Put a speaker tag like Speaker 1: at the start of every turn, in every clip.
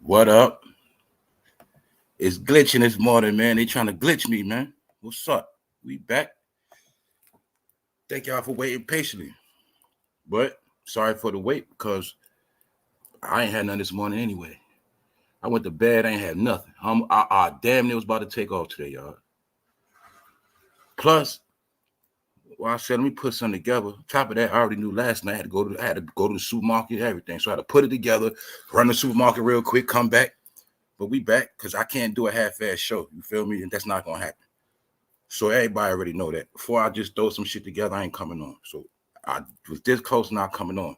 Speaker 1: What up? It's glitching this morning, man. They trying to glitch me, man. What's up? We back. Thank y'all for waiting patiently. But sorry for the wait because I ain't had nothing this morning anyway. I went to bed, I ain't had nothing. I damn near was about to take off today, y'all. Plus, well, I said, let me put something together. Top of that, I already knew last night I had to go to the supermarket, everything. So I had to put it together, run the supermarket real quick, come back. But we back because I can't do a half-ass show. You feel me? And that's not going to happen. So everybody already know that. Before I just throw some shit together, I ain't coming on. So I was this close not coming on.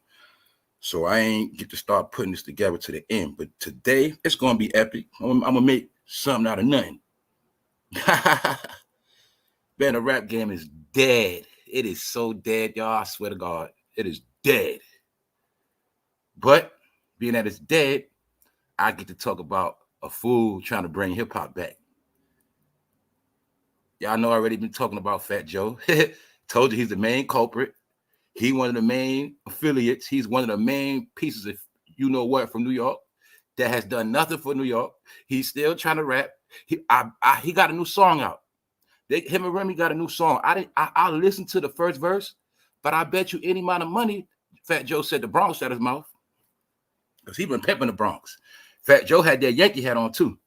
Speaker 1: So I ain't get to start putting this together to the end. But today, it's going to be epic. I'm going to make something out of nothing. Man, the rap game is dead. It is so dead, y'all. I swear to God. It is dead. But being that it's dead, I get to talk about a fool trying to bring hip-hop back. Y'all know I already been talking about Fat Joe. Told you he's the main culprit. He one of the main affiliates. He's one of the main pieces of you know what from New York that has done nothing for New York. He's still trying to rap. He got a new song out. Him and Remy got a new song. I listened to the first verse, but I bet you any amount of money Fat Joe said the Bronx out his mouth because he been pimping the Bronx. Fat Joe had that Yankee hat on too.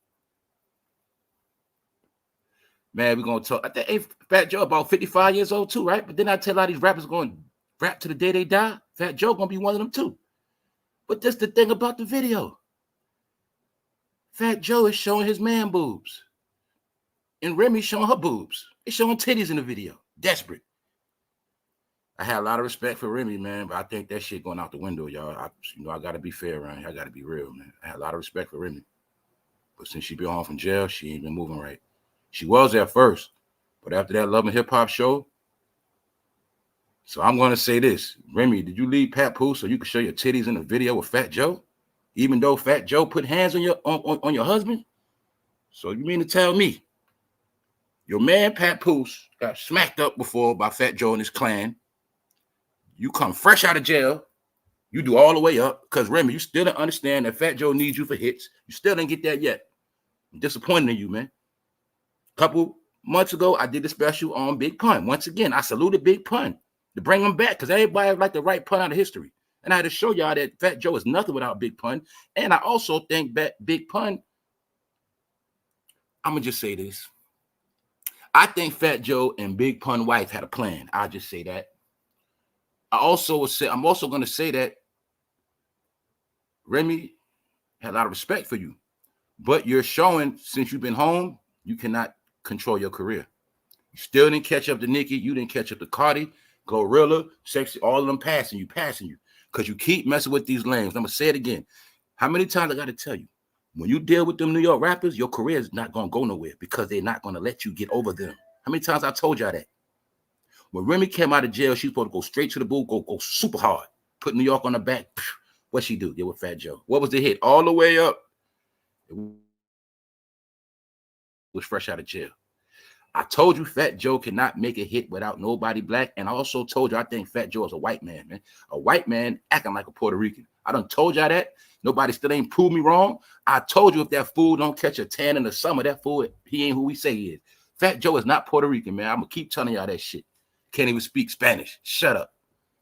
Speaker 1: Man, we're going to talk. I think Fat Joe about 55 years old too, right? But then I tell a lot of these rappers going to rap to the day they die. Fat Joe going to be one of them too. But that's the thing about the video. Fat Joe is showing his man boobs. And Remy showing her boobs. They're showing titties in the video. Desperate. I had a lot of respect for Remy, man, but I think that shit going out the window, y'all. I got to be fair around here. I got to be real, man. I had a lot of respect for Remy. But since she been home from jail, she ain't been moving right. She was at first, but after that Love and Hip Hop show. So I'm going to say this. Remy, did you leave Pat Pooh so you could show your titties in the video with Fat Joe? Even though Fat Joe put hands on your husband? So you mean to tell me your man Pat Pooh got smacked up before by Fat Joe and his clan. You come fresh out of jail. You do all the way up because, Remy, you still don't understand that Fat Joe needs you for hits. You still didn't get that yet. I'm disappointed in you, man. Couple months ago, I did a special on Big Pun. Once again, I saluted Big Pun to bring him back because everybody like to write Pun out of history. And I had to show y'all that Fat Joe is nothing without Big Pun. And I also think that Big Pun, I'm going to just say this. I think Fat Joe and Big Pun wife had a plan. I'll just say that. I'm also going to say that Remy had a lot of respect for you. But you're showing, since you've been home, you cannot control your career. You still didn't catch up to Nicki. You didn't catch up to Cardi, Gorilla, Sexy, all of them passing you. Because you keep messing with these lanes. I'm going to say it again. How many times I got to tell you? When you deal with them New York rappers, your career is not going to go nowhere because they're not going to let you get over them. How many times I told y'all that? When Remy came out of jail, she's supposed to go straight to the booth, go super hard. Put New York on the back. What'd she do? Get with Fat Joe. What was the hit? All the way up. It was fresh out of jail. I told you Fat Joe cannot make a hit without nobody black. And I also told you I think Fat Joe is a white man, man. A white man acting like a Puerto Rican. I done told y'all that. Nobody still ain't proved me wrong. I told you if that fool don't catch a tan in the summer, that fool, he ain't who we say he is. Fat Joe is not Puerto Rican, man. I'm going to keep telling y'all that shit. Can't even speak Spanish. Shut up.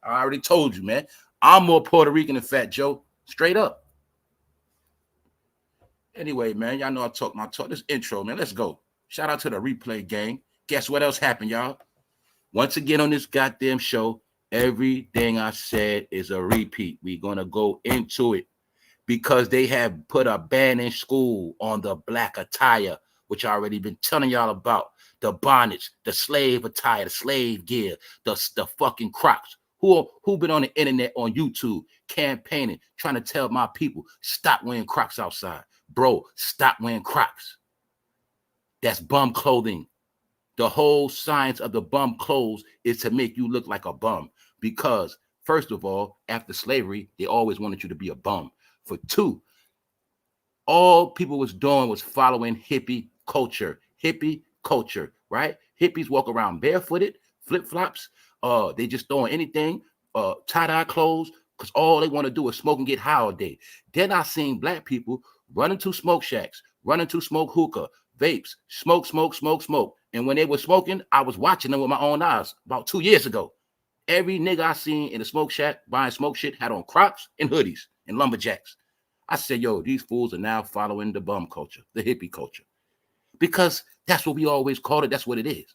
Speaker 1: I already told you, man. I'm more Puerto Rican than Fat Joe. Straight up. Anyway, man, y'all know I talk my talk. This intro, man. Let's go. Shout out to the replay gang. Guess what else happened, y'all? Once again on this goddamn show, everything I said is a repeat. We're going to go into it because they have put a ban in school on the black attire, which I already been telling y'all about. The bonnets, the slave attire, the slave gear, the fucking Crocs. Who been on the internet, on YouTube, campaigning, trying to tell my people, stop wearing Crocs outside. Bro, stop wearing Crocs. That's bum clothing. The whole science of the bum clothes is to make you look like a bum. Because, first of all, after slavery, they always wanted you to be a bum. For two, all people was doing was following hippie culture. Hippie culture, right? Hippies walk around barefooted, flip-flops. They just throwing anything, tie-dye clothes, because all they want to do is smoke and get high all day. Then I seen black people running to smoke shacks, running to smoke hookah, vapes, smoke, smoke, smoke, smoke. And when they were smoking, I was watching them with my own eyes about 2 years ago. Every nigga I seen in the smoke shack buying smoke shit had on Crocs and hoodies and lumberjacks. I said, yo, these fools are now following the bum culture, the hippie culture. Because that's what we always called it. That's what it is.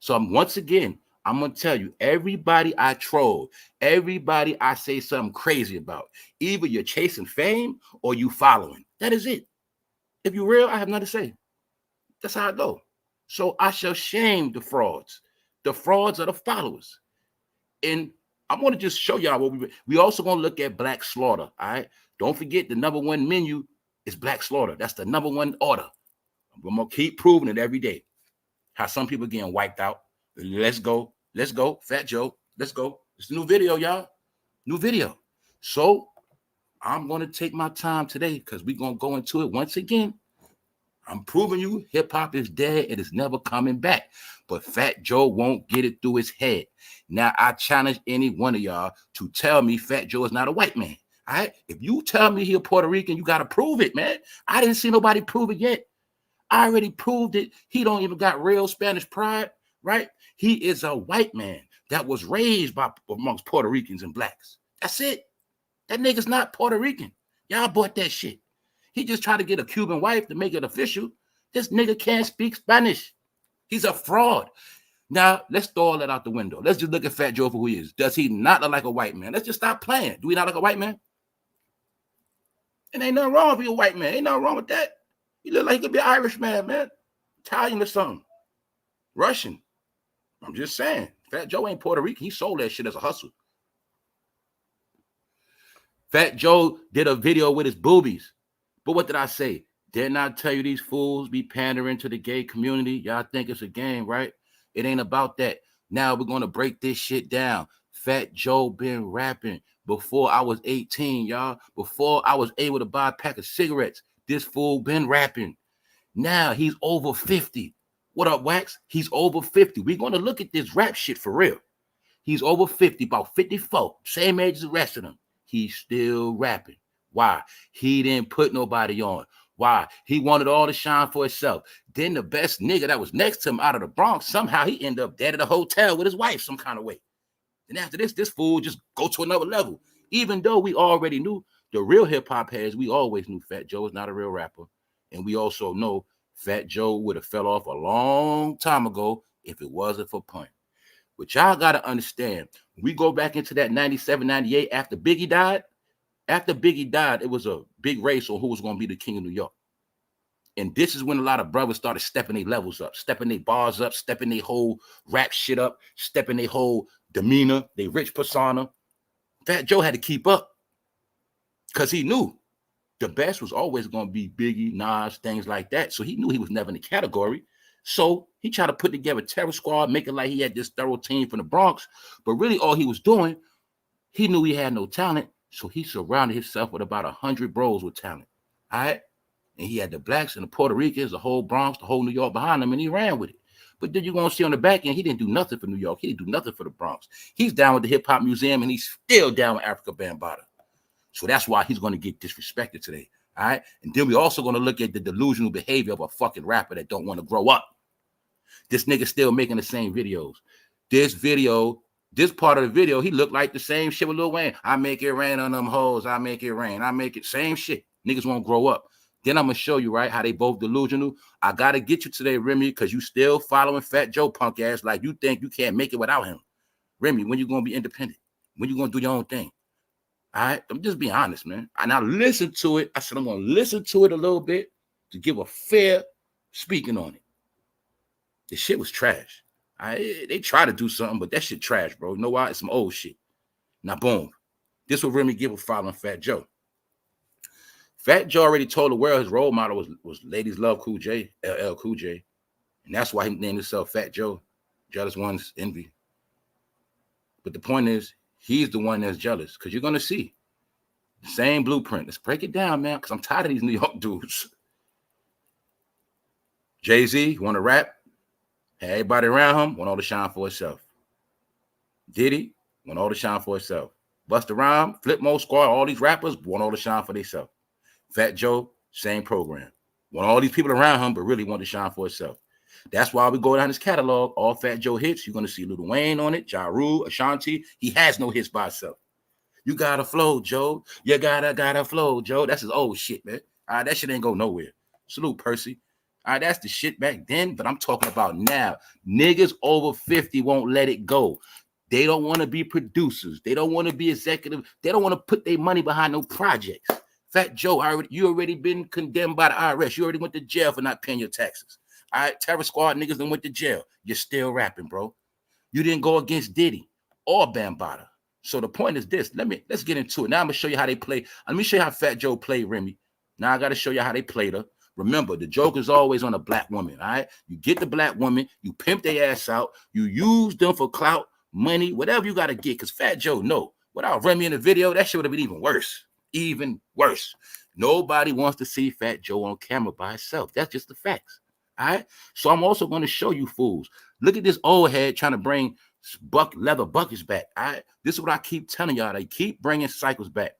Speaker 1: So once again, I'm going to tell you, everybody I troll, everybody I say something crazy about, either you're chasing fame or you following. That is it. If you're real, I have nothing to say. That's how I go. So I shall shame the frauds. The frauds are the followers. And I'm going to just show y'all what we also going to look at black slaughter. All right. Don't forget the #1 menu is black slaughter. That's the #1 order. I'm going to keep proving it every day. How some people getting wiped out. Let's go. Let's go. Fat Joe. Let's go. It's a new video, y'all. New video. So I'm going to take my time today because we're going to go into it once again. I'm proving you hip-hop is dead. It is never coming back. But Fat Joe won't get it through his head. Now, I challenge any one of y'all to tell me Fat Joe is not a white man. All right? If you tell me he a Puerto Rican, you got to prove it, man. I didn't see nobody prove it yet. I already proved it. He don't even got real Spanish pride, right? He is a white man that was raised by amongst Puerto Ricans and blacks. That's it. That nigga's not Puerto Rican. Y'all bought that shit. He just tried to get a Cuban wife to make it official. This nigga can't speak Spanish. He's a fraud. Now, let's throw all that out the window. Let's just look at Fat Joe for who he is. Does he not look like a white man? Let's just stop playing. Do he not look like a white man? And ain't nothing wrong with you a white man. Ain't nothing wrong with that. He look like he could be an Irish man, Italian or something. Russian. I'm just saying. Fat Joe ain't Puerto Rican. He sold that shit as a hustle. Fat Joe did a video with his boobies. But what did I say? Didn't I tell you these fools be pandering to the gay community? Y'all think it's a game, right? It ain't about that. Now we're going to break this shit down. Fat Joe been rapping before I was 18, y'all. Before I was able to buy a pack of cigarettes, this fool been rapping. Now he's over 50. What up, Wax? He's over 50. We're going to look at this rap shit for real. He's over 50, about 54, same age as the rest of them. He's still rapping. Why? He didn't put nobody on. Why? He wanted all to shine for himself. Then the best nigga that was next to him out of the Bronx, somehow he ended up dead at a hotel with his wife some kind of way. And after this fool just go to another level. Even though we already knew the real hip-hop heads, we always knew Fat Joe was not a real rapper. And we also know Fat Joe would have fell off a long time ago if it wasn't for Pun. But y'all got to understand, we go back into that 97, 98 after Biggie died. After Biggie died, it was a big race on who was going to be the king of New York. And this is when a lot of brothers started stepping their levels up, stepping their bars up, stepping their whole rap shit up, stepping their whole demeanor, their rich persona. Fat Joe had to keep up because he knew the best was always going to be Biggie, Nas, things like that. So he knew he was never in the category. So he tried to put together a terror squad, make it like he had this thorough team from the Bronx. But really all he was doing, he knew he had no talent. So he surrounded himself with about 100 bros with talent. All right. And he had the blacks and the Puerto Ricans, the whole Bronx, the whole New York behind him, and he ran with it. But then you're going to see on the back end, he didn't do nothing for New York. He didn't do nothing for the Bronx. He's down with the Hip Hop Museum, and he's still down with Africa Bambaataa. So that's why he's going to get disrespected today. All right. And then we're also going to look at the delusional behavior of a fucking rapper that don't want to grow up. This nigga still making the same videos. This part of the video, he looked like the same shit with Lil Wayne. I make it rain on them hoes. I make it rain. I make it. Same shit. Niggas won't grow up. Then I'm going to show you, right, how they both delusional. I got to get you today, Remy, because you still following Fat Joe punk ass like you think you can't make it without him. Remy, when you going to be independent? When you going to do your own thing? All right? I'm just being honest, man. And I listened to it. I said I'm going to listen to it a little bit to give a fair speaking on it. The shit was trash. They try to do something, but that shit trash, bro. You know why? It's some old shit. Now, boom. This what Remy give a following Fat Joe. Fat Joe already told the world his role model was Ladies Love Cool J, LL Cool J. And that's why he named himself Fat Joe. Jealous ones envy. But the point is, he's the one that's jealous because you're going to see the same blueprint. Let's break it down, man, because I'm tired of these New York dudes. Jay-Z, want to rap? Had everybody around him, want all to shine for himself. Diddy, want all to shine for himself. Busta Rhymes, Flip Mode Squad, all these rappers want all to shine for themselves. Fat Joe, Same program. Want all these people around him, but really want to shine for itself. That's why we go down his catalog, all Fat Joe hits. You're going to see Lil Wayne on it, Ja Rule, Ashanti. He has no hits by himself. You gotta flow, Joe. You gotta flow, Joe. That's his old shit, man. All right, that shit ain't go nowhere. Salute, Percy. All right, that's the shit back then, but I'm talking about now. Niggas over 50 won't let it go. They don't want to be producers. They don't want to be executive. They don't want to put their money behind no projects. Fat Joe, you already been condemned by the IRS. You already went to jail for not paying your taxes. All right, Terror Squad niggas done went to jail. You're still rapping, bro. You didn't go against Diddy or Bambaataa. So the point is this. Let's get into it. Now I'm gonna show you how they play. Let me show you how Fat Joe played Remy. Now I gotta show you how they played her. Remember, the joke is always on a black woman. All right, you get the black woman, you pimp their ass out, you use them for clout, money, whatever you gotta get. Cause Fat Joe, no, without Remy in the video, that shit would have been even worse. Even worse. Nobody wants to see Fat Joe on camera by himself. That's just the facts. All right. So I'm also going to show you fools. Look at this old head trying to bring leather buckets back. All right. This is what I keep telling y'all. They keep bringing cycles back.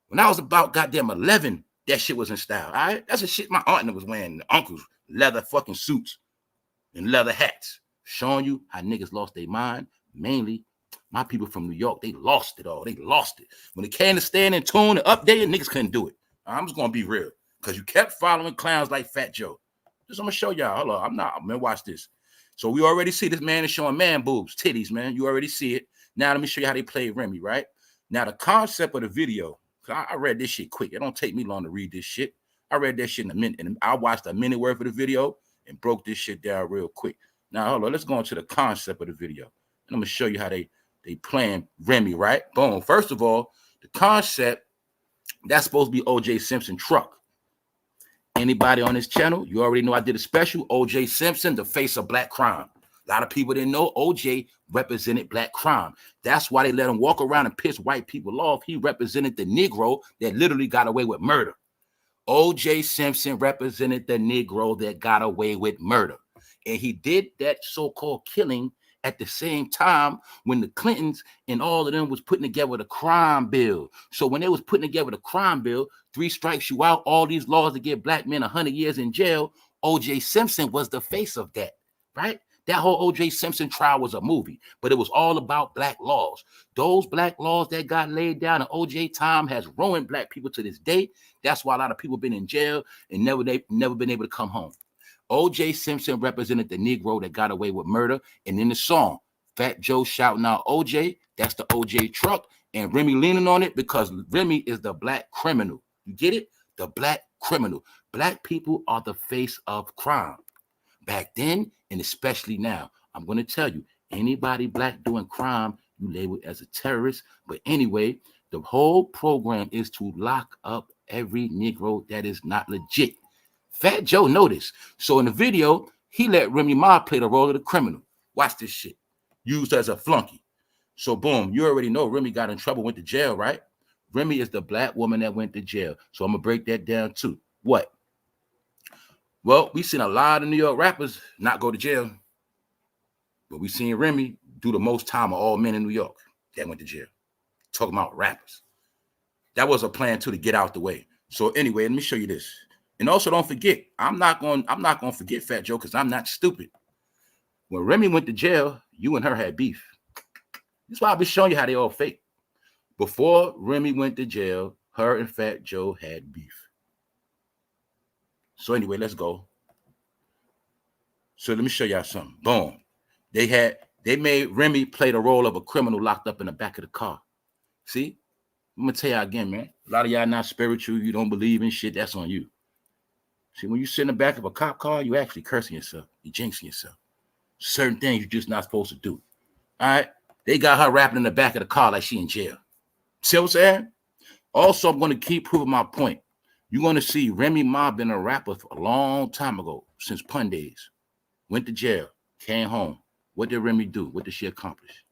Speaker 1: When I was about goddamn 11, that shit was in style. All right. That's the shit my aunt was wearing. The uncles, leather fucking suits and leather hats. Showing you how niggas lost their mind. Mainly my people from New York. They lost it all. They lost it. When it came to staying in tune and updating, niggas couldn't do it. I'm just going to be real. Because you kept following clowns like Fat Joe. I'm gonna show y'all. Hold on, man, watch this. So we already see this man is showing man boobs, titties, man. You already see it. Now let me show you how they play Remy, right? Now the concept of the video, I read this shit quick. It don't take me long to read this shit. I read that shit in a minute, and I watched a minute worth of the video and broke this shit down real quick. Now hold on, let's go into the concept of the video. And I'm gonna show you how they playing Remy, right? Boom. First of all, the concept, that's supposed to be O.J. Simpson truck. Anybody on this channel, you already know I did a special. O.J. Simpson, the face of black crime. A lot of people didn't know O.J. represented black crime. That's why they let him walk around and piss white people off. He represented the Negro that literally got away with murder. O.J. Simpson represented the Negro that got away with murder. And he did that so-called killing at the same time when the Clintons and all of them was putting together the crime bill. So when they was putting together the crime bill, 3 strikes you out, all these laws to give black men 100 years in jail, O.J. Simpson was the face of that, right? That whole O.J. Simpson trial was a movie, but it was all about black laws. Those black laws that got laid down in O.J. time has ruined black people to this day. That's why a lot of people been in jail and never been able to come home. O.J. Simpson represented the Negro that got away with murder. And in the song, Fat Joe shouting out O.J., that's the O.J. truck, and Remy leaning on it because Remy is the black criminal. You get it? The black criminal. Black people are the face of crime. Back then, and especially now, I'm going to tell you, anybody black doing crime, you label as a terrorist. But anyway, the whole program is to lock up every Negro that is not legit. Fat Joe noticed. So in the video, he let Remy Ma play the role of the criminal. Watch this shit. Used as a flunky. So boom, you already know Remy got in trouble, went to jail, right? Remy is the black woman that went to jail. So I'm going to break that down too. What? Well, we seen a lot of New York rappers not go to jail. But we seen Remy do the most time of all men in New York that went to jail. Talking about rappers. That was a plan too to get out the way. So anyway, let me show you this. And also don't forget, I'm not gonna forget Fat Joe because I'm not stupid. When Remy went to jail, you and her had beef. That's why I'll be showing you how they all fake. Before Remy went to jail, her and Fat Joe had beef. So anyway, let's go. So let me show y'all something. Boom. They made Remy play the role of a criminal locked up in the back of the car. See? I'm gonna tell y'all again, man. A lot of y'all not spiritual, you don't believe in shit, that's on you. See, when you sit in the back of a cop car, you actually cursing yourself. You jinxing yourself. Certain things you're just not supposed to do. All right? They got her rapping in the back of the car like she in jail. See what I'm saying? Also, I'm going to keep proving my point. You're going to see Remy Ma been a rapper for a long time ago, since Pun days. Went to jail, came home. What did Remy do? What did she accomplish?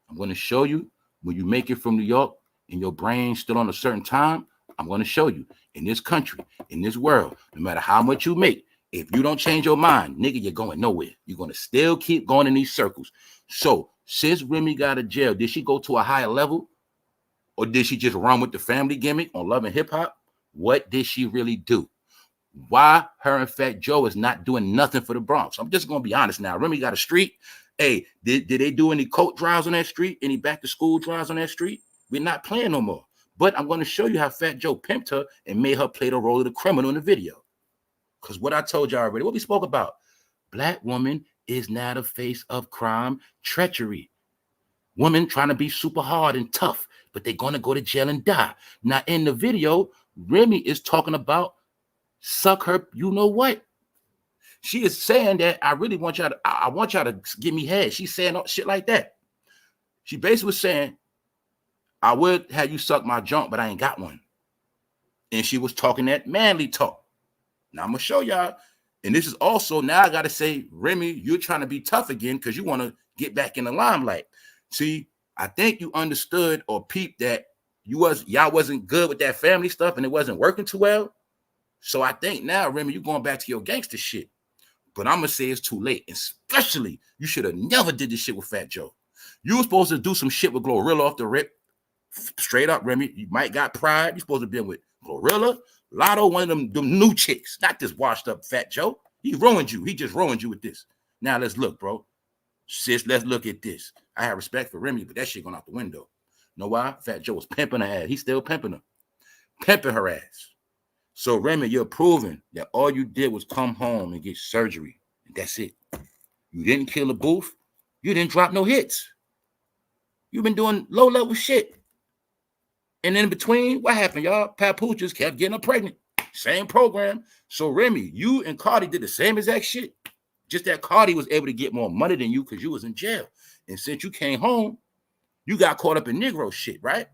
Speaker 1: I'm going to show you when you make it from New York and your brain's still on a certain time, I'm going to show you in this country, in this world, no matter how much you make, if you don't change your mind, nigga, you're going nowhere. You're going to still keep going in these circles. So since Remy got out of jail, did she go to a higher level? Or did she just run with the family gimmick on Love and Hip Hop? What did she really do? Why her and Fat Joe is not doing nothing for the Bronx? I'm just gonna be honest now. Remy got a street. Hey, did they do any coat drives on that street? Any back to school drives on that street? We're not playing no more. But I'm going to show you how Fat Joe pimped her and made her play the role of the criminal in the video. Because what I told you already, what we spoke about, Black woman is now the face of crime, treachery. Women trying to be super hard and tough, but they're going to go to jail and die. Now, in the video, Remy is talking about suck her, you know what? She is saying that I really want y'all to, I want y'all to give me head. She's saying shit like that. She basically was saying, I would have you suck my junk, but I ain't got one. And she was talking that manly talk. Now I'm gonna show y'all. And this is also, now I gotta say, Remy, you're trying to be tough again because you want to get back in the limelight. See, I think you understood or peeped that y'all wasn't good with that family stuff and it wasn't working too well. So I think now, Remy, you're going back to your gangster shit. But I'm gonna say it's too late. Especially, you should have never did this shit with Fat Joe. You were supposed to do some shit with Glorilla off the rip. Straight up, Remy, you might got pride. You're supposed to be with Glorilla, Lotto, one of them new chicks, not this washed up Fat Joe. He ruined you. He just ruined you with this. Now let's look, bro. Sis, let's look at this. I have respect for Remy, but that shit going out the window. You know why? Fat Joe was pimping her ass. He's still pimping her. Pimping her ass. So Remy, you're proving that all you did was come home and get surgery. And that's it. You didn't kill a booth. You didn't drop no hits. You've been doing low-level shit. And in between, what happened, y'all? Papoose just kept getting her pregnant. Same program. So, Remy, you and Cardi did the same exact shit. Just that Cardi was able to get more money than you because you was in jail. And since you came home, you got caught up in Negro shit, right?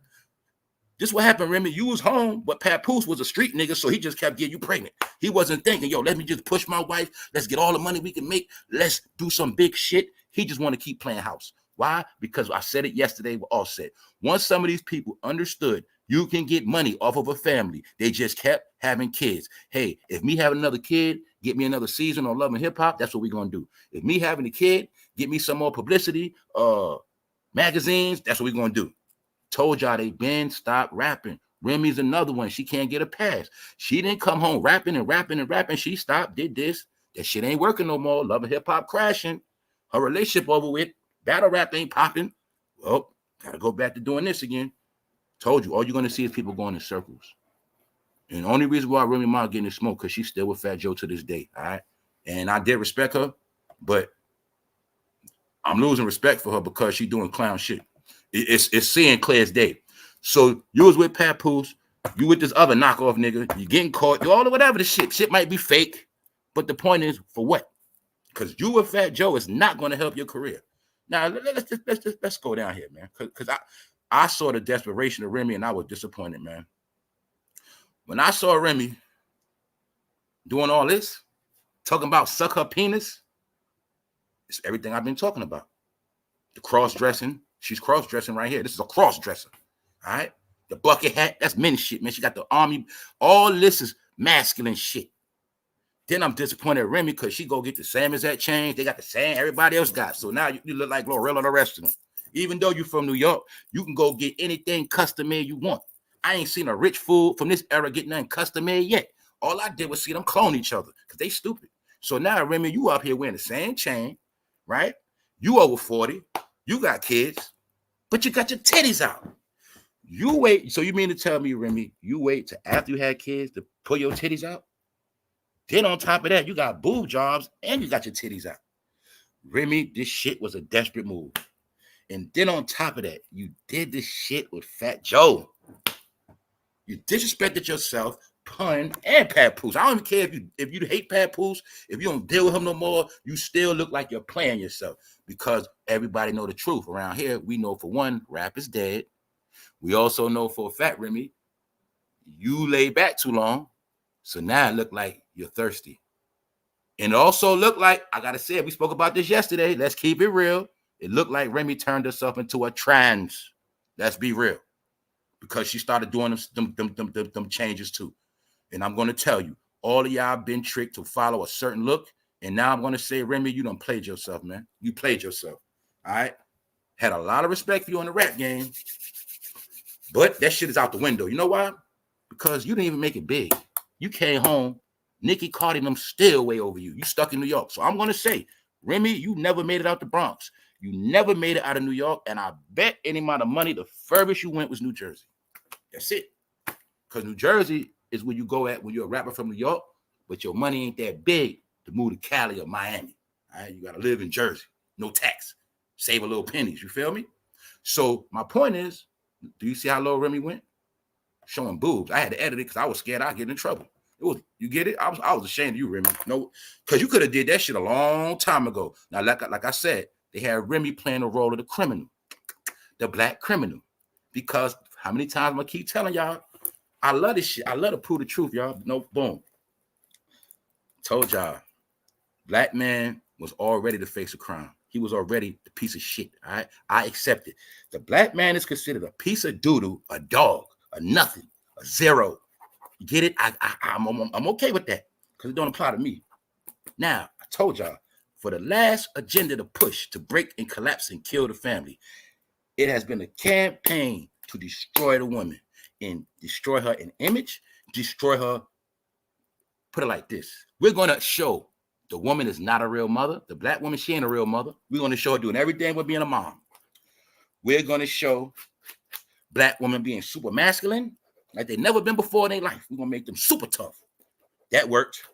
Speaker 1: This what happened, Remy. You was home, but Papoose was a street nigga, so he just kept getting you pregnant. He wasn't thinking, yo, let me just push my wife. Let's get all the money we can make. Let's do some big shit. He just want to keep playing house. Why? Because I said it yesterday with Offset. Once some of these people understood you can get money off of a family, they just kept having kids. Hey, if me having another kid, get me another season on Love and Hip Hop, that's what we're going to do. If me having a kid, get me some more publicity, magazines, that's what we're going to do. Told y'all they been stopped rapping. Remy's another one. She can't get a pass. She didn't come home rapping and rapping and rapping. She stopped, did this. That shit ain't working no more. Love and Hip Hop crashing. Her relationship over with. Battle rap ain't popping. Well, gotta go back to doing this again. Told you, all you're gonna see is people going in circles. And the only reason why Remy Ma getting the smoke because she's still with Fat Joe to this day. All right. And I did respect her, but I'm losing respect for her because she's doing clown shit. It's seeing clear as day. So you was with Papoose, you with this other knockoff nigga, you getting caught, you all the whatever the shit. Shit might be fake, but the point is for what? Because you with Fat Joe is not going to help your career. Now let's go down here, man. Because I saw the desperation of Remy and I was disappointed, man. When I saw Remy doing all this, talking about suck her penis, it's everything I've been talking about. The cross-dressing, she's cross-dressing right here. This is a cross-dresser, all right? The bucket hat, that's men shit, man. She got the army. All this is masculine shit. Then I'm disappointed at Remy because she go get the same as that chain. They got the same everybody else got. So now you look like Glorilla and the rest of them. Even though you're from New York, you can go get anything custom made you want. I ain't seen a rich fool from this era get nothing custom made yet. All I did was see them clone each other because they stupid. So now, Remy, you up here wearing the same chain, right? You over 40. You got kids, but you got your titties out. You wait. So you mean to tell me, Remy, you wait till after you had kids to pull your titties out? Then on top of that, you got boob jobs and you got your titties out. Remy, this shit was a desperate move. And then on top of that, you did this shit with Fat Joe. You disrespected yourself, Pun, and Papoose. I don't even care if you hate Papoose, if you don't deal with him no more, you still look like you're playing yourself because everybody know the truth. Around here, we know for one, rap is dead. We also know for a fact, Remy, you lay back too long. So now it look like you're thirsty. And it also looked like, I got to say it, we spoke about this yesterday. Let's keep it real. It looked like Remy turned herself into a trans. Let's be real. Because she started doing them changes too. And I'm going to tell you, all of y'all been tricked to follow a certain look. And now I'm going to say, Remy, you done played yourself, man. You played yourself. All right? Had a lot of respect for you in the rap game. But that shit is out the window. You know why? because you didn't even make it big. You came home, Nikki, Cardi, and them still way over you. You stuck in New York. So I'm going to say, Remy, you never made it out the Bronx. You never made it out of New York. And I bet any amount of money, the furthest you went was New Jersey. That's it. Because New Jersey is where you go at when you're a rapper from New York, but your money ain't that big to move to Cali or Miami. All right? You got to live in Jersey. No tax. Save a little pennies. You feel me? So my point is, do you see how low Remy went? Showing boobs. I had to edit it because I was scared I'd get in trouble. It was, you get it? I was ashamed of you, Remy. No, because you could have did that shit a long time ago. Now, like I said, they had Remy playing the role of the criminal, the black criminal. Because how many times I'm gonna keep telling y'all, I love this shit. I love to prove the truth, y'all. No, boom. Told y'all, black man was already to face a crime. He was already the piece of shit. All right, I accept it. The black man is considered a piece of doo-doo, a dog, a nothing, a zero. You get it? I'm okay with that because it don't apply to me. Now, I told y'all, for the last agenda to push, to break and collapse and kill the family, it has been a campaign to destroy the woman and destroy her in image, destroy her. Put it like this. We're going to show the woman is not a real mother. The black woman, she ain't a real mother. We're going to show her doing everything with being a mom. We're going to show black women being super masculine, like they've never been before in their life. We're going to make them super tough. That worked.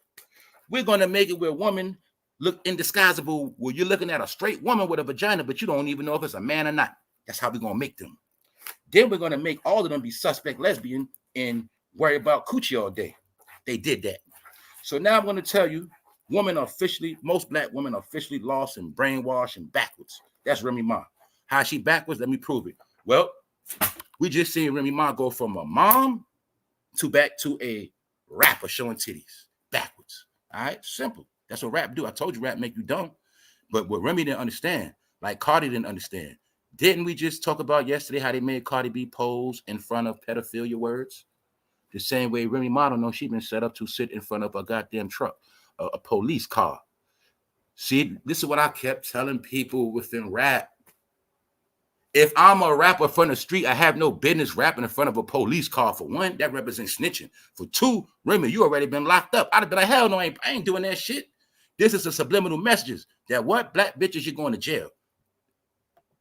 Speaker 1: We're going to make it where women look indisguisable, where you're looking at a straight woman with a vagina, but you don't even know if it's a man or not. That's how we're going to make them. Then we're going to make all of them be suspect lesbian and worry about coochie all day. They did that. So now I'm going to tell you, women are officially, most black women are officially lost and brainwashed and backwards. That's Remy Ma. How she backwards? Let me prove it. Well, we just seen Remy Ma go from a mom to back to a rapper showing titties backwards. All right, simple. That's what rap do. I told you rap make you dumb. But what Remy didn't understand, like Cardi didn't understand. Didn't we just talk about yesterday how they made Cardi B pose in front of pedophilia words? The same way Remy Ma don't know she's been set up to sit in front of a goddamn truck, a police car. See, this is what I kept telling people within rap. If I'm a rapper from the street, I have no business rapping in front of a police car. For one, that represents snitching. For two, Remy, you already been locked up. I'd have been like, hell no, I ain't doing that shit. This is a subliminal messages that what? Black bitches, you're going to jail.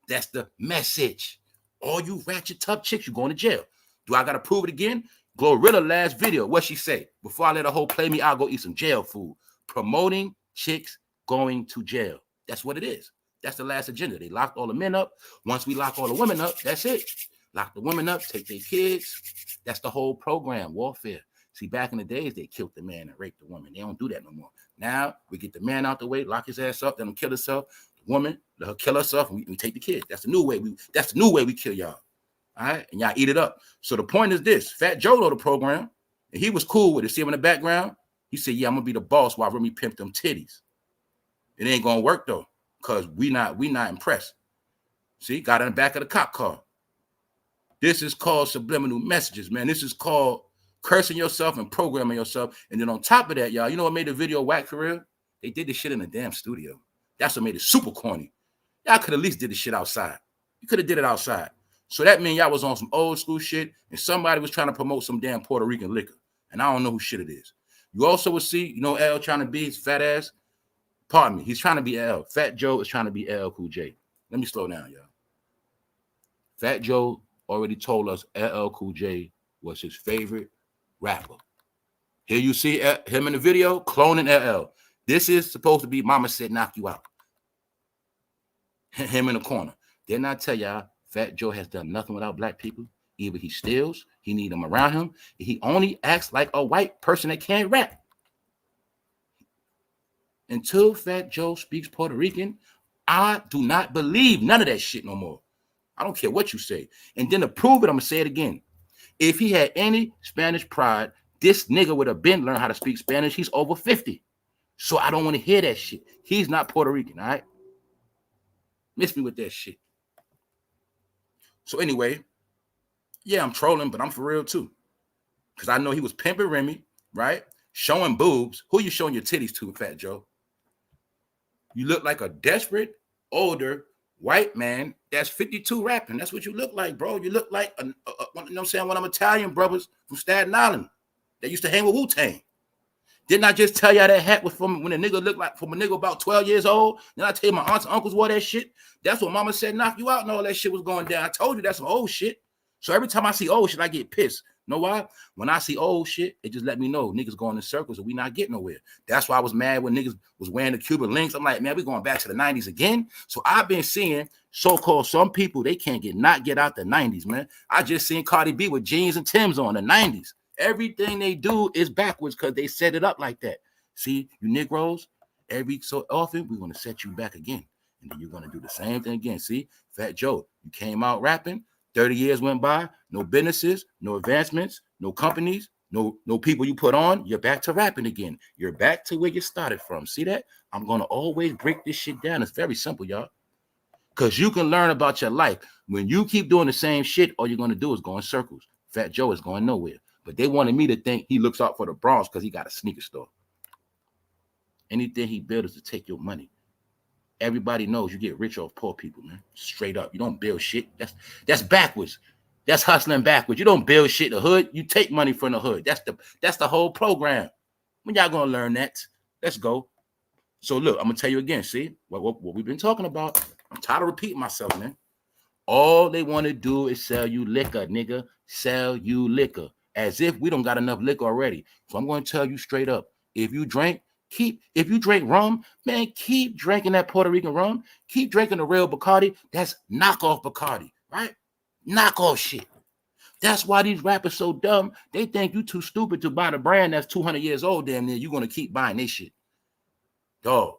Speaker 1: That's the message. All you ratchet tough chicks, you're going to jail. Do I got to prove it again? Glorilla last video, what she say? Before I let her whole play me, I'll go eat some jail food. Promoting chicks going to jail. That's what it is. That's the last agenda. They locked all the men up. Once we lock all the women up, that's it. Lock the women up, take their kids. That's the whole program, warfare. See, back in the days, they killed the man and raped the woman. They don't do that no more. Now, we get the man out the way, lock his ass up, let him kill himself. The woman, let her kill herself, and we take the kids. That's the new way. That's the new way we kill y'all. All right? And y'all eat it up. So the point is this. Fat Joe know the program, and he was cool with it. See him in the background? He said, yeah, I'm going to be the boss while Remy pimp them titties. It ain't going to work, though. Because we not impressed. See, got in the back of the cop car. This is called subliminal messages, man. This is called cursing yourself and programming yourself. And then on top of that, y'all, you know what made the video WACK for real? They did this shit in a damn studio. That's what made it super corny. Y'all could at least did this shit outside. You could have did it outside. So that means y'all was on some old school shit and somebody was trying to promote some damn Puerto Rican liquor. And I don't know who shit it is. You also would see, you know, L trying to be his fat ass. Pardon me, he's trying to be L. Fat Joe is trying to be LL Cool J. Let me slow down, y'all. Fat Joe already told us LL Cool J was his favorite rapper. Here you see him in the video cloning LL. This is supposed to be Mama Said Knock You Out. Him in the corner. Didn't I tell y'all Fat Joe has done nothing without black people? Either he steals, he need them around him, he only acts like a white person that can't rap. Until Fat Joe speaks Puerto Rican, I do not believe none of that shit no more. I don't care what you say. And then to prove it, I'm going to say it again. If he had any Spanish pride, this nigga would have been learned how to speak Spanish. He's over 50. So I don't want to hear that shit. He's not Puerto Rican, all right? Miss me with that shit. So anyway, yeah, I'm trolling, but I'm for real too. Because I know he was pimping Remy, right? Showing boobs. Who you showing your titties to, Fat Joe? You look like a desperate, older, white man that's 52 rapping. That's what you look like, bro. You look like, you know what I'm saying, one of them Italian brothers from Staten Island that used to hang with Wu-Tang. Didn't I just tell y'all that hat was from when a nigga looked like from a nigga about 12 years old? Then I tell you my aunts and uncles wore that shit. That's what mama said, knock you out and all that shit was going down. I told you that's some old shit. So every time I see old shit, I get pissed. Know why? When I see old shit, it just let me know niggas going in circles and we not getting nowhere. That's why I was mad when niggas was wearing the Cuban links. I'm like, man, we going back to the 90s again. So I've been seeing so-called some people, they can't get out the 90s, man. I just seen Cardi B with jeans and Timbs on the 90s. Everything they do is backwards because they set it up like that. See, you Negroes, every so often, we're going to set you back again. And then you're going to do the same thing again. See, Fat Joe, you came out rapping. 30 years went by, no businesses, no advancements, no companies, no people you put on. You're back to rapping again. You're back to where you started from. See that? I'm going to always break this shit down. It's very simple, y'all. Because you can learn about your life. When you keep doing the same shit, all you're going to do is go in circles. Fat Joe is going nowhere. But they wanted me to think he looks out for the Bronx because he got a sneaker store. Anything he built is to take your money. Everybody knows you get rich off poor people, man. Straight up. You don't build shit. That's backwards. That's hustling backwards. You don't build shit in the hood. You take money from the hood. That's the whole program. When y'all gonna learn that? Let's go. So look, I'm gonna tell you again. See what we've been talking about. I'm tired of repeating myself, man. All they want to do is sell you liquor, nigga. Sell you liquor. As if we don't got enough liquor already. So I'm going to tell you straight up. If you drink rum, man, keep drinking that Puerto Rican rum. Keep drinking the real Bacardi. That's knockoff Bacardi, right? Knockoff shit. That's why these rappers so dumb. They think you too stupid to buy the brand that's 200 years old, damn near. You're going to keep buying this shit. Dog,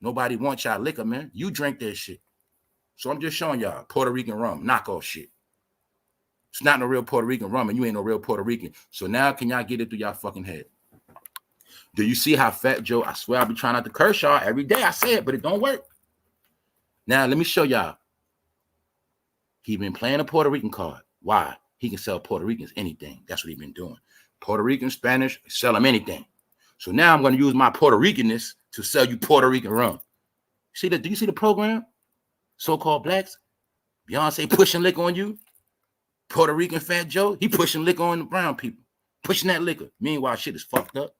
Speaker 1: nobody wants y'all liquor, man. You drink that shit. So I'm just showing y'all Puerto Rican rum, knockoff shit. It's not no real Puerto Rican rum, and you ain't no real Puerto Rican. So now can y'all get it through y'all fucking head? Do you see how Fat Joe, I swear I be trying not to curse y'all every day. I say it, but it don't work. Now, let me show y'all. He been playing a Puerto Rican card. Why? He can sell Puerto Ricans anything. That's what he been doing. Puerto Rican, Spanish, sell them anything. So now I'm going to use my Puerto Ricanness to sell you Puerto Rican rum. See that? Do you see the program? So-called blacks. Beyonce pushing liquor on you. Puerto Rican Fat Joe, he pushing liquor on the brown people. Pushing that liquor. Meanwhile, shit is fucked up.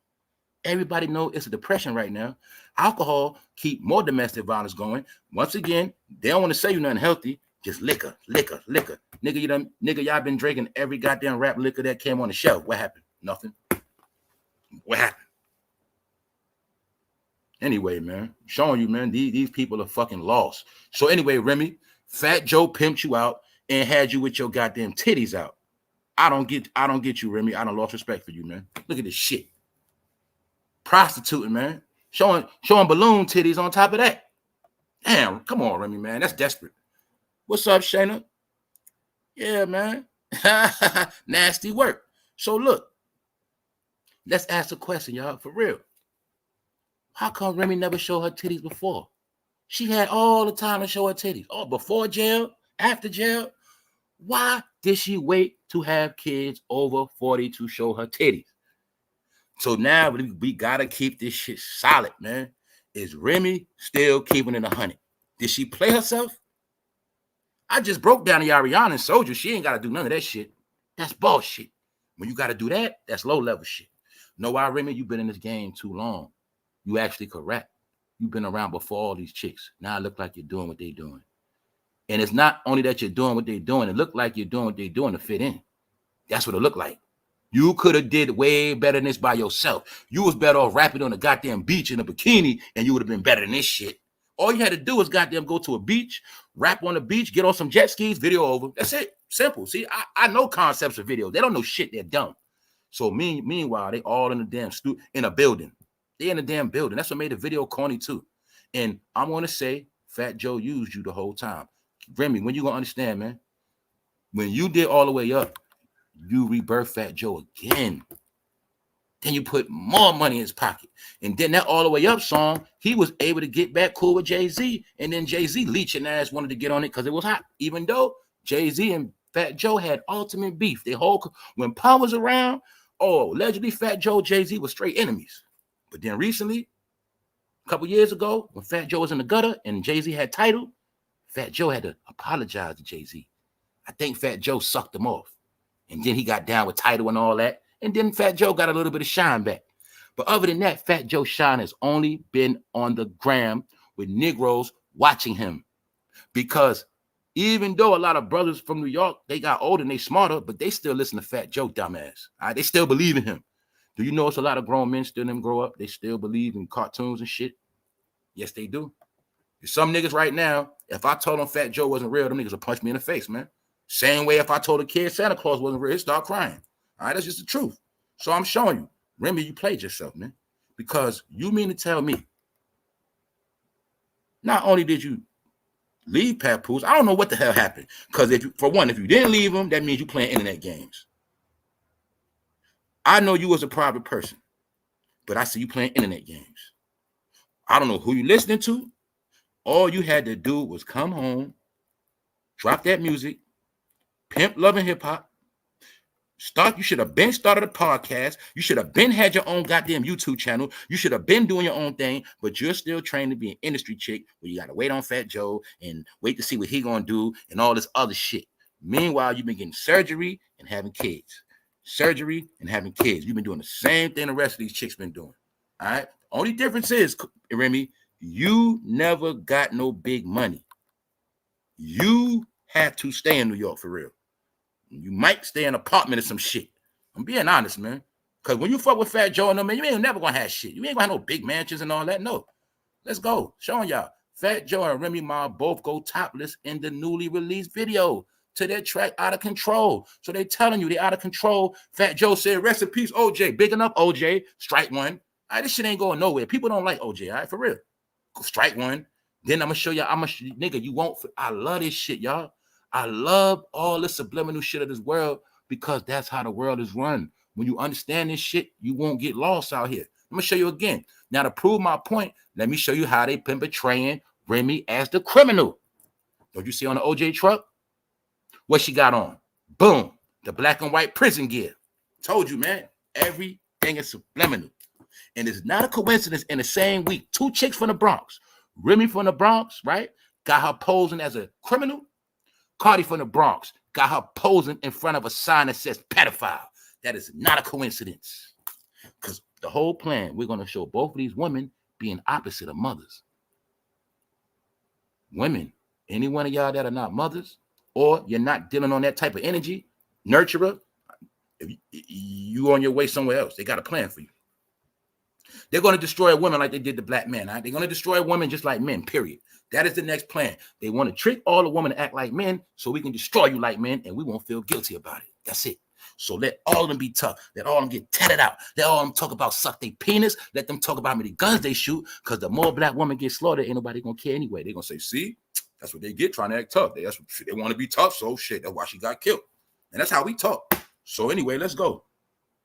Speaker 1: Everybody know it's a depression right now. Alcohol keep more domestic violence going. Once again, they don't want to say you nothing healthy. Just liquor. Nigga, y'all been drinking every goddamn rap liquor that came on the shelf. What happened? Nothing. What happened? Anyway, man, showing you, man, these people are fucking lost. So anyway, Remy, Fat Joe pimped you out and had you with your goddamn titties out. I don't get you, Remy. I don't lost respect for you, man. Look at this shit. Prostituting, man. Showing balloon titties on top of that. Damn, come on, Remy, man. That's desperate. What's up, Shayna? Yeah, man. Nasty work. So look, let's ask a question, y'all, for real. How come Remy never showed her titties before? She had all the time to show her titties. Oh, before jail, after jail. Why did she wait to have kids over 40 to show her titties? So now we gotta keep this shit solid, man. Is Remy still keeping it 100? Did she play herself? I just broke down the Ariana and Soldier. She ain't gotta do none of that shit. That's bullshit. When you gotta do that, that's low level shit. Know why, Remy? You've been in this game too long. You actually correct. You've been around before all these chicks. Now it look like you're doing what they're doing. And it's not only that you're doing what they're doing, it look like you're doing what they're doing to fit in. That's what it looked like. You could have did way better than this by yourself. You was better off rapping on a goddamn beach in a bikini, and you would have been better than this shit. All you had to do was goddamn go to a beach, rap on the beach, get on some jet skis, video over. That's it. Simple. See, I know concepts of videos. They don't know shit. They're dumb. So meanwhile, they all in the damn in a building. They in a damn building. That's what made the video corny too. And I'm going to say Fat Joe used you the whole time. Remy, when you going to understand, man? When you did all the way up, you rebirthed Fat Joe again. Then you put more money in his pocket. And then that All the Way Up song, he was able to get back cool with Jay-Z. And then Jay-Z leeching ass wanted to get on it because it was hot. Even though Jay-Z and Fat Joe had ultimate beef. When Paul was around, allegedly Fat Joe, Jay-Z was straight enemies. But then recently, a couple years ago, when Fat Joe was in the gutter and Jay-Z had title, Fat Joe had to apologize to Jay-Z. I think Fat Joe sucked him off. And then he got down with Tidal and all that. And then Fat Joe got a little bit of shine back. But other than that, Fat Joe's shine has only been on the gram with Negroes watching him. Because even though a lot of brothers from New York, they got older and they smarter, but they still listen to Fat Joe, dumbass. All right? They still believe in him. Do you know it's a lot of grown men still them grow up? They still believe in cartoons and shit. Yes, they do. Some niggas right now, if I told them Fat Joe wasn't real, them niggas will punch me in the face, man. Same way if I told a kid Santa Claus wasn't real, he'd start crying. All right, that's just the truth. So I'm showing you. Remy, you played yourself, man. Because you mean to tell me, not only did you leave Papoose, I don't know what the hell happened. Because for one, if you didn't leave him, that means you playing internet games. I know you as a private person, but I see you playing internet games. I don't know who you listening to. All you had to do was come home, drop that music, pimp loving hip hop. You should have been started a podcast. You should have been had your own goddamn YouTube channel. You should have been doing your own thing, but you're still trained to be an industry chick where you got to wait on Fat Joe and wait to see what he gonna do and all this other shit. Meanwhile, you've been getting surgery and having kids. Surgery and having kids. You've been doing the same thing the rest of these chicks been doing. All right? Only difference is, Remy, you never got no big money. You have to stay in New York for real. You might stay in an apartment or some shit. I'm being honest, man. Because when you fuck with Fat Joe and them, man, you ain't never gonna have shit. You ain't gonna have no big mansions and all that. No. Let's go. Showing y'all. Fat Joe and Remy Ma both go topless in the newly released video to their track Out of Control. So they telling you they out of control. Fat Joe said, rest in peace, OJ. Big enough, OJ. Strike one. All right, this shit ain't going nowhere. People don't like OJ, all right, for real. Strike one. Then I'm gonna show y'all, nigga, you won't. I love this shit, y'all. I love all the subliminal shit of this world because that's how the world is run. When you understand this shit, you won't get lost out here. I'm going to show you again. Now, to prove my point, let me show you how they've been betraying Remy as the criminal. Don't you see on the OJ truck? What she got on? Boom. The black and white prison gear. Told you, man. Everything is subliminal. And it's not a coincidence in the same week. Two chicks from the Bronx. Remy from the Bronx, right? Got her posing as a criminal. Cardi from the Bronx got her posing in front of a sign that says pedophile. That is not a coincidence. Because the whole plan, we're going to show both of these women being opposite of mothers. Women, any one of y'all that are not mothers, or you're not dealing on that type of energy, nurturer, if you on your way somewhere else, they got a plan for you. They're going to destroy a woman like they did the black men. Right? They're going to destroy a woman just like men, period. That is the next plan. They want to trick all the women to act like men so we can destroy you like men and we won't feel guilty about it. That's it. So let all of them be tough. Let all of them get tatted out. Let all of them talk about suck their penis. Let them talk about how many guns they shoot because the more black women get slaughtered, ain't nobody going to care anyway. They're going to say, see, that's what they get trying to act tough. They want to be tough, so shit, that's why she got killed. And that's how we talk. So anyway, let's go.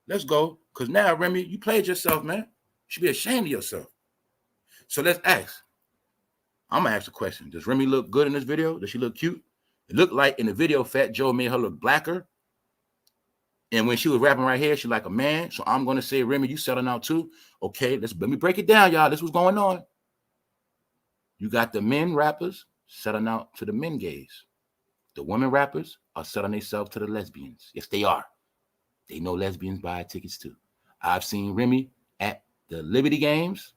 Speaker 1: Let's go. Because now, Remy, you played yourself, man. You should be ashamed of yourself. So let's ask. I'm going to ask a question. Does Remy look good in this video? Does she look cute? It looked like in the video, Fat Joe made her look blacker. And when she was rapping right here, she like a man. So I'm going to say, Remy, you selling out too? Okay, let me break it down, y'all. This was going on. You got the men rappers selling out to the men gays. The women rappers are selling themselves to the lesbians. Yes, they are. They know lesbians buy tickets too. I've seen Remy at the Liberty Games.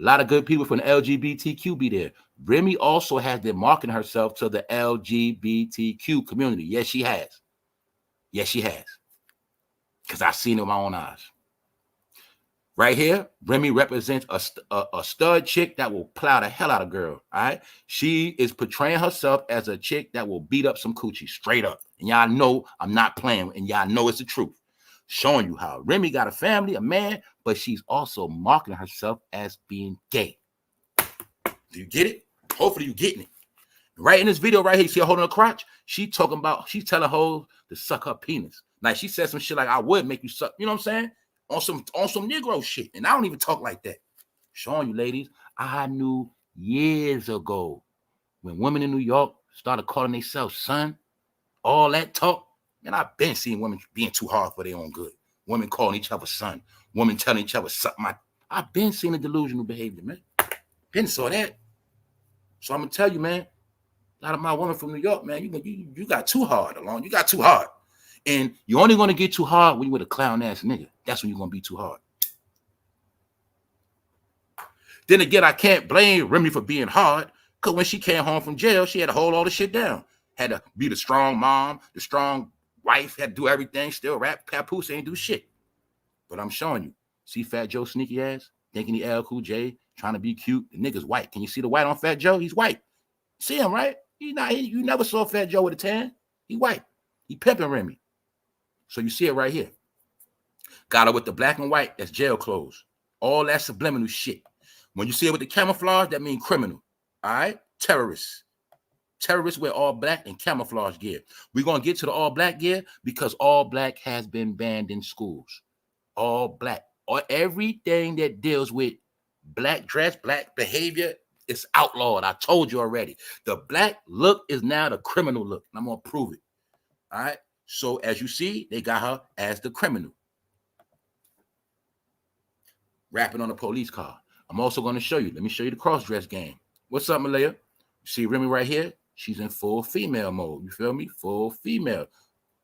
Speaker 1: A lot of good people from the LGBTQ be there. Remy also has been marketing herself to the LGBTQ community. Yes, she has. Yes, she has. Because I've seen it with my own eyes. Right here, Remy represents a stud chick that will plow the hell out of girl. All right. She is portraying herself as a chick that will beat up some coochie straight up. And y'all know I'm not playing. And y'all know it's the truth. Showing you how Remy got a family, a man, but she's also marketing herself as being gay. Do you get it? Hopefully you're getting it. Right in this video right here, you see her holding her crotch? She's telling hoes to suck her penis. Like she said some shit like, I would make you suck. You know what I'm saying? On some Negro shit. And I don't even talk like that. Showing you, ladies, I knew years ago when women in New York started calling themselves son, all that talk, and I've been seeing women being too hard for their own good. Women calling each other son. Women telling each other suck my. I've been seeing the delusional behavior, man. Been saw that. So I'm going to tell you, man, A lot of my women from New York, man, you got too hard along. You got too hard. And you're only going to get too hard when you with a clown ass nigga. That's when you're going to be too hard. Then again, I can't blame Remy for being hard, because when she came home from jail, she had to hold all the shit down. Had to be the strong mom, the strong wife, had to do everything, still rap, papoose, ain't do shit. But I'm showing you. See Fat Joe sneaky ass, thinking he LL Cool J, trying to be cute. The nigga's white. Can you see the white on Fat Joe? He's white. See him, right? You never saw Fat Joe with a tan. He white. He pimping Remy. So you see it right here. Got her with the black and white, that's jail clothes. All that subliminal shit. When you see it with the camouflage, that means criminal. All right? Terrorists. Terrorists wear all black and camouflage gear. We're going to get to the all black gear because all black has been banned in schools. All black. Or everything that deals with black dress, black behavior, it's outlawed. I told you already. The black look is now the criminal look. And I'm going to prove it. All right? So as you see, they got her as the criminal. Rapping on a police car. I'm also going to show you. Let me show you the cross-dress game. What's up, Malaya? You see Remy right here? She's in full female mode. You feel me? Full female.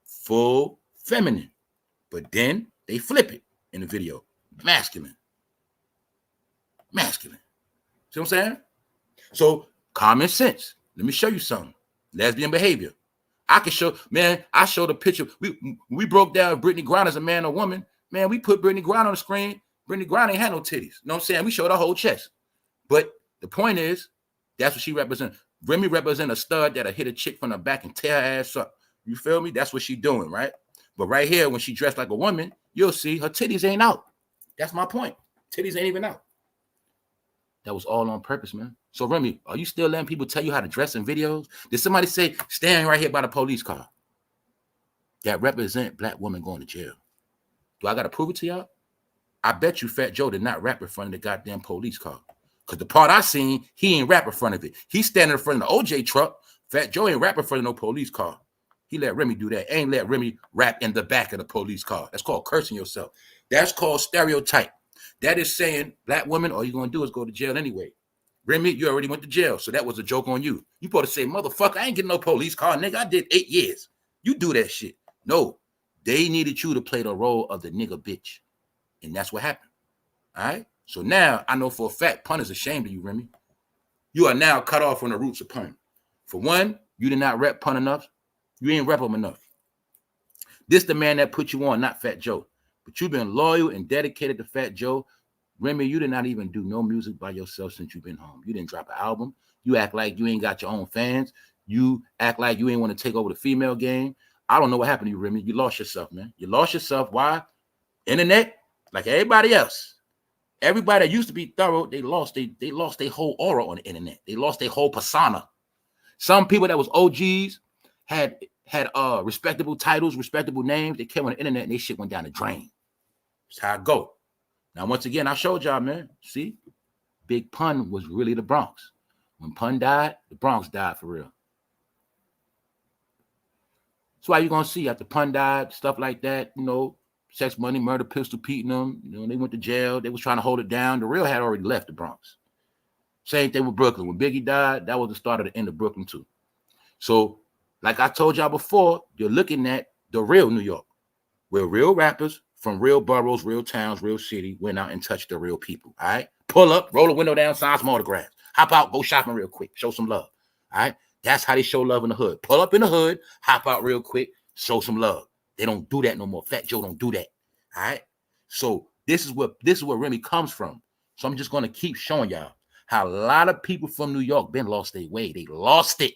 Speaker 1: Full feminine. But then they flip it in the video. Masculine. Masculine. See what I'm saying? So, common sense. Let me show you something. Lesbian behavior. I can show, man, I showed a picture. We broke down Brittany Griner as a man or woman. Man, we put Brittany Griner on the screen. Brittany Griner ain't had no titties. You know what I'm saying? We showed her whole chest. But the point is, that's what she represents. Remy represents a stud that'll hit a chick from the back and tear her ass up. You feel me? That's what she doing, right? But right here, when she dressed like a woman, you'll see her titties ain't out. That's my point. Titties ain't even out. That was all on purpose, man. So, Remy, are you still letting people tell you how to dress in videos? Did somebody say, stand right here by the police car that represent black women going to jail? Do I got to prove it to y'all? I bet you Fat Joe did not rap in front of the goddamn police car. Because the part I seen, he ain't rap in front of it. He's standing in front of the OJ truck. Fat Joe ain't rap in front of no police car. He let Remy do that. Ain't let Remy rap in the back of the police car. That's called cursing yourself. That's called stereotype. That is saying, black women, all you're going to do is go to jail anyway. Remy, you already went to jail, so that was a joke on you. You supposed to say, motherfucker, I ain't getting no police car, nigga. I did 8 years. You do that shit. No, they needed you to play the role of the nigga bitch. And that's what happened. All right? So now I know for a fact pun is ashamed of you, Remy. You are now cut off from the roots of pun. For one, you did not rep pun enough. You ain't rep them enough. This the man that put you on, not Fat Joe. But you've been loyal and dedicated to Fat Joe. Remy, you did not even do no music by yourself since you've been home. You didn't drop an album. You act like you ain't got your own fans. You act like you ain't want to take over the female game. I don't know what happened to you, Remy. You lost yourself, man. You lost yourself. Why? Internet, like everybody else. Everybody that used to be thorough, they lost their whole aura on the internet. They lost their whole persona. Some people that was OGs had respectable titles, respectable names. They came on the internet and they shit went down the drain. That's how it go. Now, once again, I showed y'all, man. See, Big Pun was really the Bronx. When Pun died, the Bronx died for real. That's why you're going to see after Pun died, stuff like that, you know, Sex Money, Murder, Pistol Pete and them, you know, they went to jail. They was trying to hold it down. The real had already left the Bronx. Same thing with Brooklyn. When Biggie died, that was the start of the end of Brooklyn too. So, like I told y'all before, you're looking at the real New York, where real rappers from real boroughs, real towns, real city went out and touched the real people. All right, pull up, roll the window down, sign some autographs, hop out, go shopping real quick, show some love. All right, that's how they show love in the hood. Pull up in the hood, hop out real quick, show some love. They don't do that no more. Fat Joe don't do that. All right, so this is where Remy comes from. So I'm just gonna keep showing y'all how a lot of people from New York been lost their way. They lost it.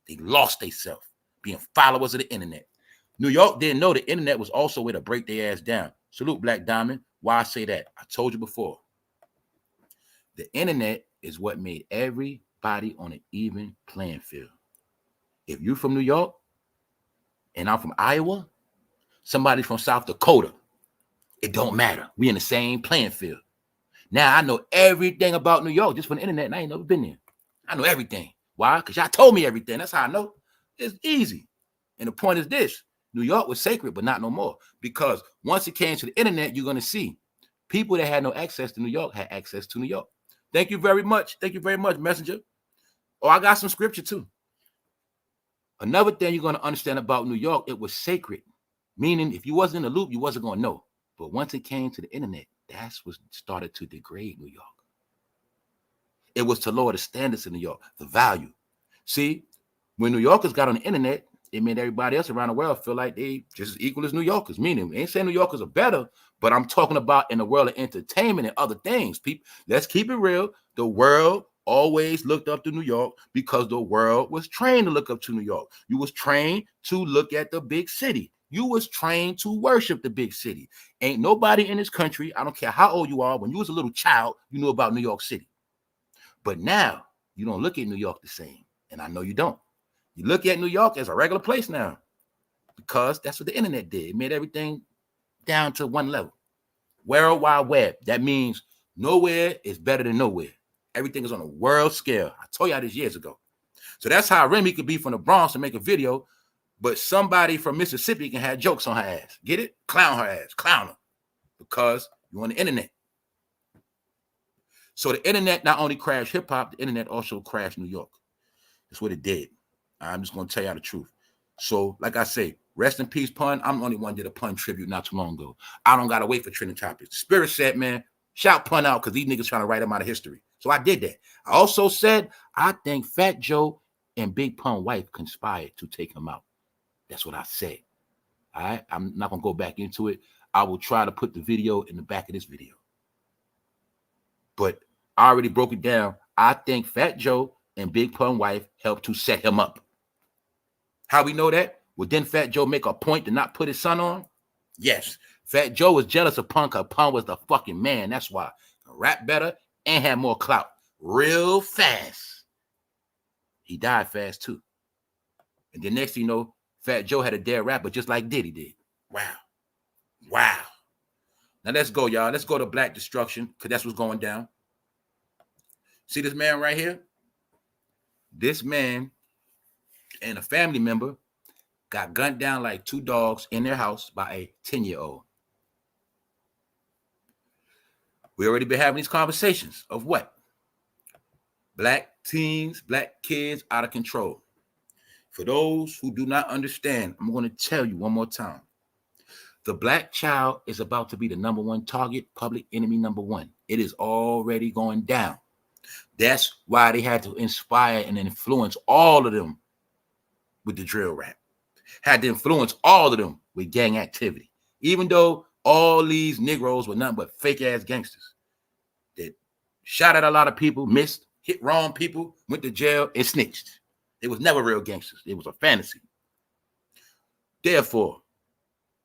Speaker 1: They lost themselves being followers of the internet. New York didn't know the internet was also a way to break their ass down. Salute, Black Diamond. Why I say that? I told you before. The internet is what made everybody on an even playing field. If you're from New York and I'm from Iowa, somebody from South Dakota, it don't matter. We in the same playing field. Now I know everything about New York just from the internet, and I ain't never been there. I know everything. Why? Because y'all told me everything. That's how I know. It's easy. And the point is this. New York was sacred, but not no more. Because once it came to the internet, you're going to see people that had no access to New York had access to New York. Thank you very much. Thank you very much, Messenger. Oh, I got some scripture too. Another thing you're going to understand about New York, it was sacred. Meaning, if you wasn't in the loop, you wasn't going to know. But once it came to the internet, that's what started to degrade New York. It was to lower the standards in New York, the value. See, when New Yorkers got on the internet, it made everybody else around the world feel like they just as equal as New Yorkers. Meaning, I ain't saying New Yorkers are better, but I'm talking about in the world of entertainment and other things. People, let's keep it real. The world always looked up to New York because the world was trained to look up to New York. You was trained to look at the big city. You was trained to worship the big city. Ain't nobody in this country, I don't care how old you are, when you was a little child, you knew about New York City. But now, you don't look at New York the same. And I know you don't. You look at New York as a regular place now because that's what the internet did. It made everything down to one level. World Wide Web. That means nowhere is better than nowhere. Everything is on a world scale. I told y'all this years ago. So that's how Remy could be from the Bronx and make a video, but somebody from Mississippi can have jokes on her ass. Get it? Clown her ass. Clown her. Because you're on the internet. So the internet not only crashed hip-hop, the internet also crashed New York. That's what it did. I'm just going to tell y'all the truth. So, like I say, rest in peace, Pun. I'm the only one did a Pun tribute not too long ago. I don't got to wait for trending topics. The Spirit said, man, shout Pun out because these niggas trying to write him out of history. So I did that. I also said, I think Fat Joe and Big Pun wife conspired to take him out. That's what I said. All right? I'm not going to go back into it. I will try to put the video in the back of this video. But I already broke it down. I think Fat Joe and Big Pun wife helped to set him up. How we know that? Well, didn't Fat Joe make a point to not put his son on? Yes. Fat Joe was jealous of Pun because Pun was the fucking man. That's why. Rap better and had more clout. Real fast. He died fast too. And then next thing you know, Fat Joe had a dead rapper just like Diddy did. Wow. Wow. Now let's go, y'all. Let's go to Black Destruction because that's what's going down. See this man right here? This man and a family member got gunned down like two dogs in their house by a 10-year-old. We already been having these conversations of what? Black teens, black kids out of control. For those who do not understand, I'm going to tell you one more time. The black child is about to be the #1 target, public enemy #1. It is already going down. That's why they had to inspire and influence all of them with the drill rap. Had to influence all of them with gang activity. Even though all these Negroes were nothing but fake-ass gangsters that shot at a lot of people, missed, hit wrong people, went to jail, and snitched. It was never real gangsters. It was a fantasy. Therefore,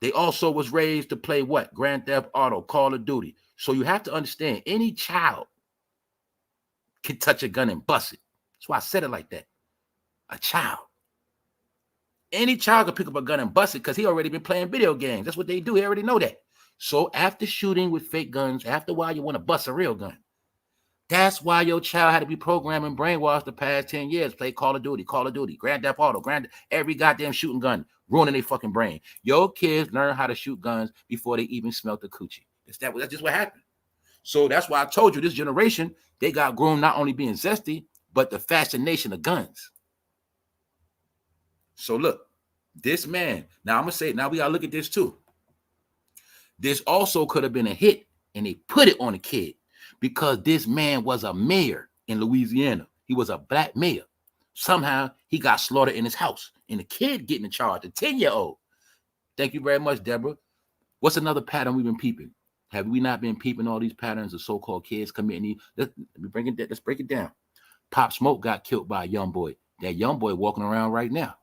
Speaker 1: they also was raised to play what? Grand Theft Auto, Call of Duty. So you have to understand, any child can touch a gun and bust it. That's why I said it like that. A child. Any child can pick up a gun and bust it because he already been playing video games. That's what they do. He already know that. So after shooting with fake guns, after a while you want to bust a real gun. That's why your child had to be programmed and brainwashed the past 10 years. Play Call of Duty, Grand Theft Auto, every goddamn shooting gun, ruining their fucking brain. Your kids learn how to shoot guns before they even smelt the coochie. That's just what happened. So that's why I told you this generation, they got grown not only being zesty, but the fascination of guns. So look, this man, now I'm going to say, now we got to look at this too. This also could have been a hit and they put it on the kid because this man was a mayor in Louisiana. He was a black mayor. Somehow he got slaughtered in his house and the kid getting in charge, a 10-year-old. Thank you very much, Deborah. What's another pattern we've been peeping? Have we not been peeping all these patterns of so-called kids committing? Let's break it down. Pop Smoke got killed by a young boy. That young boy walking around right now.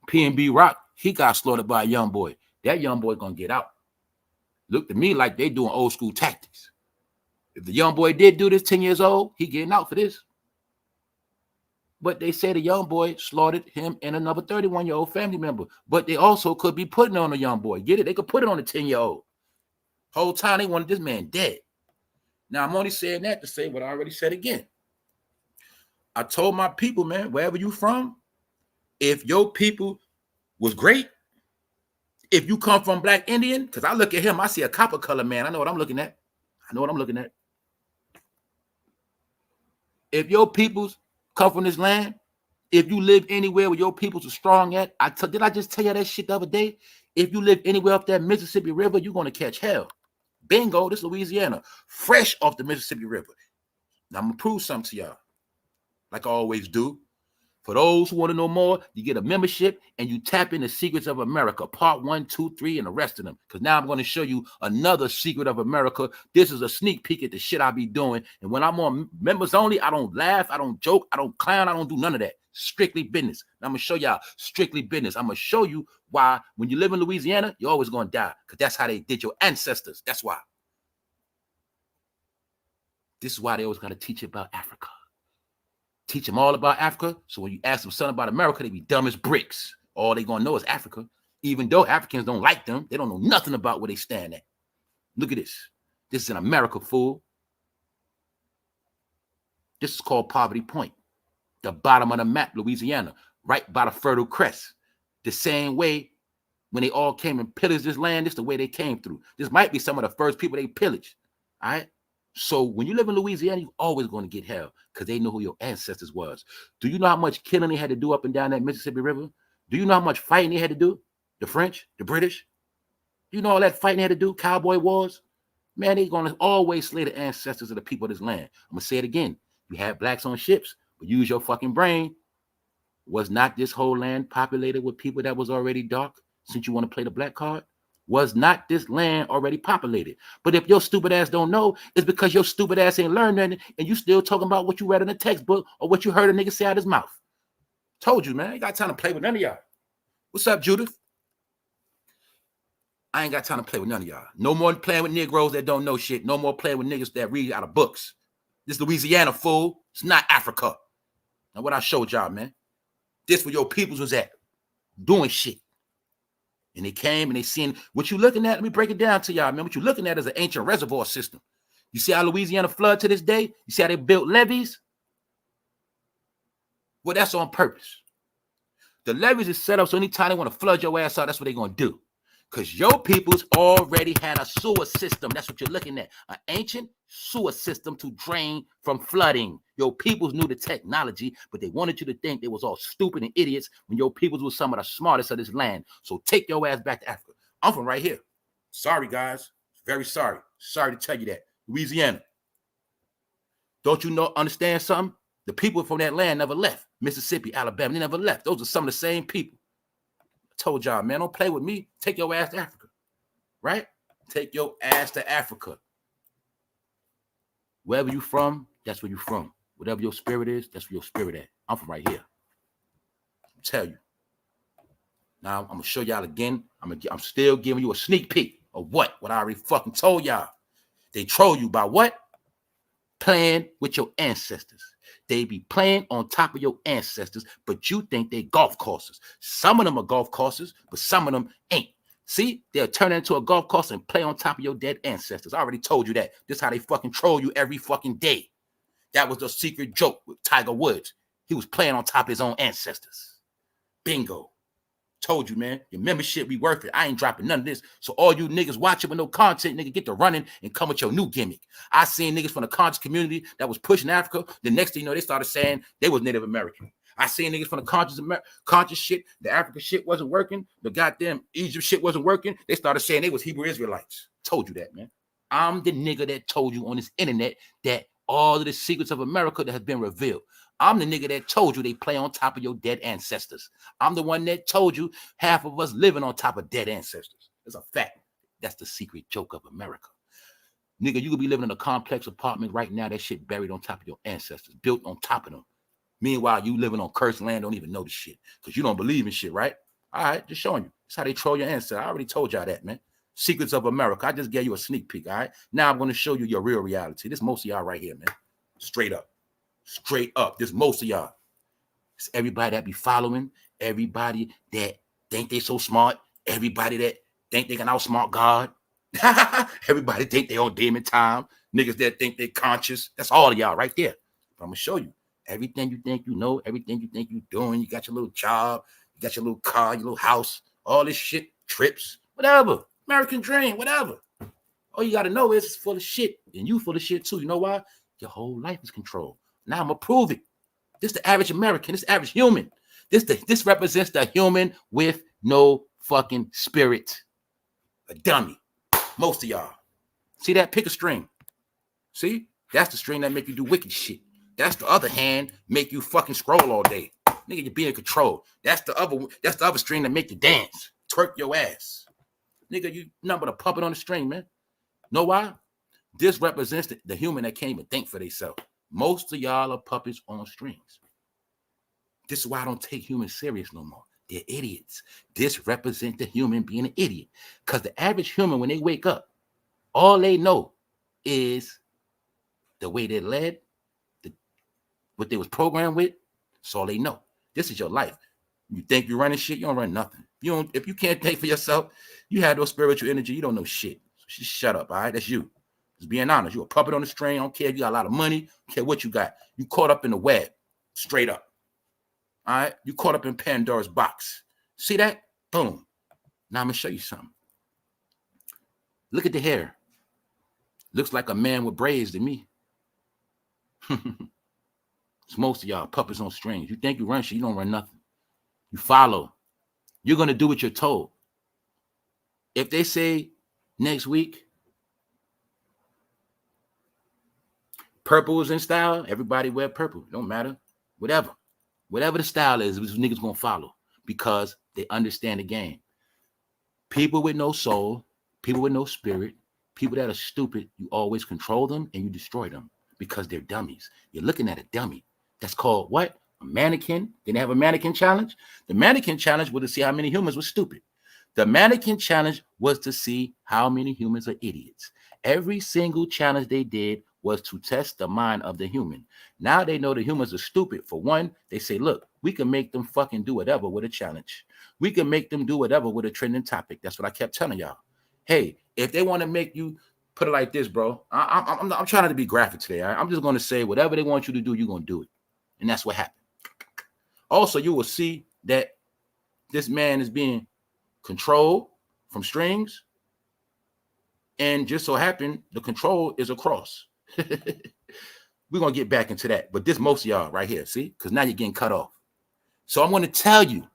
Speaker 1: P&B Rock, he got slaughtered by a young boy. That young boy gonna get out. Look to me like they doing old school tactics. If the young boy did do this 10 years old, he getting out for this. But they say the young boy slaughtered him and another 31-year-old family member. But they also could be putting it on a young boy. Get it? They could put it on a 10-year-old. Whole time they wanted this man dead. Now, I'm only saying that to say what I already said again. I told my people, man, wherever you from, if your people was great, if you come from Black Indian, because I look at him, I see a copper color man. I know what I'm looking at. If your peoples come from this land, If you live anywhere where your peoples are strong at, did I just tell you that shit the other day? If you live anywhere up that Mississippi River, you're going to catch hell. Bingo, this is Louisiana, fresh off the Mississippi River. Now, I'm going to prove something to y'all, like I always do. For those who want to know more, you get a membership and you tap in the Secrets of America, part 1, 2, 3, and the rest of them. Because now I'm going to show you another Secret of America. This is a sneak peek at the shit I be doing. And when I'm on members only, I don't laugh, I don't joke, I don't clown, I don't do none of that. Strictly business. And I'm going to show y'all strictly business. I'm going to show you why when you live in Louisiana, you're always going to die. Because that's how they did your ancestors. That's why. This is why they always got to teach you about Africa. Teach them all about Africa. So when you ask them something about America, they be dumb as bricks. All they gonna know is Africa. Even though Africans don't like them, they don't know nothing about where they stand at. Look at this. This is in America, fool. This is called Poverty Point. The bottom of the map, Louisiana, right by the Fertile Crest. The same way when they all came and pillaged this land, this is the way they came through. This might be some of the first people they pillaged. All right. So when you live in Louisiana, you're always going to get hell because they know who your ancestors was. Do you know how much killing they had to do up and down that Mississippi River? Do you know how much fighting they had to do? The French, the British? Do you know all that fighting they had to do? Cowboy wars? Man, they're going to always slay the ancestors of the people of this land. I'm going to say it again. You had blacks on ships, but use your fucking brain. Was not this whole land populated with people that was already dark since you want to play the black card? Was not this land already populated? But if your stupid ass don't know, it's because your stupid ass ain't learned nothing and you still talking about what you read in the textbook or what you heard a nigga say out of his mouth. Told you, man. I ain't got time to play with none of y'all. What's up, Judith? I ain't got time to play with none of y'all. No more playing with Negroes that don't know shit. No more playing with niggas that read out of books. This Louisiana, fool. It's not Africa. Now what I showed y'all, man. This where your peoples was at. Doing shit. And they came and they seen what you looking at. Let me break it down to y'all, man. What you looking at is an ancient reservoir system. You see how Louisiana flood to this day? You see how they built levees? Well, that's on purpose. The levees is set up so anytime they want to flood your ass out, that's what they're going to do. Because your peoples already had a sewer system. That's what you're looking at. An ancient sewer system to drain from flooding. Your peoples knew the technology, but they wanted you to think they was all stupid and idiots when your peoples was some of the smartest of this land. So take your ass back to Africa. I'm from right here. Sorry, guys. Very sorry. Sorry to tell you that. Louisiana. Don't you know, understand something? The people from that land never left. Mississippi, Alabama, they never left. Those are some of the same people. Told y'all, man, don't play with me. Take your ass to Africa, right? Take your ass to Africa. Wherever you from, that's where you from. Whatever your spirit is, that's where your spirit at. I'm from right here. I'll tell you. Now, I'm going to show y'all again. I'm still giving you a sneak peek of what I already fucking told y'all. They troll you by what? Playing with your ancestors. They be playing on top of your ancestors, but you think they golf courses. Some of them are golf courses, but some of them ain't. See, they'll turn into a golf course and play on top of your dead ancestors. I already told you that. This is how they fucking troll you every fucking day. That was the secret joke with Tiger Woods. He was playing on top of his own ancestors. Bingo. Told you, man. Your membership be worth it. I ain't dropping none of this. So all you niggas watching with no content, nigga, get to running and come with your new gimmick. I seen niggas from the conscious community that was pushing Africa. The next thing you know, they started saying they was Native American. I seen niggas from the conscious shit. The African shit wasn't working. The goddamn Egypt shit wasn't working. They started saying they was Hebrew Israelites. Told you that, man. I'm the nigga that told you on this internet that all of the secrets of America that has been revealed. I'm the nigga that told you they play on top of your dead ancestors. I'm the one that told you half of us living on top of dead ancestors. It's a fact. That's the secret joke of America. Nigga, you could be living in a complex apartment right now. That shit buried on top of your ancestors, built on top of them. Meanwhile, you living on cursed land, don't even know the shit because you don't believe in shit, right? All right, just showing you. That's how they troll your ancestors. I already told y'all that, man. Secrets of America. I just gave you a sneak peek, all right? Now I'm going to show you your real reality. This most of y'all right here, man. Straight up. Straight up. This most of y'all. It's everybody that be following, everybody that think they so smart, everybody that think they can outsmart God. Everybody think they on demon time. Niggas that think they conscious. That's all of y'all right there. But I'm going to show you. Everything you think you know, everything you think you're doing. You got your little job, you got your little car, your little house, all this shit, trips, whatever. American dream, whatever. All you got to know is it's full of shit. And you full of shit too. You know why? Your whole life is controlled. Now I'm going to prove it. This the average American. This average human. This represents the human with no fucking spirit. A dummy. Most of y'all. See that? Pick a string. See? That's the string that make you do wicked shit. That's the other hand make you fucking scroll all day. Nigga, you be in control. That's the other string that make you dance. Twerk your ass. Nigga, you nothing but a puppet on the string, man. Know why? This represents the human that can't even think for themselves. Most of y'all are puppets on strings. This is why I don't take humans serious no more. They're idiots. This represents the human being an idiot. Because the average human, when they wake up, all they know is the way they're led, what they was programmed with. That's all they know. This is your life. You think you're running shit, you don't run nothing. If you can't think for yourself, you have no spiritual energy, you don't know shit. So just shut up, all right? That's you. Just being honest. You're a puppet on the string. I don't care if you got a lot of money. I don't care what you got. You caught up in the web. Straight up. All right? You caught up in Pandora's box. See that? Boom. Now I'm going to show you something. Look at the hair. Looks like a man with braids to me. It's most of y'all puppets on strings. You think you run shit, you don't run nothing. You follow. You're going to do what you're told. If they say next week, purple is in style, everybody wear purple. It don't matter. Whatever the style is, these niggas going to follow because they understand the game. People with no soul, people with no spirit, people that are stupid, you always control them and you destroy them because they're dummies. You're looking at a dummy. That's called what? A mannequin. Didn't they have a mannequin challenge? The mannequin challenge was to see how many humans were stupid. The mannequin challenge was to see how many humans are idiots. Every single challenge they did was to test the mind of the human. Now they know the humans are stupid. For one, they say, look, we can make them fucking do whatever with a challenge. We can make them do whatever with a trending topic. That's what I kept telling y'all. Hey, if they want to make you put it like this, bro, I'm trying to be graphic today. Right? I'm just going to say whatever they want you to do, you're going to do it. And that's what happened. Also, you will see that this man is being controlled from strings. And just so happened, the control is a cross. We're going to get back into that. But this most of y'all right here, see? Because now you're getting cut off. So I'm going to tell you,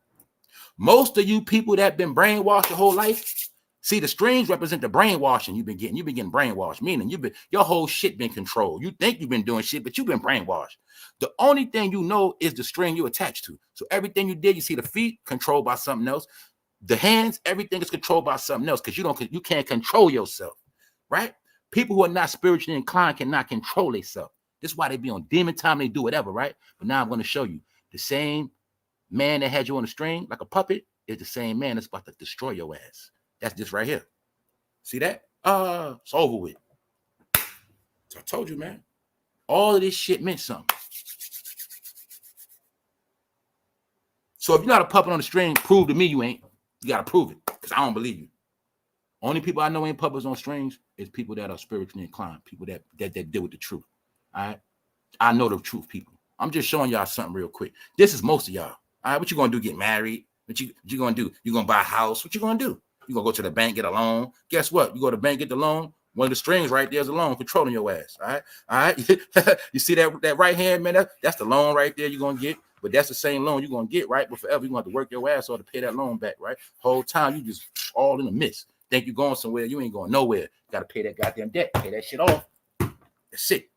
Speaker 1: most of you people that have been brainwashed your whole life, see, the strings represent the brainwashing you've been getting. You've been getting brainwashed, meaning your whole shit been controlled. You think you've been doing shit, but you've been brainwashed. The only thing you know is the string you attached to. So everything you did, you see the feet controlled by something else. The hands, everything is controlled by something else because you can't control yourself, right? People who are not spiritually inclined cannot control themselves. This is why they be on demon time. They do whatever, right? But now I'm going to show you the same man that had you on a string like a puppet is the same man that's about to destroy your ass. That's this right here. See that? It's over with. So I told you, man. All of this shit meant something. So if you're not a puppet on the string, prove to me you ain't. You got to prove it because I don't believe you. Only people I know ain't puppets on strings is people that are spiritually inclined, people that deal with the truth. All right? I know the truth, people. I'm just showing y'all something real quick. This is most of y'all. All right? What you going to do? Get married? What you going to do? You going to buy a house? What you going to do? You going to go to the bank, get a loan? Guess what? You go to the bank, get the loan. One of the strings right there is a loan controlling your ass. All right? All right? You see that right hand, man? That's the loan right there you're going to get. But that's the same loan you're going to get, right? But forever, you're going to have to work your ass off to pay that loan back, right? Whole time, you just all in the mist. Think you're going somewhere, you ain't going nowhere. Got to pay that goddamn debt. Pay that shit off. That's it.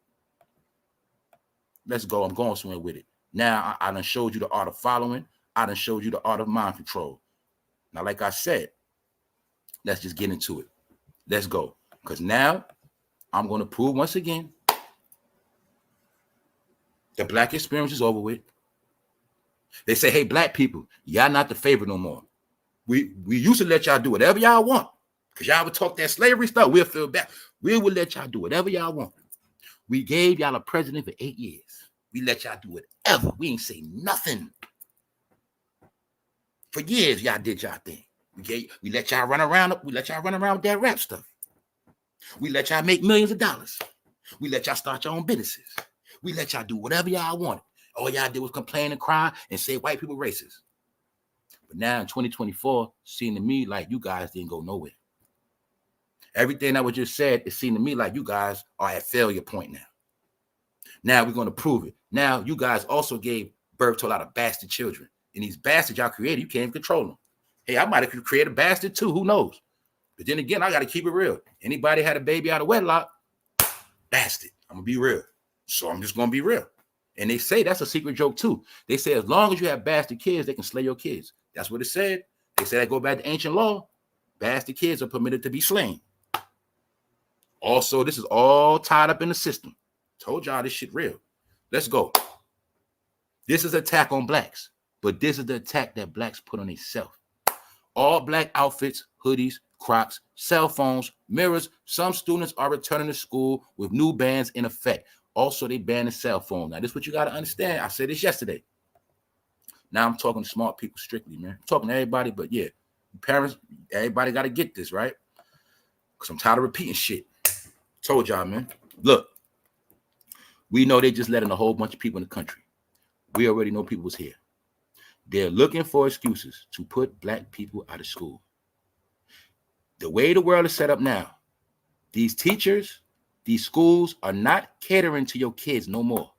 Speaker 1: Let's go. I'm going somewhere with it. Now, I done showed you the art of following. I done showed you the art of mind control. Now, like I said, let's just get into it. Let's go. Because now, I'm going to prove once again the black experience is over with. They say, hey, black people, y'all not the favorite no more. We used to let y'all do whatever y'all want. Because y'all would talk that slavery stuff. We'll feel bad. We will let y'all do whatever y'all want. We gave y'all a president for 8 years. We let y'all do whatever. We ain't say nothing. For years, y'all did y'all thing. We let y'all run around. We let y'all run around with that rap stuff. We let y'all make millions of dollars. We let y'all start your own businesses. We let y'all do whatever y'all wanted. All y'all did was complain and cry and say white people racist. But now in 2024, seeing to me like you guys didn't go nowhere. Everything that was just said, it seemed to me like you guys are at failure point now. Now we're going to prove it. Now you guys also gave birth to a lot of bastard children. And these bastards y'all created, you can't even control them. Hey, I might have created a bastard too. Who knows? But then again, I got to keep it real. Anybody had a baby out of wedlock, bastard. I'm going to be real. So I'm just going to be real. And they say that's a secret joke too. They say as long as you have bastard kids, they can slay your kids. That's what it said. They said that go back to ancient law. Bastard kids are permitted to be slain. Also, this is all tied up in the system. Told y'all this shit real. Let's go. This is an attack on blacks, but this is the attack that blacks put on themselves. All black outfits, hoodies, Crocs, cell phones, mirrors. Some students are returning to school with new bans in effect. Also, they banned the cell phone. Now, this is what you got to understand. I said this yesterday. Now I'm talking to smart people strictly, man. I'm talking to everybody, but yeah, parents, everybody got to get this, right? Because I'm tired of repeating shit. Told y'all, man. Look, we know they just letting a whole bunch of people in the country. We already know people was here. They're looking for excuses to put black people out of school. The way the world is set up now, these teachers, these schools are not catering to your kids no more.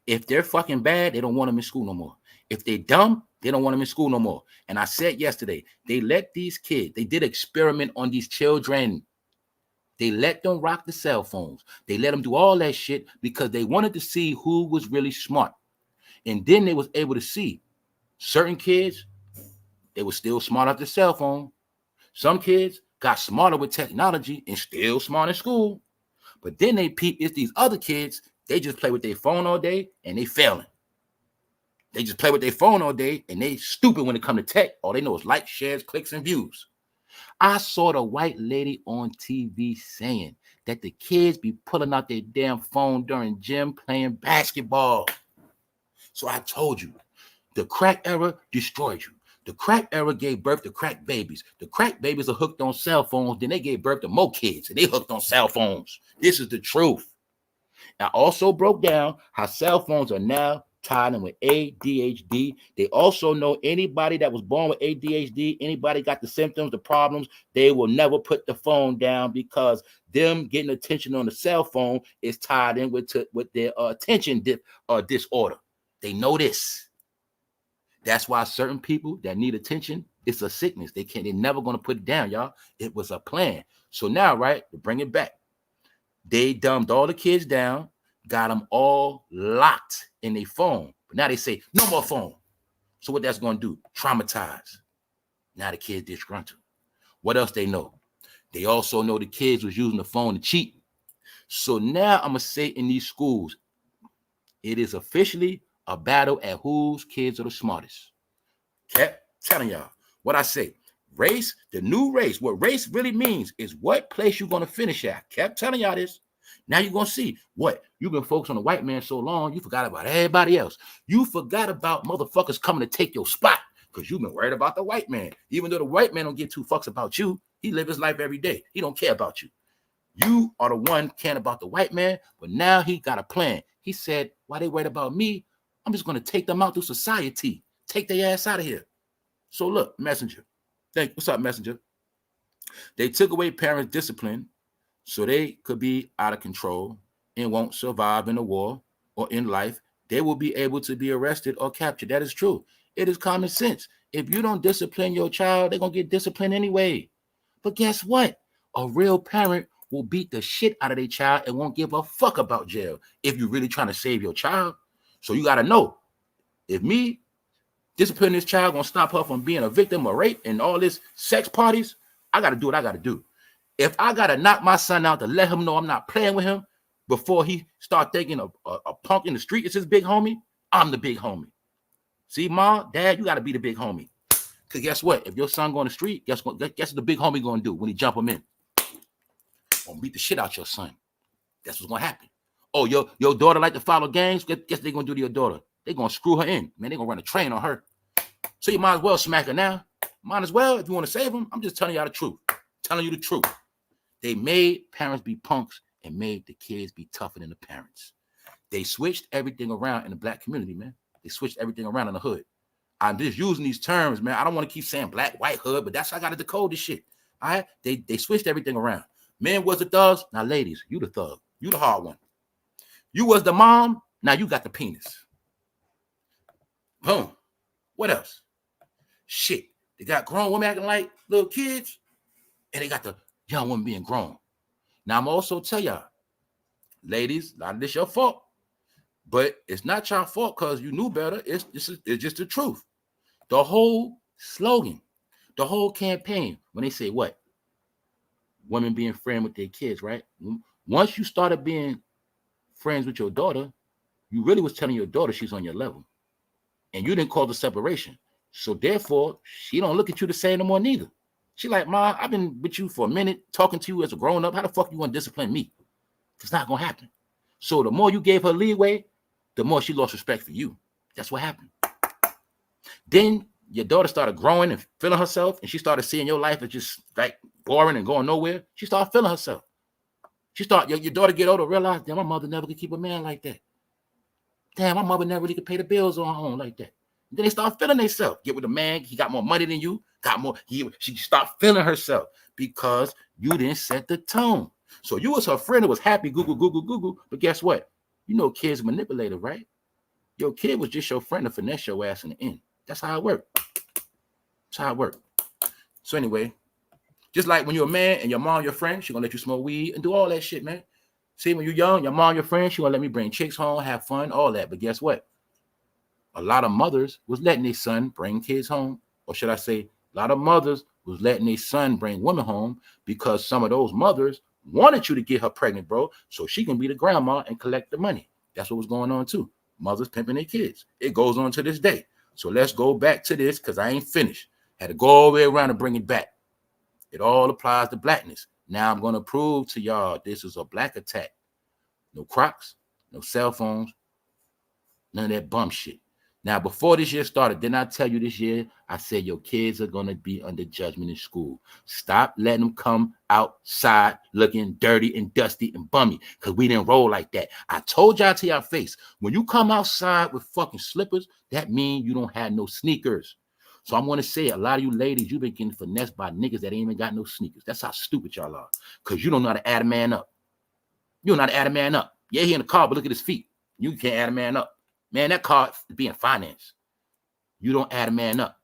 Speaker 1: If they're fucking bad, they don't want them in school no more. If they're dumb, they don't want them in school no more. And I said yesterday, they let these kids, they did experiment on these children. They let them rock the cell phones. They let them do all that shit because they wanted to see who was really smart. And then they was able to see certain kids, they were still smart off the cell phone. Some kids got smarter with technology and still smart in school. But then they peep, it's these other kids, they just play with their phone all day and they failing. They just play with their phone all day and they stupid when it comes to tech. All they know is likes, shares, clicks, and views. I saw the white lady on TV saying that the kids be pulling out their damn phone during gym playing basketball. So I told you, the crack era destroyed you. The crack era gave birth to crack babies. The crack babies are hooked on cell phones. Then they gave birth to more kids and they hooked on cell phones. This is the truth. I also broke down how cell phones are now tied in with ADHD. They also know anybody that was born with ADHD, anybody got the symptoms, the problems, they will never put the phone down because them getting attention on the cell phone is tied in with their attention disorder. They know this. That's why certain people that need attention, it's a sickness. They're never going to put it down, y'all. It was a plan. So now, right, to bring it back, they dumbed all the kids down, got them all locked in their phone. But now they say, no more phone. So what that's going to do? Traumatize. Now the kids disgruntled. What else they know? They also know the kids was using the phone to cheat. So now I'm going to say in these schools, it is officially a battle at whose kids are the smartest. Kept telling y'all what I say. Race, the new race, what race really means is what place you're going to finish at. Kept telling y'all this. Now you're going to see what? You've been focused on the white man so long, you forgot about everybody else. You forgot about motherfuckers coming to take your spot because you've been worried about the white man. Even though the white man don't give two fucks about you, he live his life every day. He don't care about you. You are the one caring about the white man, but now he got a plan. He said, why they worried about me? I'm just going to take them out through society. Take their ass out of here. So look, Messenger. What's up, Messenger? They took away parents' discipline so they could be out of control and won't survive in the war or in life. They will be able to be arrested or captured. That is true. It is common sense. If you don't discipline your child, they're going to get disciplined anyway. But guess what? A real parent will beat the shit out of their child and won't give a fuck about jail if you're really trying to save your child. So you got to know, if me disciplining this child going to stop her from being a victim of rape and all this sex parties, I got to do what I got to do. If I got to knock my son out to let him know I'm not playing with him before he start thinking a punk in the street is his big homie, I'm the big homie. See, Mom, Dad, you got to be the big homie. Because guess what? If your son go on the street, guess what the big homie going to do when he jump him in? Gonna beat the shit out your son. That's what's going to happen. Oh, your daughter like to follow gangs? Guess they're going to do to your daughter. They're going to screw her in. Man, they're going to run a train on her. So you might as well smack her now. Might as well if you want to save them. I'm just telling y'all the truth. Telling you the truth. They made parents be punks and made the kids be tougher than the parents. They switched everything around in the black community, man. They switched everything around in the hood. I'm just using these terms, man. I don't want to keep saying black, white, hood, but that's how I got to decode this shit. All right? They switched everything around. Men was the thugs. Now, ladies, you the thug. You the hard one. You was the mom. Now you got the penis. Boom. What else? Shit. They got grown women acting like little kids, and they got the young woman being grown. Now, I'm also tell y'all, ladies, a lot of this your fault, but it's not your fault because you knew better. It's just the truth. The whole slogan, the whole campaign, when they say what? Women being friends with their kids, right? Once you started being friends with your daughter, you really was telling your daughter she's on your level. And you didn't cause the separation. So therefore, she don't look at you the same no more neither. She like, Ma, I've been with you for a minute, talking to you as a grown-up. How the fuck you want to discipline me? It's not going to happen. So the more you gave her leeway, the more she lost respect for you. That's what happened. Then your daughter started growing and feeling herself, and she started seeing your life as just like boring and going nowhere. She started feeling herself. Your daughter get older, realize, damn, my mother never could keep a man like that. Damn, my mother never really could pay the bills on her own like that. And then they start feeling themselves. Get with a man, he got more money than you, she start feeling herself because you didn't set the tone. So you was her friend who was happy, Google, but guess what? You know kids manipulative, right? Your kid was just your friend to finesse your ass in the end. That's how it worked. That's how it worked. So anyway, just like when you're a man and your mom, your friend, she gonna let you smoke weed and do all that shit, man. See, when you're young, your mom, your friend, she gonna let me bring chicks home, have fun, all that. But guess what? A lot of mothers was letting their son bring kids home. Or should I say, a lot of mothers was letting their son bring women home because some of those mothers wanted you to get her pregnant, bro, so she can be the grandma and collect the money. That's what was going on too. Mothers pimping their kids. It goes on to this day. So let's go back to this because I ain't finished. Had to go all the way around and bring it back. It all applies to blackness. Now I'm going to prove to y'all this is a black attack. No Crocs, no cell phones, none of that bum shit. Now, before this year started, didn't I tell you this year? I said your kids are going to be under judgment in school. Stop letting them come outside looking dirty and dusty and bummy because we didn't roll like that. I told y'all to your face, when you come outside with fucking slippers, that means you don't have no sneakers. So I'm going to say, a lot of you ladies, you've been getting finessed by niggas that ain't even got no sneakers. That's how stupid y'all are because you don't know how to add a man up. You don't know how to add a man up. Yeah, he in the car, but look at his feet. You can't add a man up. Man, that car is being financed. You don't add a man up.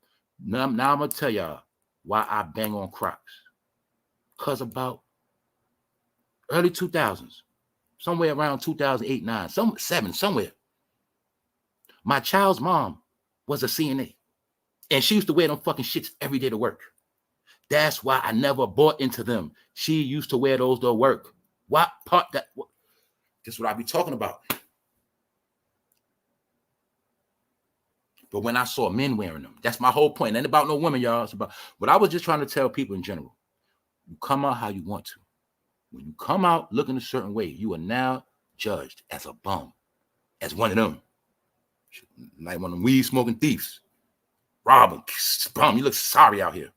Speaker 1: Now I'm going to tell y'all why I bang on Crocs. Because about early 2000s, somewhere around 2008, 9, 7, somewhere, my child's mom was a CNA. And she used to wear them fucking shits every day to work. That's why I never bought into them. She used to wear those to work. What part that? That's what I be talking about. But when I saw men wearing them, that's my whole point. It ain't about no women, y'all. It's about what I was just trying to tell people in general. You come out how you want to. When you come out looking a certain way, you are now judged as a bum, as one of them. Like one of them weed smoking thieves. Robbing, bum, you look sorry out here.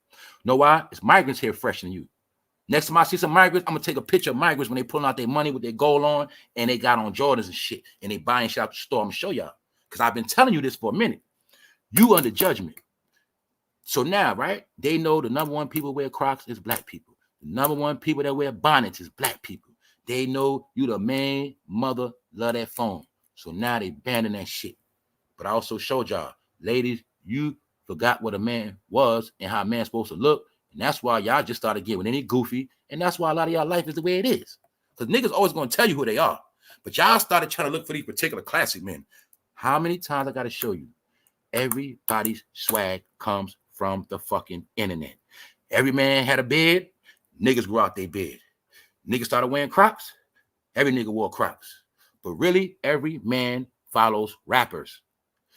Speaker 1: Know why? It's migrants here fresher than you. Next time I see some migrants, I'm going to take a picture of migrants when they pulling out their money with their gold on and they got on Jordans and shit and they buying shit out the store. I'm going to show y'all because I've been telling you this for a minute. You under judgment. So now, right, they know the number one people wear Crocs is black people. The number one people that wear bonnets is black people. They know you the main mother love that phone. So now they banning that shit. But I also showed y'all, ladies, you forgot what a man was and how a man's supposed to look. And that's why y'all just started getting any goofy. And that's why a lot of y'all life is the way it is. Because niggas always going to tell you who they are. But y'all started trying to look for these particular classic men. How many times I got to show you? Everybody's swag comes from the fucking internet. Every man had a bed. Niggas grew out their bed. Niggas started wearing Crocs. Every nigga wore Crocs. But really, every man follows rappers.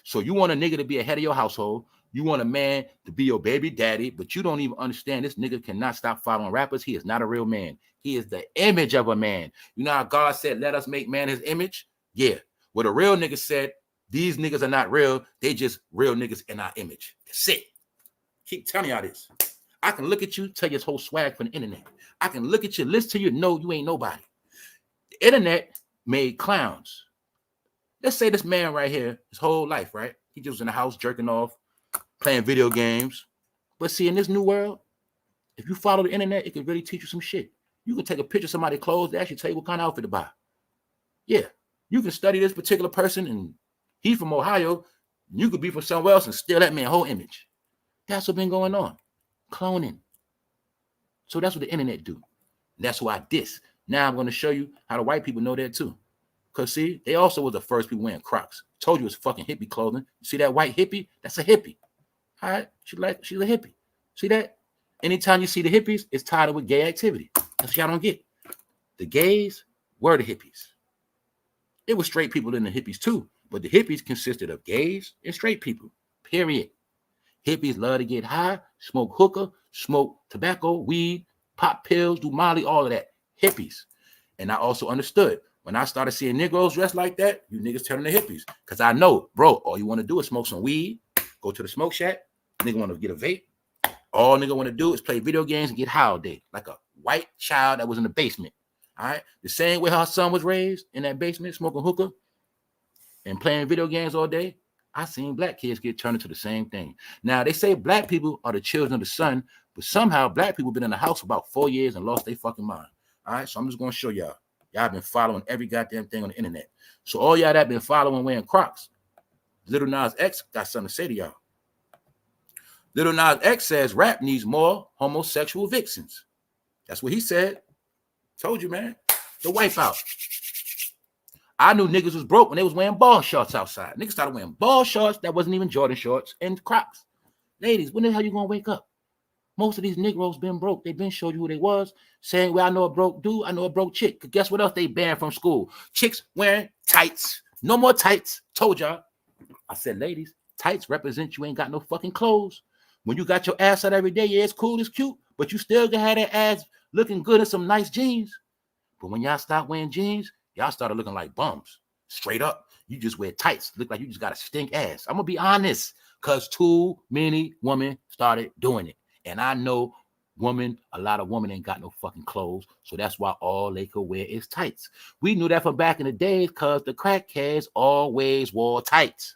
Speaker 1: So you want a nigga to be a head of your household. You want a man to be your baby daddy, but you don't even understand this nigga cannot stop following rappers. He is not a real man. He is the image of a man. You know how God said, let us make man his image? Yeah. What a real nigga said, these niggas are not real. They just real niggas in our image. That's it. Keep telling y'all this. I can look at you, tell you his whole swag from the internet. I can look at you, listen to you, know you ain't nobody. The internet made clowns. Let's say this man right here, his whole life, right? He just was in the house jerking off, playing video games. But see, in this new world, if you follow the internet, it can really teach you some shit. You can take a picture of somebody's clothes, they actually tell you what kind of outfit to buy. Yeah. You can study this particular person and he from Ohio. You could be from somewhere else and steal that man's whole image. That's what's been going on. Cloning. So that's what the internet do. That's why this. Now I'm going to show you how the white people know that too. Because see, they also was the first people wearing Crocs. Told you it's fucking hippie clothing. See that white hippie? That's a hippie. All right? She's a hippie. See that? Anytime you see the hippies, it's tied up with gay activity. That's what y'all don't get. The gays were the hippies. It was straight people in the hippies too, but the hippies consisted of gays and straight people, period. Hippies love to get high, smoke hookah, smoke tobacco, weed, pop pills, do Molly, all of that. Hippies. And I also understood when I started seeing Negroes dressed like that, you niggas turning to hippies. Because I know, bro, all you want to do is smoke some weed, go to the smoke shack, nigga want to get a vape. All nigga want to do is play video games and get high all day, like a white child that was in the basement. All right, the same way her son was raised in that basement, smoking hookah and playing video games all day. I seen black kids get turned into the same thing. Now they say black people are the children of the sun, but somehow black people been in the house for about 4 years and lost their fucking mind. All right, so I'm just gonna show y'all. Y'all been following every goddamn thing on the internet. So all y'all that been following wearing Crocs, Little Nas X got something to say to y'all. Little Nas X says rap needs more homosexual vixens. That's what he said. Told you, man. The wipeout. I knew niggas was broke when they was wearing ball shorts outside. Niggas started wearing ball shorts that wasn't even Jordan shorts and Crocs. Ladies, when the hell you gonna wake up? Most of these Negroes been broke. They been showed you who they was, saying, well, I know a broke dude, I know a broke chick. Guess what else they banned from school? Chicks wearing tights. No more tights. Told y'all. I said, ladies, tights represent you ain't got no fucking clothes. When you got your ass out every day, yeah, it's cool, it's cute, but you still gonna have that ass looking good in some nice jeans. But when y'all start wearing jeans, y'all started looking like bums. Straight up. You just wear tights. Look like you just got a stink ass. I'm gonna be honest, because too many women started doing it. And I know a lot of women ain't got no fucking clothes. So that's why all they could wear is tights. We knew that from back in the days because the crackheads always wore tights.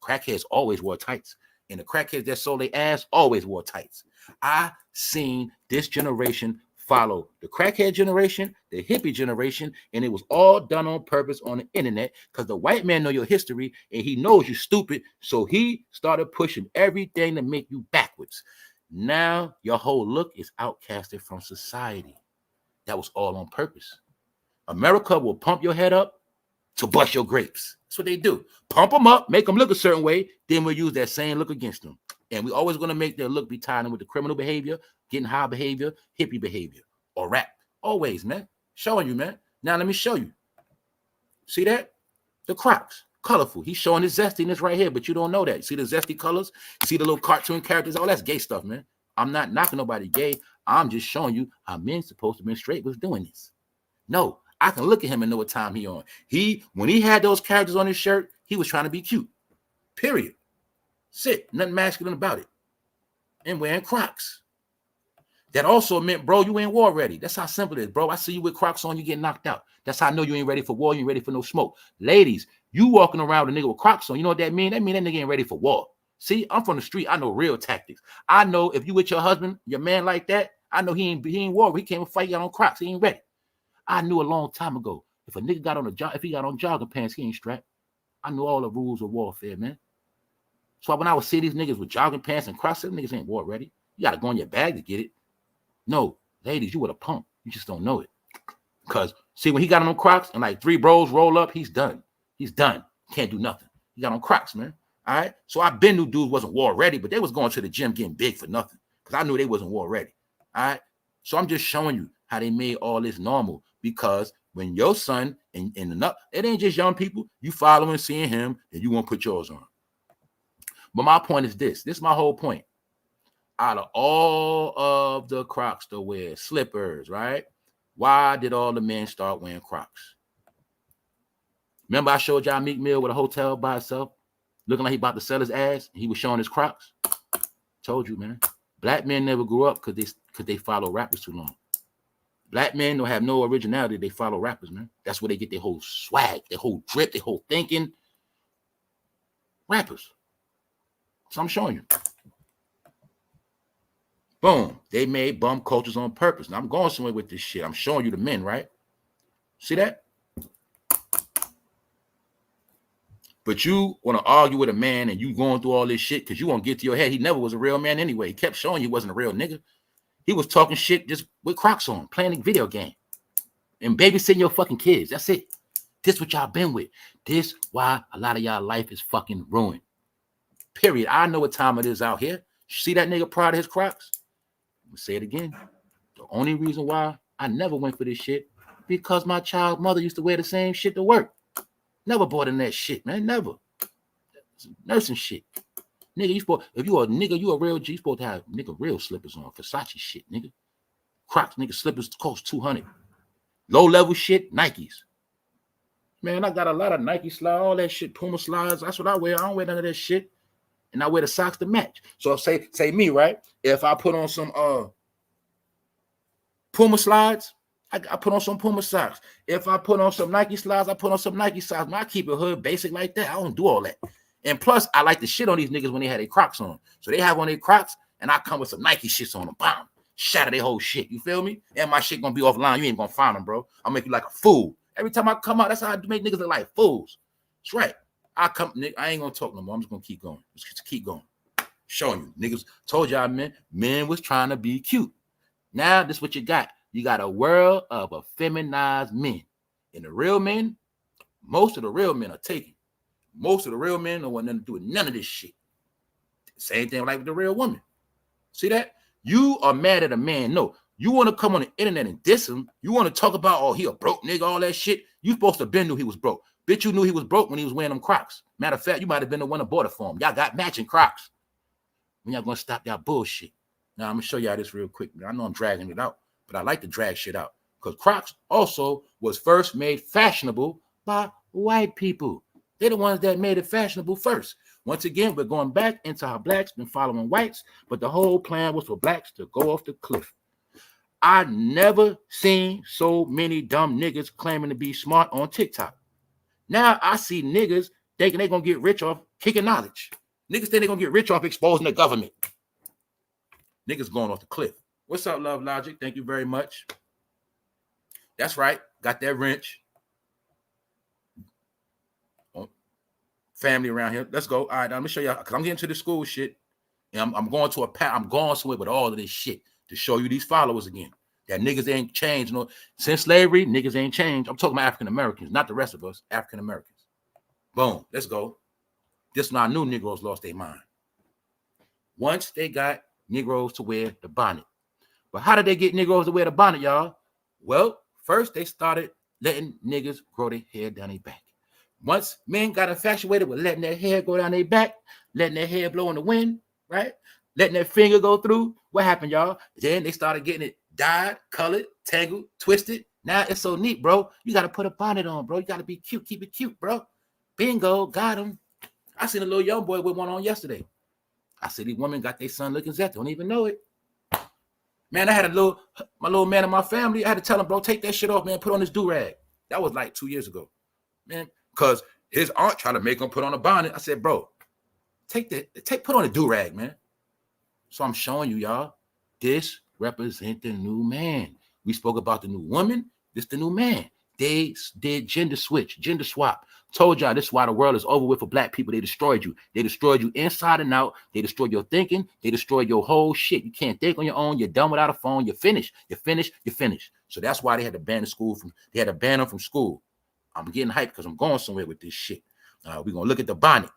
Speaker 1: Crackheads always wore tights. And the crackheads that sold their ass always wore tights. I seen this generation follow the crackhead generation, the hippie generation, and it was all done on purpose on the internet because the white man know your history and he knows you're stupid. So he started pushing everything to make you backwards. Now your whole look is outcasted from society. That was all on purpose. America will pump your head up to bust your grapes. That's what they do. Pump them up, make them look a certain way, then we'll use that same look against them. And we're always going to make their look be tied in with the criminal behavior, getting high behavior, hippie behavior, or rap. Always, man. Showing you, man. Now let me show you. See that? The Crocs. Colorful. He's showing his zestiness right here, but you don't know that. See the zesty colors? See the little cartoon characters? Oh, that's gay stuff, man. I'm not knocking nobody gay. I'm just showing you how men supposed to be straight was doing this. No, I can look at him and know what time he on. When he had those characters on his shirt, he was trying to be cute. Period. Sick. Nothing masculine about it. And wearing Crocs. That also meant, bro, you ain't war ready. That's how simple it is, bro. I see you with Crocs on, you get knocked out. That's how I know you ain't ready for war. You ain't ready for no smoke. Ladies, you walking around with a nigga with Crocs on, you know what that mean? That mean that nigga ain't ready for war. See, I'm from the street. I know real tactics. I know if you with your husband, your man like that, I know he ain't war. He can't fight you on Crocs. He ain't ready. I knew a long time ago, if a nigga got on if he got on jogging pants, he ain't strapped. I knew all the rules of warfare, man. So when I would see these niggas with jogging pants and Crocs, them niggas ain't war ready. You got to go in your bag to get it. No, ladies, you with a pump. You just don't know it. Because, see, when he got on Crocs and like 3 bros roll up, he's done. He's done. Can't do nothing. He got on Crocs, man. All right? So I been knew dudes wasn't war ready, but they was going to the gym getting big for nothing. Because I knew they wasn't war ready. All right? So I'm just showing you how they made all this normal. Because when your son and enough, it ain't just young people. You following, seeing him, and you won't put yours on. But my point is this. This is my whole point. Out of all of the Crocs to wear, slippers, right? Why did all the men start wearing Crocs? Remember I showed y'all Meek Mill with a hotel by himself, looking like he about to sell his ass, and he was showing his Crocs? Told you, man. Black men never grew up because they follow rappers too long. Black men don't have no originality. They follow rappers, man. That's where they get their whole swag, their whole drip, their whole thinking. Rappers. So I'm showing you. Boom. They made bum cultures on purpose. Now I'm going somewhere with this shit. I'm showing you the men, right? See that? But you want to argue with a man and you going through all this shit because you want to get to your head. He never was a real man anyway. He kept showing you he wasn't a real nigga. He was talking shit just with Crocs on, playing a video game and babysitting your fucking kids. That's it. This what y'all been with. This why a lot of y'all life is fucking ruined. Period. I know what time it is out here. See that nigga proud of his Crocs? I'm gonna say it again. The only reason why I never went for this shit because my child's mother used to wear the same shit to work. Never bought in that shit, man. Never. Nursing shit. Nigga, you supposed, if you a nigga, you a real G, you supposed to have nigga real slippers on. Versace shit, nigga. Crocs, nigga, slippers cost $200. Low level shit, Nikes. Man, I got a lot of Nike slides, all that shit, Puma slides. That's what I wear. I don't wear none of that shit. And I wear the socks to match. So say me, right? If I put on some Puma slides, I put on some Puma socks. If I put on some Nike slides, I put on some Nike socks. Man, I keep it hood basic like that. I don't do all that. And plus, I like to shit on these niggas when they had their Crocs on. So they have on their Crocs, and I come with some Nike shits on them. Bam! Shatter their whole shit. You feel me? And my shit gonna be offline. You ain't gonna find them, bro. I'll make you like a fool. Every time I come out, that's how I make niggas look like fools. That's right. I ain't gonna talk no more. I'm just gonna keep going. Just keep going. Showing you. Niggas told y'all, men was trying to be cute. Now, this is what you got. You got a world of effeminized men. And the real men, most of the real men are taken. Most of the real men don't want nothing to do with none of this shit. Same thing like with the real woman. See that? You are mad at a man. No, you want to come on the internet and diss him. You want to talk about, oh, he a broke nigga, all that shit. You supposed to have been knew he was broke. Bitch, you knew he was broke when he was wearing them Crocs. Matter of fact, you might have been the one that bought it for him. Y'all got matching Crocs. When y'all gonna stop y'all bullshit? Now, I'm gonna show y'all this real quick. I know I'm dragging it out, but I like to drag shit out. Because Crocs also was first made fashionable by white people. They're the ones that made it fashionable first. Once again, we're going back into how blacks been following whites, but the whole plan was for blacks to go off the cliff. I never seen so many dumb niggas claiming to be smart on TikTok. Now I see niggas thinking they're going to get rich off kicking knowledge. Niggas think they're going to get rich off exposing the government. Niggas going off the cliff. What's up, Love Logic? Thank you very much. That's right. Got that wrench. Family around here. Let's go. All right, let me show y'all, because I'm getting to the school shit. And I'm going to I'm going somewhere with all of this shit to show you these followers again. That niggas ain't changed. No, since slavery, niggas ain't changed. I'm talking about African Americans, not the rest of us, African Americans. Boom. Let's go. This one I knew Negroes lost their mind. Once they got Negroes to wear the bonnet. But how did they get Negroes to wear the bonnet, y'all? Well, first they started letting niggas grow their hair down their back. Once men got infatuated with letting their hair go down their back, letting their hair blow in the wind, right? Letting their finger go through. What happened, y'all? Then they started getting it dyed, colored, tangled, twisted. Now it's so neat, bro. You got to put a bonnet on, bro. You got to be cute. Keep it cute, bro. Bingo. Got him. I seen a little young boy with one on yesterday. I said, these women got their son looking Zeth. Don't even know it. Man, I had my little man in my family. I had to tell him, bro, take that shit off, man. Put on this do-rag. That was like 2 years ago. Man, because his aunt tried to make him put on a bonnet. I said, bro, put on a do-rag, man. So I'm showing you, y'all, this represents the new man. We spoke about the new woman. This the new man. They did gender switch, gender swap. Told y'all this is why the world is over with for black people. They destroyed you. They destroyed you inside and out. They destroyed your thinking. They destroyed your whole shit. You can't think on your own. You're done without a phone. You're finished. You're finished. You're finished. So that's why they had to ban them from school. I'm getting hyped because I'm going somewhere with this shit. We're going to look at the bonnet.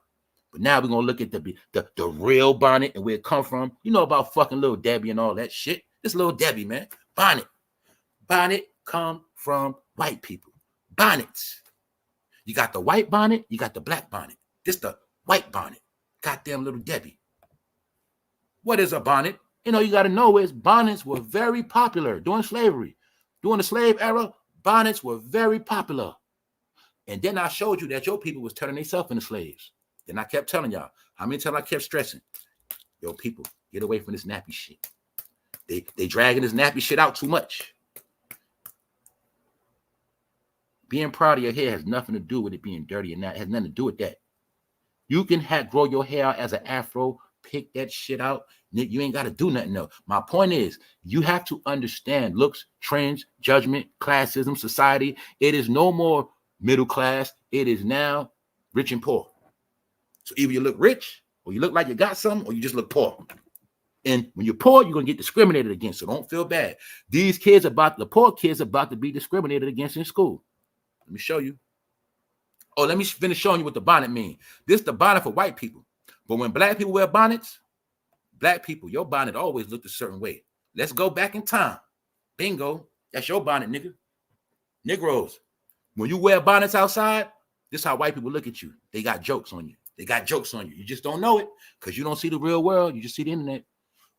Speaker 1: But now we're going to look at the real bonnet and where it come from. You know about fucking Little Debbie and all that shit. This Little Debbie, man. Bonnet. Bonnet come from white people. Bonnets. You got the white bonnet. You got the black bonnet. This the white bonnet. Goddamn Little Debbie. What is a bonnet? You know, you got to know is bonnets were very popular during slavery. During the slave era, bonnets were very popular. And then I showed you that your people was turning themselves into slaves. Then I kept telling y'all, how many times I kept stressing, yo, people, get away from this nappy shit. They dragging this nappy shit out too much. Being proud of your hair has nothing to do with it being dirty and that. It has nothing to do with that. You can grow your hair out as an afro, pick that shit out. You ain't got to do nothing else. My point is, you have to understand looks, trends, judgment, classism, society. It is no more middle class. It is now rich and poor. So either you look rich, or you look like you got something, or you just look poor. And when you're poor, you're gonna get discriminated against. So don't feel bad. These kids the poor kids about to be discriminated against in school. Let me show you. Oh, let me finish showing you what the bonnet means. This is the bonnet for white people. But when black people wear bonnets, black people, your bonnet always looked a certain way. Let's go back in time. Bingo. That's your bonnet, nigga. Negroes. When you wear bonnets outside, this is how white people look at you. They got jokes on you. They got jokes on you. You just don't know it because you don't see the real world. You just see the internet.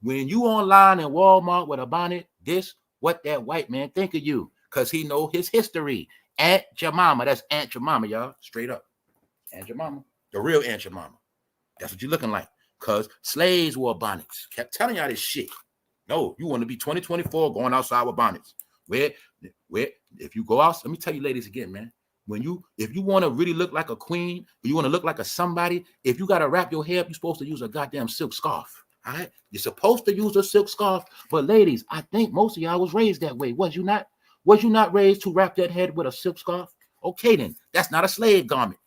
Speaker 1: When you online in Walmart with a bonnet, this what that white man think of you because he know his history. Aunt Jemima. That's Aunt Jemima, y'all. Straight up. Aunt Jemima. The real Aunt Jemima. That's what you're looking like. Because slaves wore bonnets. Kept telling y'all this shit. No, you want to be 2024 going outside with bonnets. Where if you go out, let me tell you ladies again, man. If you want to really look like a queen, you want to look like a somebody, if you got to wrap your hair up, you're supposed to use a goddamn silk scarf. All right? You're supposed to use a silk scarf. But ladies, I think most of y'all was raised that way. Was you not? Was you not raised to wrap that head with a silk scarf? Okay, then. That's not a slave garment.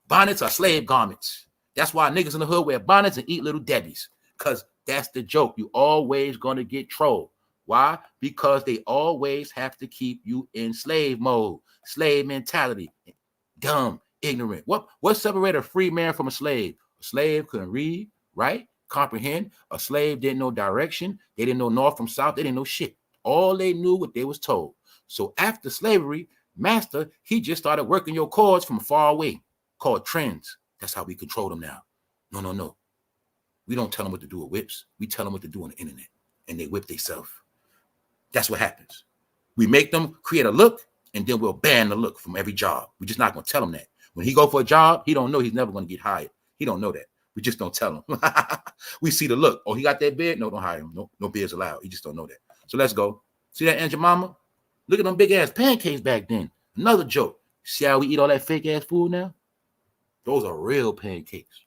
Speaker 1: Bonnets are slave garments. That's why niggas in the hood wear bonnets and eat little Debbies. Because that's the joke. You always going to get trolled. Why? Because they always have to keep you in slave mode. Slave mentality. Dumb, ignorant. What separated a free man from a slave? A slave couldn't read, right? Comprehend. A slave didn't know direction. They didn't know north from south. They didn't know shit. All they knew what they was told. So after slavery, master, he just started working your cords from far away, called trends. That's how we control them now. No. We don't tell them what to do with whips. We tell them what to do on the internet, and they whip themselves. That's what happens. We make them create a look, and then we'll ban the look from every job. We're just not going to tell him that. When he go for a job, he don't know he's never going to get hired. He don't know that. We just don't tell him. We see the look. Oh, he got that beard? No, don't hire him. No beards allowed. He just don't know that. So let's go. See that, Aunt Jemima? Look at them big-ass pancakes back then. Another joke. See how we eat all that fake-ass food now? Those are real pancakes.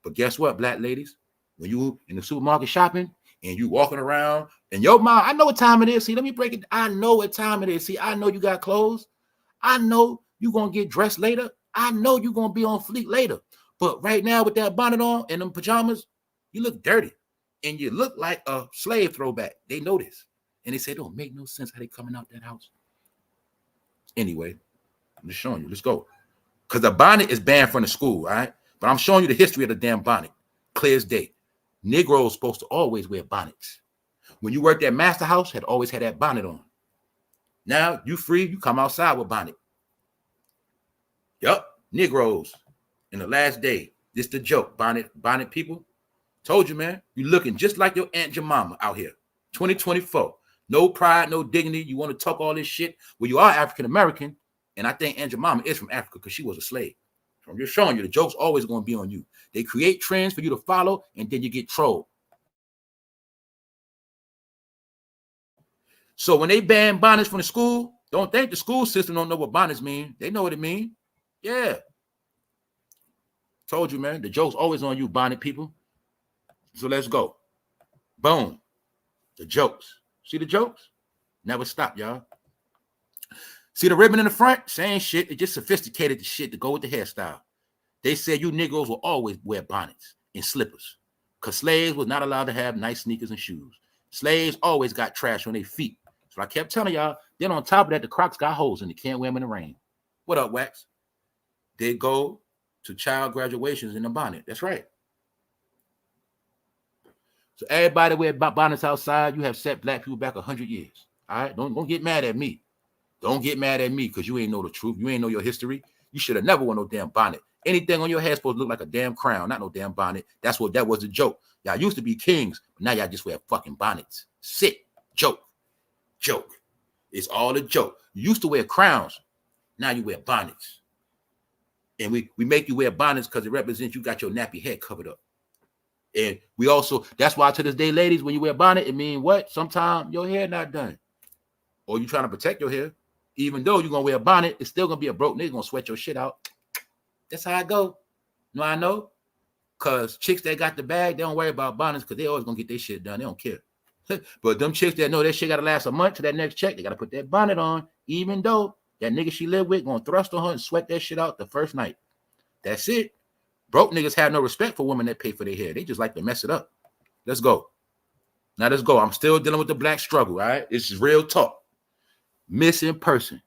Speaker 1: But guess what, black ladies? When you in the supermarket shopping and you walking around and your mom, I know what time it is. See, let me break it. I know what time it is. See, I know you got clothes. I know you're going to get dressed later. I know you're going to be on fleek later. But right now with that bonnet on and them pajamas, you look dirty. And you look like a slave throwback. They know this. And they say, don't make no sense how they coming out that house. Anyway, I'm just showing you. Let's go. Because the bonnet is banned from the school, all right? But I'm showing you the history of the damn bonnet. Clear as day. Negroes supposed to always wear bonnets. When you worked at Master House, had always had that bonnet on. Now, you free, you come outside with bonnet. Yup, Negroes. In the last day, this the joke, bonnet people. Told you, man, you looking just like your Aunt Jemima out here. 2024. No pride, no dignity. You want to talk all this shit? Well, you are African-American, and I think Aunt Jemima is from Africa because she was a slave. So I'm just showing you the joke's always going to be on you. They create trends for you to follow, and then you get trolled. So when they ban bonnets from the school, don't think the school system don't know what bonnets mean. They know what it mean. Yeah. Told you, man. The joke's always on you, bonnet people. So let's go. Boom. The jokes. See the jokes? Never stop, y'all. See the ribbon in the front? Same shit. It just sophisticated the shit to go with the hairstyle. They said you Negroes will always wear bonnets and slippers because slaves was not allowed to have nice sneakers and shoes. Slaves always got trash on their feet. So I kept telling y'all, then on top of that, the Crocs got holes and they can't wear them in the rain. What up, Wax? They go to child graduations in the bonnet. That's right. So everybody wear bonnets outside. You have set black people back 100 years. All right? Don't get mad at me. Don't get mad at me because you ain't know the truth. You ain't know your history. You should have never worn no damn bonnet. Anything on your head is supposed to look like a damn crown, not no damn bonnet. That was a joke. Y'all used to be kings, but now y'all just wear fucking bonnets. Sit. Joke. It's all a joke. You used to wear crowns. Now you wear bonnets. And we make you wear bonnets because it represents you got your nappy head covered up. And we also, that's why to this day, ladies, when you wear a bonnet, it means what? Sometimes your hair not done. Or you trying to protect your hair. Even though you're going to wear a bonnet, it's still going to be a broke nigga going to sweat your shit out. That's how I go. You know I know? Because chicks that got the bag, they don't worry about bonnets because they always going to get their shit done. They don't care. But them chicks that know that shit got to last a month to that next check, they got to put that bonnet on, even though that nigga she live with going to thrust on her and sweat that shit out the first night. That's it. Broke niggas have no respect for women that pay for their hair. They just like to mess it up. Let's go. Now let's go. I'm still dealing with the black struggle, all right? This is real talk. Missing person,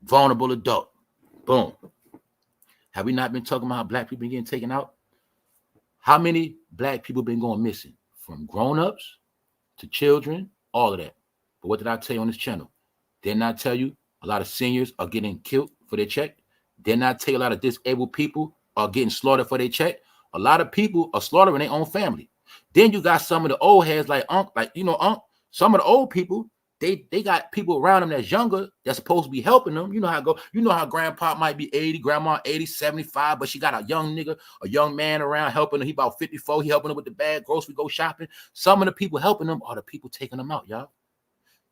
Speaker 1: vulnerable adult. Boom. Have we not been talking about how black people been getting taken out? How many black people been going missing? From grown-ups to children, all of that. But what did I tell you on this channel? Didn't I tell you a lot of seniors are getting killed for their check? Didn't I tell you a lot of disabled people are getting slaughtered for their check? A lot of people are slaughtering their own family. Then you got some of the old heads like Unc, some of the old people, they got people around them that's younger that's supposed to be helping them. You know how it go. You know how grandpa might be 80, grandma 80, 75, but she got a young nigga, a young man around helping her. He about 54. He helping her with the bag, grocery, go shopping. Some of the people helping them are the people taking them out, y'all.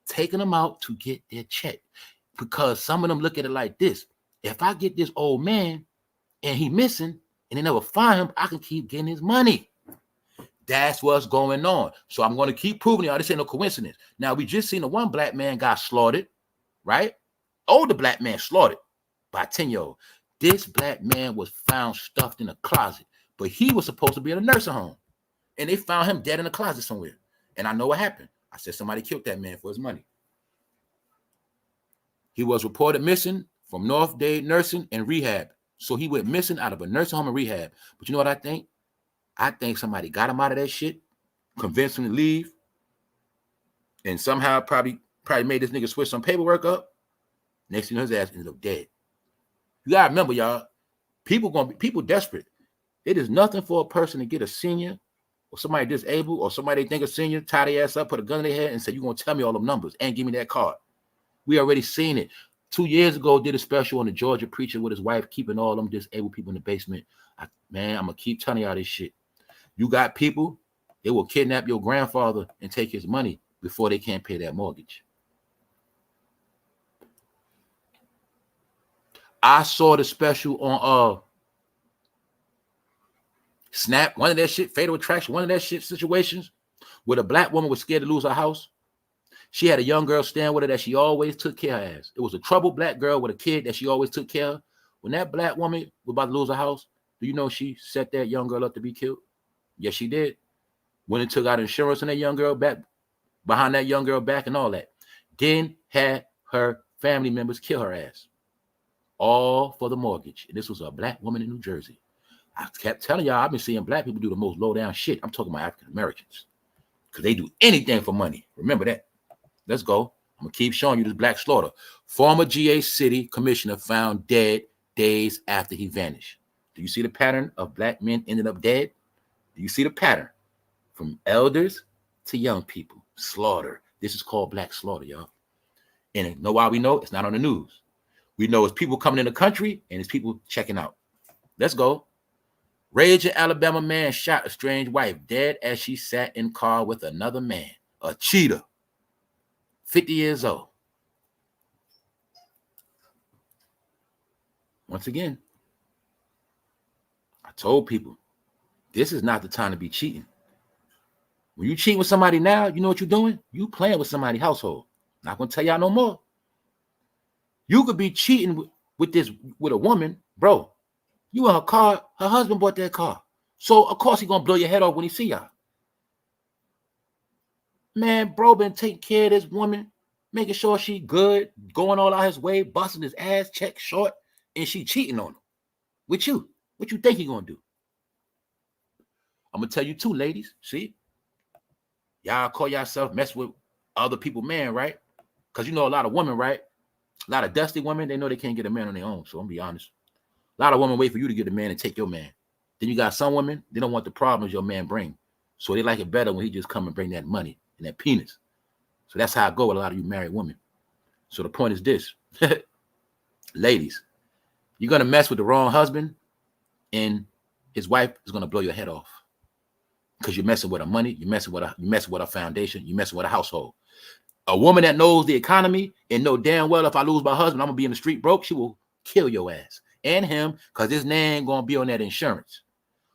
Speaker 1: Taking them out to get their check. Because some of them look at it like this. If I get this old man and he missing and they never find him, I can keep getting his money. That's what's going on. So I'm going to keep proving y'all this ain't no coincidence. Now, we just seen the one black man got slaughtered, right? Older black man slaughtered by a 10-year-old. This black man was found stuffed in a closet, but he was supposed to be in a nursing home. And they found him dead in a closet somewhere. And I know what happened. I said somebody killed that man for his money. He was reported missing from North Dade Nursing and Rehab. So he went missing out of a nursing home and rehab. But you know what I think? I think somebody got him out of that shit, convinced him to leave, and somehow probably made this nigga switch some paperwork up. Next thing you know, his ass ended up dead. You gotta remember, y'all, people desperate. It is nothing for a person to get a senior or somebody disabled or somebody they think a senior, tie their ass up, put a gun in their head, and say, you're gonna tell me all them numbers and give me that card. We already seen it. 2 years ago, did a special on the Georgia preacher with his wife, keeping all them disabled people in the basement. Man, I'm gonna keep telling y'all this shit. You got people, they will kidnap your grandfather and take his money before they can't pay that mortgage. I saw the special on Snap, one of that shit, Fatal Attraction, one of that shit situations where the black woman was scared to lose her house. She had a young girl staying with her that she always took care of as. It was a troubled black girl with a kid that she always took care of. When that black woman was about to lose her house, do you know she set that young girl up to be killed? Yes, she did. Went and took out insurance on that young girl back, behind that young girl back and all that. Then had her family members kill her ass. All for the mortgage. And this was a black woman in New Jersey. I kept telling y'all, I've been seeing black people do the most low down shit. I'm talking about African Americans. Because they do anything for money. Remember that. Let's go. I'm going to keep showing you this black slaughter. Former GA City commissioner found dead days after he vanished. Do you see the pattern of black men ending up dead? Do you see the pattern? From elders to young people. Slaughter. This is called black slaughter, y'all. And you know why we know? It's not on the news. We know it's people coming in the country and it's people checking out. Let's go. Raging Alabama man shot a strange wife dead as she sat in car with another man. A cheater. 50 years old. Once again, I told people, this is not the time to be cheating. When you cheat with somebody now, you know what you're doing? You playing with somebody's household. Not going to tell y'all no more. You could be cheating with a woman, bro. You in her car, her husband bought that car. So, of course, he's going to blow your head off when he see y'all. Man, bro been taking care of this woman, making sure she good, going all out his way, busting his ass, check short, and she cheating on him. With you. What you think he going to do? I'm going to tell you too, ladies. See? Y'all call yourself mess with other people, man, right? Because you know a lot of women, right? A lot of dusty women, they know they can't get a man on their own. So I'm going to be honest. A lot of women wait for you to get a man and take your man. Then you got some women, they don't want the problems your man bring. So they like it better when he just come and bring that money and that penis. So that's how I go with a lot of you married women. So the point is this. Ladies, you're going to mess with the wrong husband and his wife is going to blow your head off. Because you're messing with her money, you're messing with her foundation, you're messing with a household. A woman that knows the economy and know damn well if I lose my husband, I'm going to be in the street broke, she will kill your ass and him because this man ain't going to be on that insurance.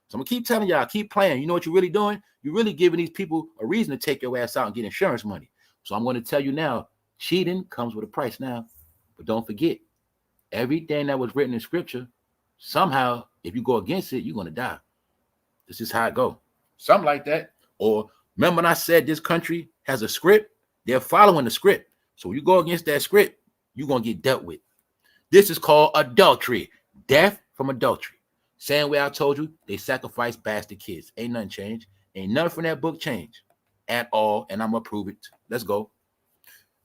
Speaker 1: So I'm going to keep telling y'all, keep playing. You know what you're really doing? You're really giving these people a reason to take your ass out and get insurance money. So I'm going to tell you now, cheating comes with a price now. But don't forget, everything that was written in scripture somehow If you go against it, you're going to die. This is how it go. Something like that. Or remember when I said this country has a script? They're following the script. So when you go against that script, you're going to get dealt with. This is called adultery. Death from adultery. Same way I told you, they sacrifice bastard kids. Ain't nothing changed. Ain't nothing from that book changed at all. And I'm going to prove it. Let's go.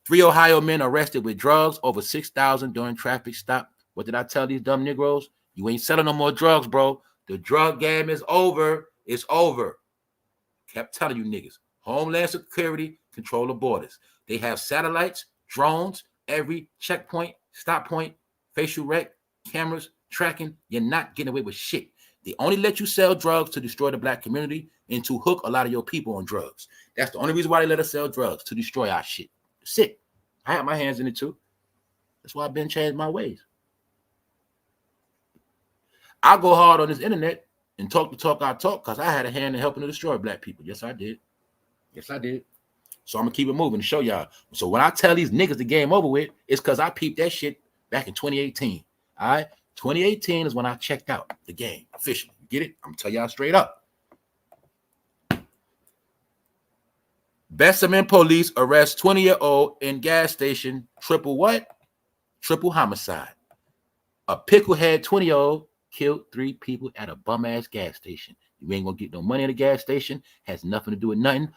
Speaker 1: 3 Ohio men arrested with drugs, over 6,000 during traffic stop. What did I tell these dumb Negroes? You ain't selling no more drugs, bro. The drug game is over. It's over. Kept telling you niggas. Homeland Security control the borders. They have satellites, drones, every checkpoint, stop point, facial rec, cameras, tracking. You're not getting away with shit. They only let you sell drugs to destroy the black community and to hook a lot of your people on drugs. That's the only reason why they let us sell drugs, to destroy our shit. Sick. I have my hands in it too. That's why I've been changing my ways. I go hard on this internet and talk the talk I talk because I had a hand in helping to destroy black people. Yes, I did. Yes, I did. So I'm going to keep it moving and show y'all. So when I tell these niggas the game over with, it's because I peeped that shit back in 2018. All right? 2018 is when I checked out the game officially. You get it? I'm going to tell y'all straight up. Bessemer police arrest 20-year-old in gas station. Triple what? Triple homicide. A picklehead 20-year-old killed 3 people at a bum-ass gas station. You ain't going to get no money at a gas station. Has nothing to do with nothing.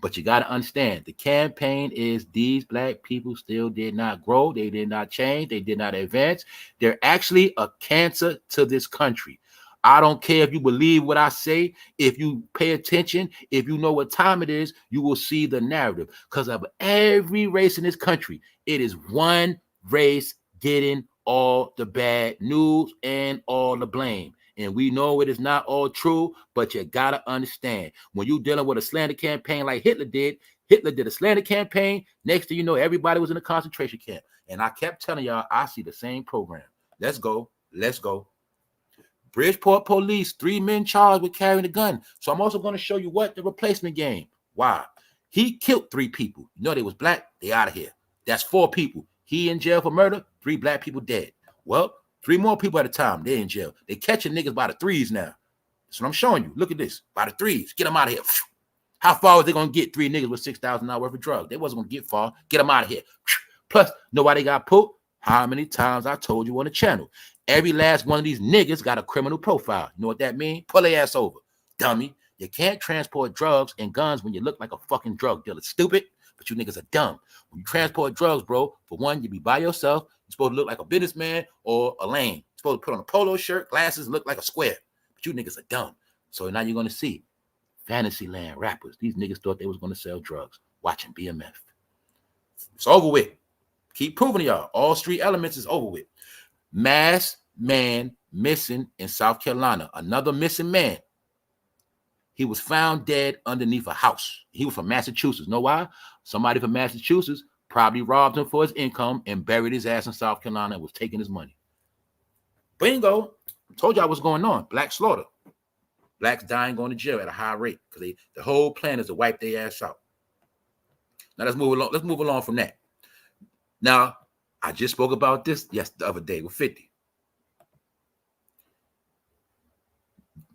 Speaker 1: But you got to understand, the campaign is these black people still did not grow. They did not change. They did not advance. They're actually a cancer to this country. I don't care if you believe what I say. If you pay attention, if you know what time it is, you will see the narrative. Because of every race in this country, it is one race getting all the bad news and all the blame. And we know it is not all true, but you got to understand, when you're dealing with a slander campaign like Hitler did a slander campaign. Next thing you know, everybody was in a concentration camp. And I kept telling y'all, I see the same program. Let's go. Let's go. Bridgeport police, 3 men charged with carrying a gun. So I'm also going to show you what the replacement game. Why? He killed 3 people. You know they was black. They out of here. That's 4 people. He in jail for murder. 3 black people dead. Well, 3 more people at a time. They in jail. They catching niggas by the 3s now. That's what I'm showing you. Look at this. By the 3s. Get them out of here. How far was they going to get 3 niggas with $6,000 worth of drugs? They wasn't going to get far. Get them out of here. Plus, nobody got put. How many times I told you on the channel? Every last one of these niggas got a criminal profile. You know what that means? Pull their ass over. Dummy. You can't transport drugs and guns when you look like a fucking drug dealer. Stupid, but you niggas are dumb. When you transport drugs, bro, for one, you be by yourself. You're supposed to look like a businessman or a lame. You're supposed to put on a polo shirt, glasses, look like a square. But you niggas are dumb. So now you're going to see Fantasyland rappers. These niggas thought they was going to sell drugs. Watching BMF. It's over with. Keep proving to y'all. All street elements is over with. Masked man missing in South Carolina. Another missing man. He was found dead underneath a house. He was from Massachusetts. Know why? Somebody from Massachusetts probably robbed him for his income and buried his ass in South Carolina and was taking his money. Bingo. I told y'all what's going on. Black slaughter. Blacks dying, going to jail at a high rate because the whole plan is to wipe their ass out. Now let's move along. Let's move along from that. Now, I just spoke about this the other day with 50.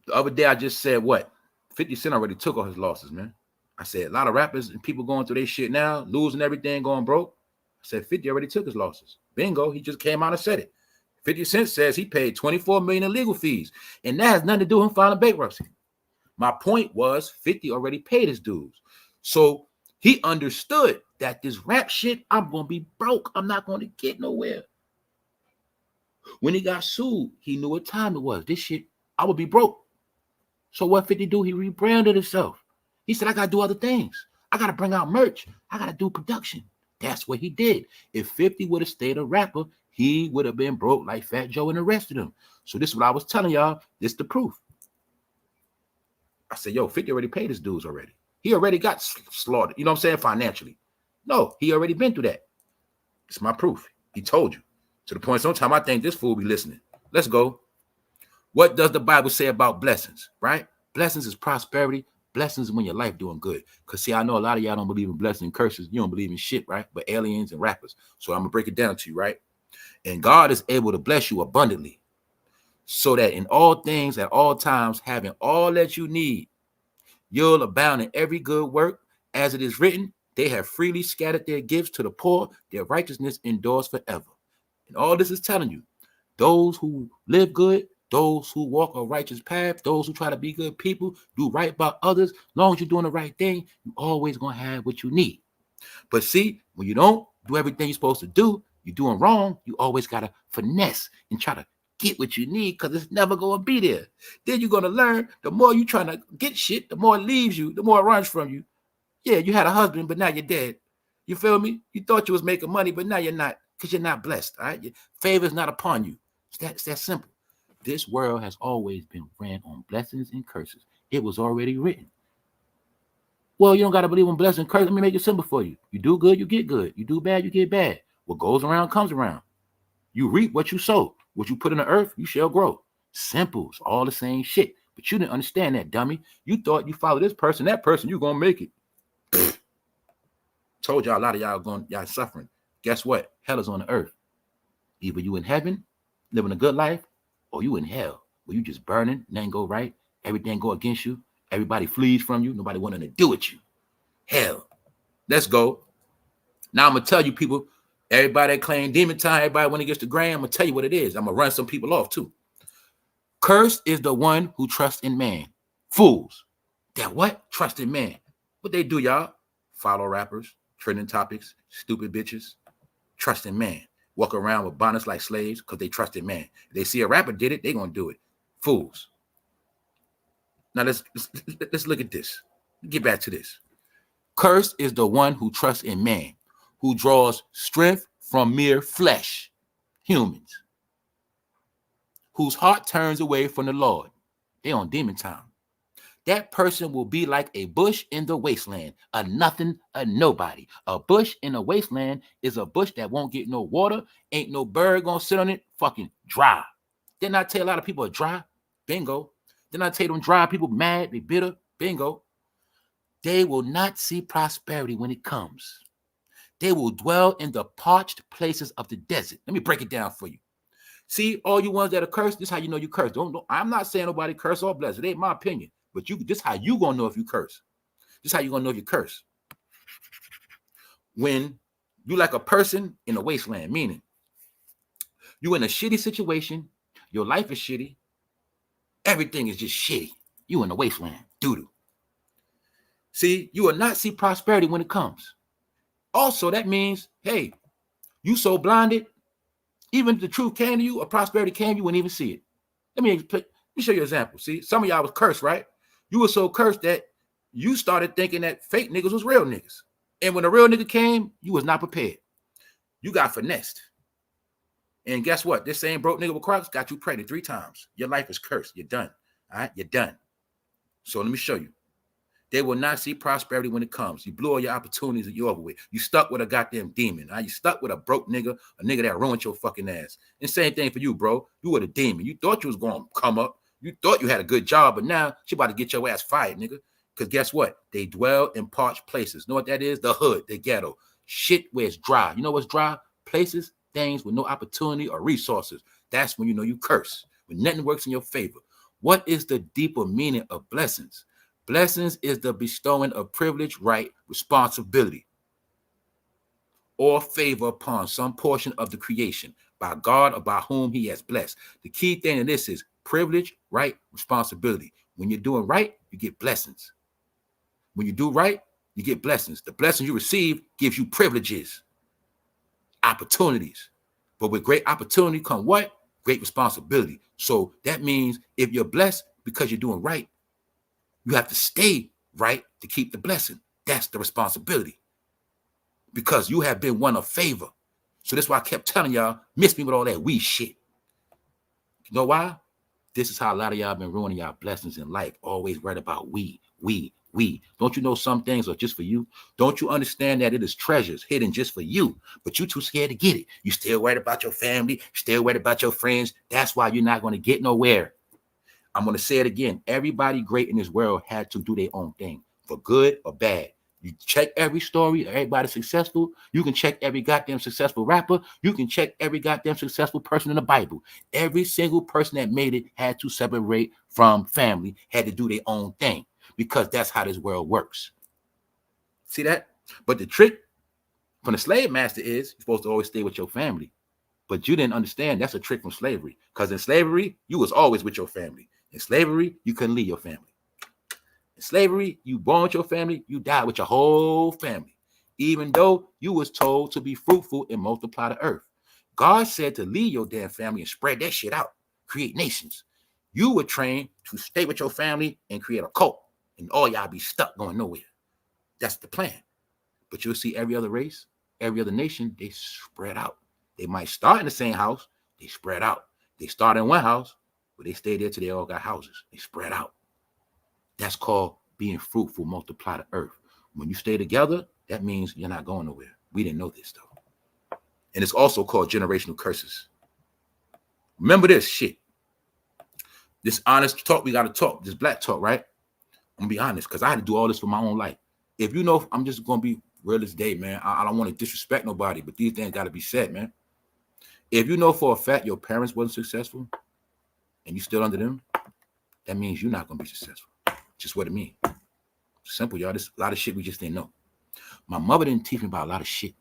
Speaker 1: The other day, I just said what? 50 Cent already took all his losses, man. I said a lot of rappers and people going through their shit now, losing everything, going broke. I said 50 already took his losses. Bingo, he just came out and said it. 50 Cent says he paid $24 million in legal fees, and that has nothing to do with him filing bankruptcy. My point was 50 already paid his dues. So he understood that this rap shit, I'm going to be broke. I'm not going to get nowhere. When he got sued, he knew what time it was. This shit, I would be broke. So what 50 do? He rebranded himself. He said, I got to do other things. I got to bring out merch. I got to do production. That's what he did. If 50 would have stayed a rapper, he would have been broke like Fat Joe and the rest of them. So this is what I was telling y'all. This is the proof. I said, yo, 50 already paid his dues already. He already got slaughtered. You know what I'm saying? Financially. No, he already been through that. It's my proof. He told you. To the point, sometimes I think this fool be listening. Let's go. What does the Bible say about blessings, right? Blessings is prosperity. Blessings is when your life doing good. Because, see, I know a lot of y'all don't believe in blessings and curses. You don't believe in shit, right? But aliens and rappers. So I'm going to break it down to you, right? And God is able to bless you abundantly. so that in all things at all times, having all that you need, you'll abound in every good work. As it is written, they have freely scattered their gifts to the poor, their righteousness endures forever. And all this is telling you, those who live good, those who walk a righteous path, those who try to be good people, do right by others, as long as you're doing the right thing, you're always going to have what you need. But see, when you don't do everything you're supposed to do, you're doing wrong, you always got to finesse and try to get what you need, because it's never going to be there. Then you're going to learn, the more you're trying to get shit, the more it leaves you, the more it runs from you. Yeah, you had a husband, but now you're dead. You feel me? You thought you was making money, but now you're not, because you're not blessed. All right, your favor is not upon you. It's that simple. This world has always been ran on blessings and curses. It was already written. Well, you don't got to believe in blessings and curses. Let me make it simple for you. You do good, you get good. You do bad, you get bad. What goes around comes around. You reap what you sow. What you put in the earth, you shall grow. Simple. It's all the same shit. But you didn't understand that, dummy. You thought you follow this person, that person, you're going to make it. Told y'all a lot of y'all suffering. Guess what? Hell is on the earth. Either you in heaven, living a good life, or you in hell, where you just burning, nothing go right, everything go against you, everybody flees from you, nobody wanting to do with you. Hell. Let's go. Now I'm going to tell you people, everybody that claim demon time, everybody when it gets to grand, I'm going to tell you what it is. I'm going to run some people off too. Cursed is the one who trusts in man. Fools. That what? Trust in man. What they do, y'all? Follow rappers, trending topics, stupid bitches. Trust in man. Walk around with bonnets like slaves because they trust in man. If they see a rapper did it, they going to do it. Fools. Now let's look at this. Get back to this. Cursed is the one who trusts in man, who draws strength from mere flesh, humans, whose heart turns away from the Lord. They on demon time. That person will be like a bush in the wasteland, a nothing, a nobody. A bush in a wasteland is a bush that won't get no water, ain't no bird gonna sit on it, fucking dry. Didn't I tell a lot of people are dry? Bingo. Didn't I tell them dry people mad, they bitter? Bingo. They will not see prosperity when it comes. They will dwell in the parched places of the desert. Let me break it down for you. See, all you ones that are cursed, this is how you know you cursed. I'm not saying nobody curse or bless. It ain't my opinion. But this how you gonna know if you curse. This how you gonna know if you curse. When you like a person in a wasteland, meaning you in a shitty situation, your life is shitty, everything is just shitty. You in the wasteland, doo-doo. See, you will not see prosperity when it comes. Also, that means, hey, you so blinded, even if the truth came to you or prosperity came to you, wouldn't even see it. Let me show you an example. See, some of y'all was cursed, right? You were so cursed that you started thinking that fake niggas was real niggas. And when a real nigga came, you was not prepared. You got finessed. And guess what? This same broke nigga with CROCS got you pregnant 3 times. Your life is cursed. You're done. All right? You're done. So let me show you. They will not see prosperity when it comes. You blew all your opportunities that you're over with. You stuck with a goddamn demon. Right? You stuck with a broke nigga, a nigga that ruined your fucking ass. And same thing for you, bro. You were the demon. You thought you was going to come up. You thought you had a good job, but now she about to get your ass fired, nigga. Because guess what? They dwell in parched places. Know what that is? The hood, the ghetto. Shit where it's dry. You know what's dry? Places, things with no opportunity or resources. That's when you know you curse. When nothing works in your favor. What is the deeper meaning of blessings? Blessings is the bestowing of privilege, right, responsibility, or favor upon some portion of the creation by God or by whom he has blessed. The key thing in this is privilege, right, responsibility. When you're doing right, you get blessings. When you do right, you get blessings. The blessings you receive gives you privileges, opportunities. But with great opportunity come what? Great responsibility. So that means if you're blessed because you're doing right, you have to stay right to keep the blessing. That's the responsibility. Because you have been one of favor. So that's why I kept telling y'all, miss me with all that we shit. You know why? This is how a lot of y'all been ruining y'all blessings in life. Always worried about we. Don't you know some things are just for you? Don't you understand that it is treasures hidden just for you, but you too scared to get it? You still worried about your family, still worried about your friends. That's why you're not going to get nowhere. I'm going to say it again. Everybody great in this world had to do their own thing, for good or bad. You check every story, everybody successful. You can check every goddamn successful rapper. You can check every goddamn successful person in the Bible. Every single person that made it had to separate from family, had to do their own thing, because that's how this world works. See that? But the trick from the slave master is you're supposed to always stay with your family. But you didn't understand that's a trick from slavery. Because in slavery, you was always with your family. In slavery, you couldn't leave your family. In slavery, you born with your family, you die with your whole family, even though you was told to be fruitful and multiply the earth. God said to leave your damn family and spread that shit out, create nations. You were trained to stay with your family and create a cult, and all y'all be stuck going nowhere. That's the plan. But you'll see every other race, every other nation, they spread out. They might start in the same house, they spread out. They start in one house, but they stay there till they all got houses. They spread out. That's called being fruitful, multiply the earth. When you stay together, that means you're not going nowhere. We didn't know this, though. And it's also called generational curses. Remember this shit. This honest talk, we got to talk. This black talk, right? I'm going to be honest, because I had to do all this for my own life. If you know, I'm just going to be real this day, man. I don't want to disrespect nobody, but these things got to be said, man. If you know for a fact your parents wasn't successful and you still under them, that means you're not going to be successful. Just what it means. Simple, y'all. There's a lot of shit we just didn't know. My mother didn't teach me about a lot of shit.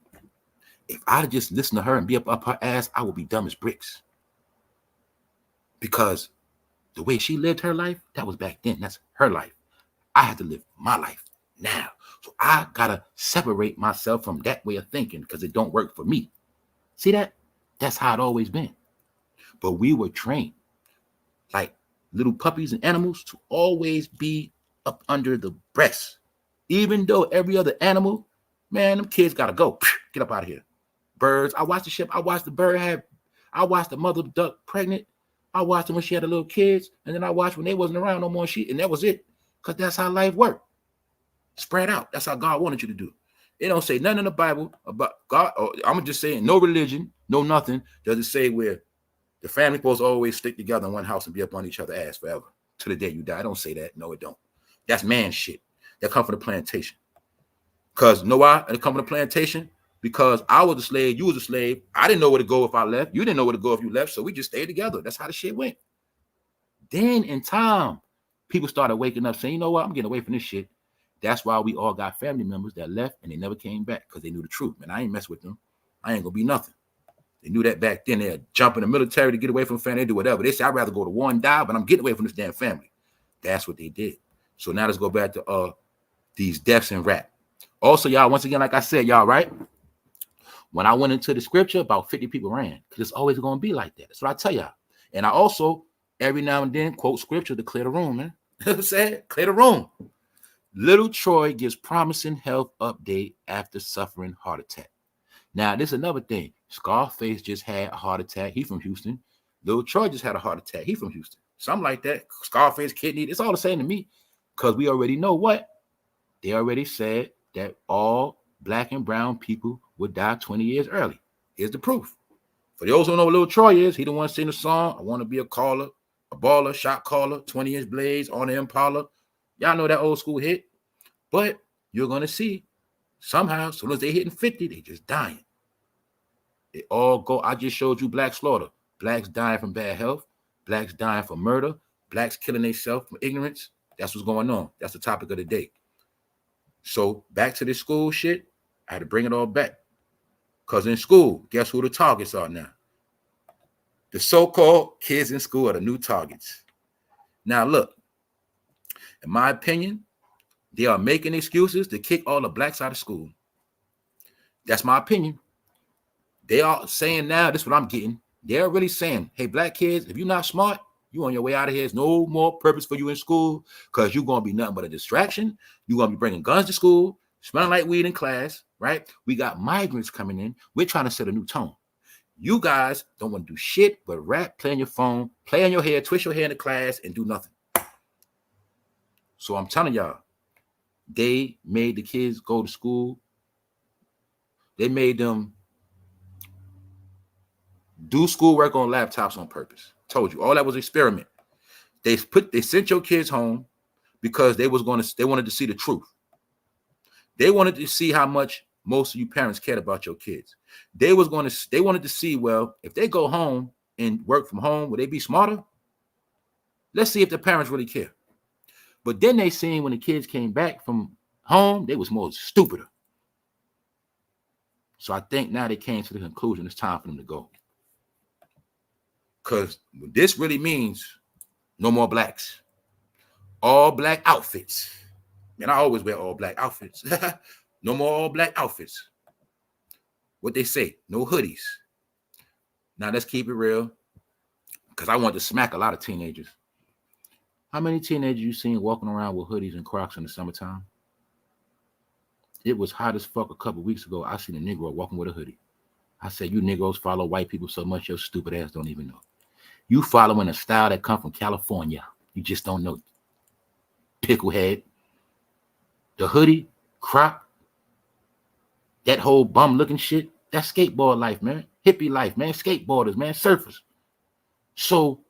Speaker 1: If I'd just listened to her and be up her ass, I would be dumb as bricks. Because the way she lived her life, that was back then. That's her life. I had to live my life now. So I got to separate myself from that way of thinking because it don't work for me. See that? That's how it always been. But we were trained like little puppies and animals to always be up under the breast. Even though every other animal, man, them kids got to go. Get up out of here. Birds. I watched the ship. I watched the bird I watched the mother duck pregnant. I watched them when she had the little kids. And then I watched when they wasn't around no more. And that was it. Because that's how life worked. Spread out. That's how God wanted you to do. It don't say nothing in the Bible about God. I'm just saying no religion, no nothing. Does it say where the family supposed to always stick together in one house and be up on each other's ass forever to the day you die? I don't say that. No, it don't. That's man shit. That come from the plantation. Because know why? It come from the plantation? Because I was a slave, you was a slave. I didn't know where to go if I left. You didn't know where to go if you left. So we just stayed together. That's how the shit went. Then in time, people started waking up saying, you know what? I'm getting away from this shit. That's why we all got family members that left and they never came back because they knew the truth. Man, I ain't mess with them. I ain't gonna be nothing. They knew that back then. They'd jump in the military to get away from family. They do whatever. They say, I'd rather go to war and die, but I'm getting away from this damn family. That's what they did. So now let's go back to these deaths in rap. Also, y'all, once again, like I said, y'all, right? When I went into the scripture, about 50 people ran because it's always going to be like that. That's what I tell y'all. And I also, every now and then, quote scripture to clear the room, man. You know what I'm saying? Clear the room. Little Troy gives promising health update after suffering heart attack. Now, this is another thing. Scarface just had a heart attack. He from Houston. Little Troy just had a heart attack. He from Houston. Something like that. Scarface, kidney. It's all the same to me because we already know what? They already said that all black and brown people would die 20 years early. Here's the proof. For those who don't know what Little Troy is, he the one singing the song, I want to be a caller, a baller, shot caller, 20-inch blades on the Impala. Y'all know that old school hit. But you're going to see somehow, as soon as they hitting 50, they just dying. They all go. I just showed you black slaughter. Blacks dying from bad health. Blacks dying from murder. Blacks killing themselves from ignorance. That's what's going on. That's the topic of the day. So back to this school shit, I had to bring it all back. Because in school, guess who the targets are now? The so-called kids in school are the new targets. Now look, in my opinion, they are making excuses to kick all the blacks out of school. That's my opinion. They are saying now, this is what I'm getting. They're really saying, hey, black kids, if you're not smart, you on your way out of here. There's no more purpose for you in school because you're going to be nothing but a distraction. You're going to be bringing guns to school, smelling like weed in class, right? We got migrants coming in. We're trying to set a new tone. You guys don't want to do shit but rap, play on your phone, play on your hair, twist your hair in the class, and do nothing. So I'm telling y'all, they made the kids go to school. They made them do schoolwork on laptops on purpose. Told you, all that was experiment. They sent your kids home because they wanted to see the truth. They wanted to see how much most of you parents cared about your kids. They wanted to see, well, if they go home and work from home, will they be smarter? Let's see if the parents really care. But then they seen when the kids came back from home, they was more stupider. So I think now they came to the conclusion it's time for them to go. Because this really means no more blacks. All black outfits. Man, I always wear all black outfits. No more all black outfits. What they say, no hoodies. Now let's keep it real. Because I want to smack a lot of teenagers. How many teenagers you seen walking around with hoodies and Crocs in the summertime? It was hot as fuck a couple weeks ago. I seen a Negro walking with a hoodie. I said, you Negroes follow white people so much your stupid ass don't even know. You following a style that come from California. You just don't know. Picklehead. The hoodie, Croc, that whole bum looking shit, that's skateboard life, man. Hippie life, man. Skateboarders, man. Surfers. So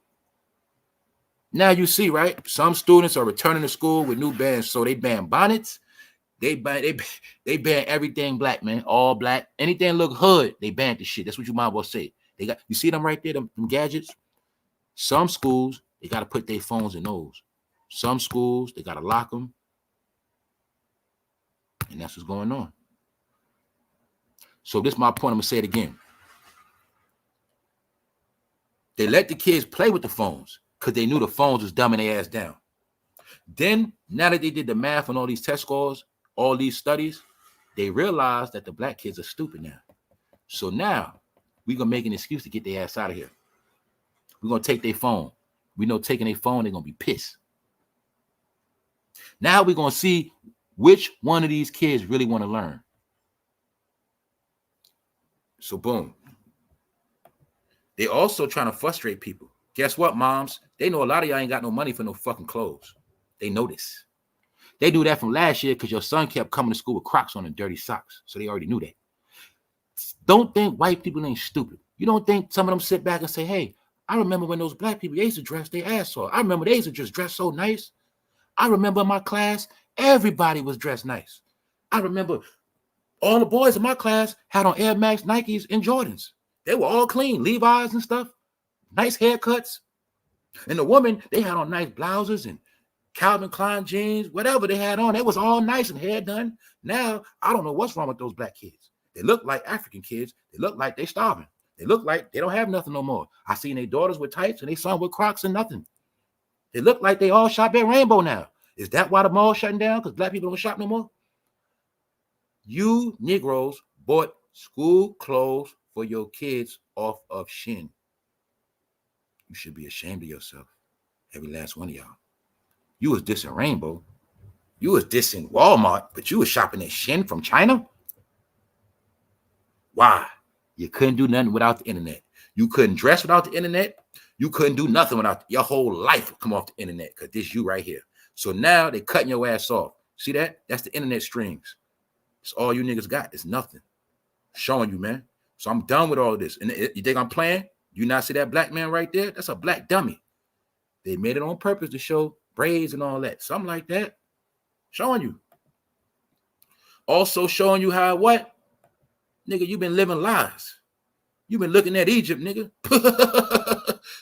Speaker 1: now you see, right? Some students are returning to school with new bans. So they ban bonnets. They ban everything black, man. All black. Anything look hood, they banned the shit. That's what you might well say. They got, you see them right there, them gadgets? Some schools, they got to put their phones in those. Some schools, they got to lock them. And that's what's going on. So this is my point. I'm going to say it again. They let the kids play with the phones because they knew the phones was dumbing their ass down. Then, now that they did the math on all these test scores, all these studies, they realized that the black kids are stupid now. So now, we're going to make an excuse to get their ass out of here. We're going to take their phone. We know taking their phone, they're going to be pissed. Now we're going to see which one of these kids really want to learn. So boom. They also trying to frustrate people. Guess what, moms? They know a lot of y'all ain't got no money for no fucking clothes. They know this. They knew that from last year because your son kept coming to school with Crocs on and dirty socks. So they already knew that. Don't think white people ain't stupid. You don't think some of them sit back and say, hey, I remember when those black people, they used to dress their ass off. I remember they used to just dress so nice. I remember in my class, everybody was dressed nice. I remember all the boys in my class had on Air Max, Nikes, and Jordans. They were all clean, Levi's and stuff, nice haircuts. And the women, they had on nice blouses and Calvin Klein jeans, whatever they had on. They was all nice and hair done. Now, I don't know what's wrong with those black kids. They look like African kids. They look like they starving. They look like they don't have nothing no more. I seen their daughters with tights and they son with Crocs and nothing. They look like they all shop at Rainbow now. Is that why the mall's shutting down? Because black people don't shop no more? You Negroes bought school clothes for your kids off of Shin. You should be ashamed of yourself. Every last one of y'all. You was dissing Rainbow. You was dissing Walmart, but you was shopping at Shin from China? Why? You couldn't do nothing without the internet. You couldn't dress without the internet. You couldn't do nothing without your whole life would come off the internet because this you right here. So now they cutting your ass off. See that? That's the internet strings. It's all you niggas got. It's nothing. Showing you, man. So I'm done with all of this. And you think I'm playing? You not see that black man right there? That's a black dummy. They made it on purpose to show braids and all that. Something like that. Showing you. Also showing you how what? Nigga, you been living lies. You been looking at Egypt, nigga.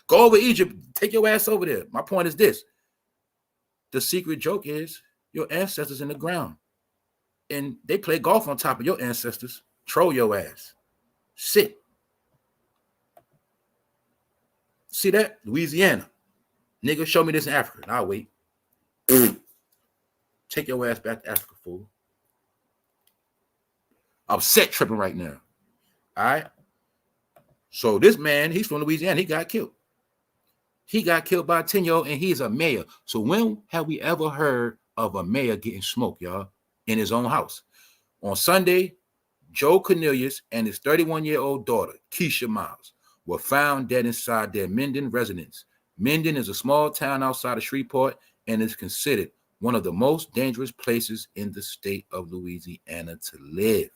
Speaker 1: Go over Egypt. Take your ass over there. My point is this. The secret joke is your ancestors in the ground. And they play golf on top of your ancestors. Troll your ass. Sit. See that? Louisiana. Nigga, show me this in Africa. I'll wait. Take your ass back to Africa, fool. I'm set tripping right now. All right? So this man, he's from Louisiana. He got killed. He got killed by a 10-year-old, and he's a mayor. So when have we ever heard of a mayor getting smoked, y'all, in his own house? On Sunday, Joe Cornelius and his 31-year-old daughter, Keisha Miles, were found dead inside their Minden residence. Minden is a small town outside of Shreveport and is considered one of the most dangerous places in the state of Louisiana to live.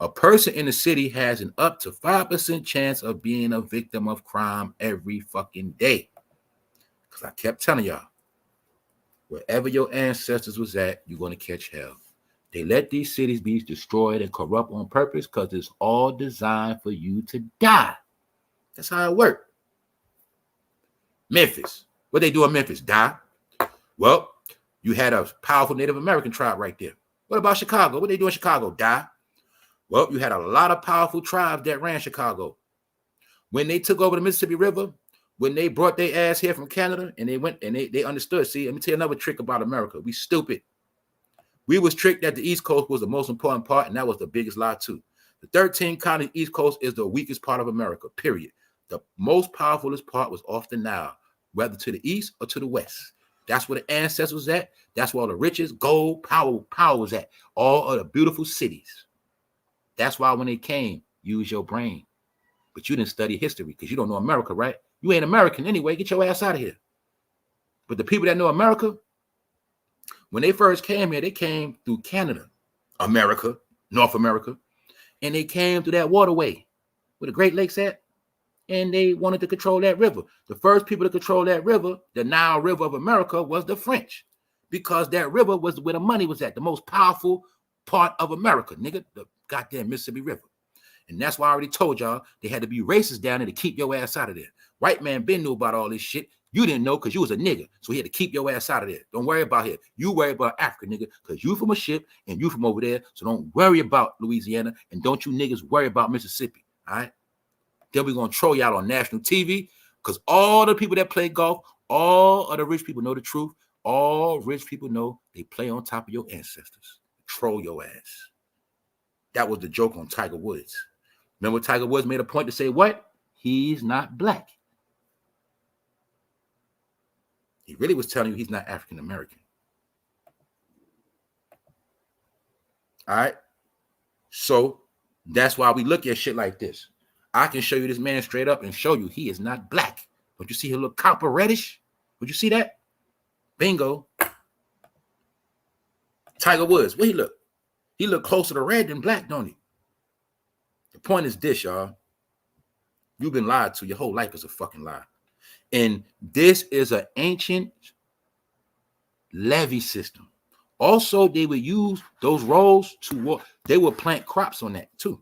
Speaker 1: A person in the city has an up to 5% chance of being a victim of crime every fucking day. Because I kept telling y'all, wherever your ancestors was at, you're going to catch hell. They let these cities be destroyed and corrupt on purpose because it's all designed for you to die. That's how it worked. Memphis. What they do in Memphis? Die. Well, you had a powerful Native American tribe right there. What about Chicago? What they do in Chicago? Die. Well, you had a lot of powerful tribes that ran Chicago. When they took over the Mississippi River, when they brought their ass here from Canada and they went and they understood. See, let me tell you another trick about America. We stupid. We was tricked that the East Coast was the most important part, and that was the biggest lie too. The 13 county East Coast is the weakest part of America, period. The most powerfulest part was off the Nile, whether to the east or to the west. That's where the ancestors was at. That's where all the riches, gold, power was at. All of the beautiful cities. That's why when they came, use your brain. But you didn't study history because you don't know America, right? You ain't American anyway. Get your ass out of here. But the people that know America, when they first came here, they came through Canada, America, North America, and they came through that waterway where the Great Lakes at, and they wanted to control that river. The first people to control that river, the Nile River of America, was the French, because that river was where the money was at, the most powerful part of America, nigga, the goddamn Mississippi River. And that's why I already told y'all they had to be racist down there to keep your ass out of there. White man been knew about all this shit. You didn't know because you was a nigga. So he had to keep your ass out of there. Don't worry about it. You worry about Africa, nigga, because you from a ship and you from over there. So don't worry about Louisiana. And don't you niggas worry about Mississippi. All right? Then we're going to troll y'all on national TV because all the people that play golf, all of the rich people know the truth. All rich people know they play on top of your ancestors. Troll your ass. That was the joke on Tiger Woods. Remember Tiger Woods made a point to say what? He's not black. He really was telling you he's not African American. All right. So that's why we look at shit like this. I can show you this man straight up and show you he is not black. Don't you see him look copper reddish? Would you see that? Bingo. Tiger Woods, what he look? He look closer to red than black, don't he? The point is this, y'all. You've been lied to. Your whole life is a fucking lie. And this is an ancient levee system. Also, they would use those rolls to walk. They would plant crops on that too.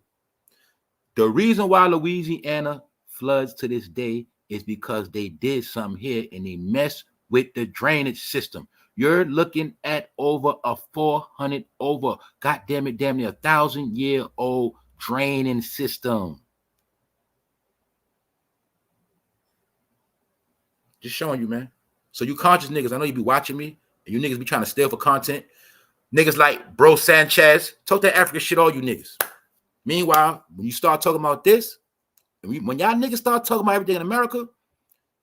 Speaker 1: The reason why Louisiana floods to this day is because they did something here and they messed with the drainage system. You're looking at over a 400, goddamn it, damn near 1,000-year-old draining system. Just showing you, man. So you conscious niggas, I know you be watching me, and you niggas be trying to steal for content. Niggas like Bro Sanchez, talk that African shit, all you niggas. Meanwhile, when you start talking about this, when y'all niggas start talking about everything in America,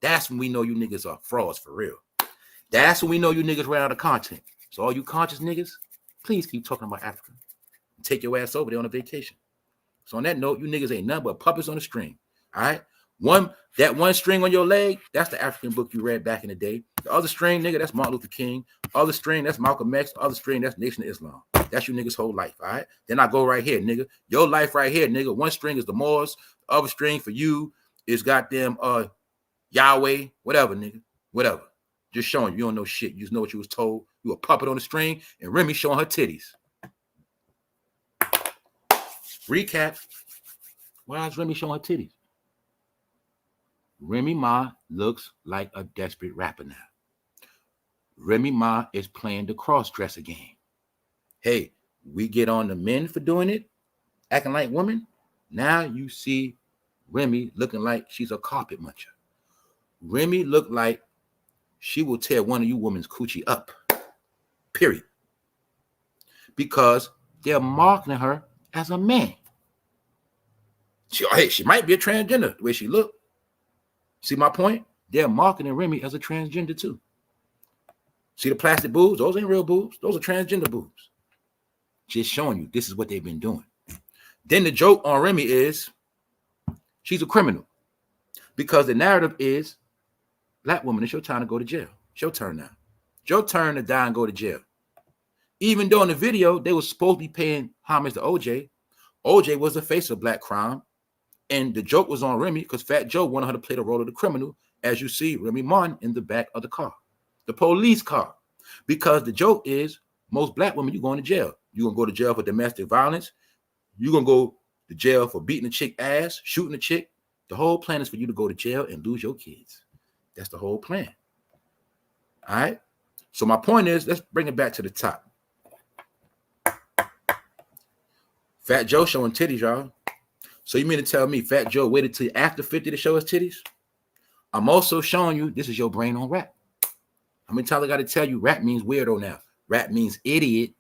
Speaker 1: that's when we know you niggas are frauds for real. That's when we know you niggas ran out of content. So all you conscious niggas, please keep talking about Africa. Take your ass over there on a vacation. So on that note, you niggas ain't nothing but puppets on a string. All right? That one string on your leg, that's the African book you read back in the day. The other string, nigga, that's Martin Luther King. Other string, that's Malcolm X. The other string, that's Nation of Islam. That's your niggas' whole life, all right? Then I go right here, nigga. Your life right here, nigga. One string is the Moors. The other string for you is goddamn Yahweh. Whatever, nigga. Whatever. Just showing you don't know shit. You just know what you was told. You a puppet on the string, and Remy showing her titties. Recap. Why is Remy showing her titties? Remy Ma looks like a desperate rapper now. Remy Ma is playing the cross-dresser game. Hey, we get on the men for doing it, acting like women. Now you see Remy looking like she's a carpet muncher. Remy look like she will tear one of you women's coochie up. Period. Because they're marketing her as a man. She might be a transgender the way she look. See my point? They're marketing Remy as a transgender too. See the plastic boobs? Those ain't real boobs. Those are transgender boobs. Just showing you this is what they've been doing. Then the joke on Remy is she's a criminal. Because the narrative is black woman, it's your time to go to jail. It's your turn now. It's your turn to die and go to jail. Even though in the video, they were supposed to be paying homage to OJ. OJ was the face of black crime. And the joke was on Remy because Fat Joe wanted her to play the role of the criminal, as you see Remy Martin in the back of the car, the police car. Because the joke is Most black women, you going to jail. You're going to go to jail for domestic violence. You're going to go to jail for beating a chick ass, shooting a chick. The whole plan is for you to go to jail and lose your kids. That's the whole plan. All right? So my point is, let's bring it back to the top. Fat Joe showing titties, y'all. So you mean to tell me Fat Joe waited till after 50 to show his titties? I'm also showing you this is your brain on rap. How many times I got to tell you rap means weirdo now? Rap means idiot.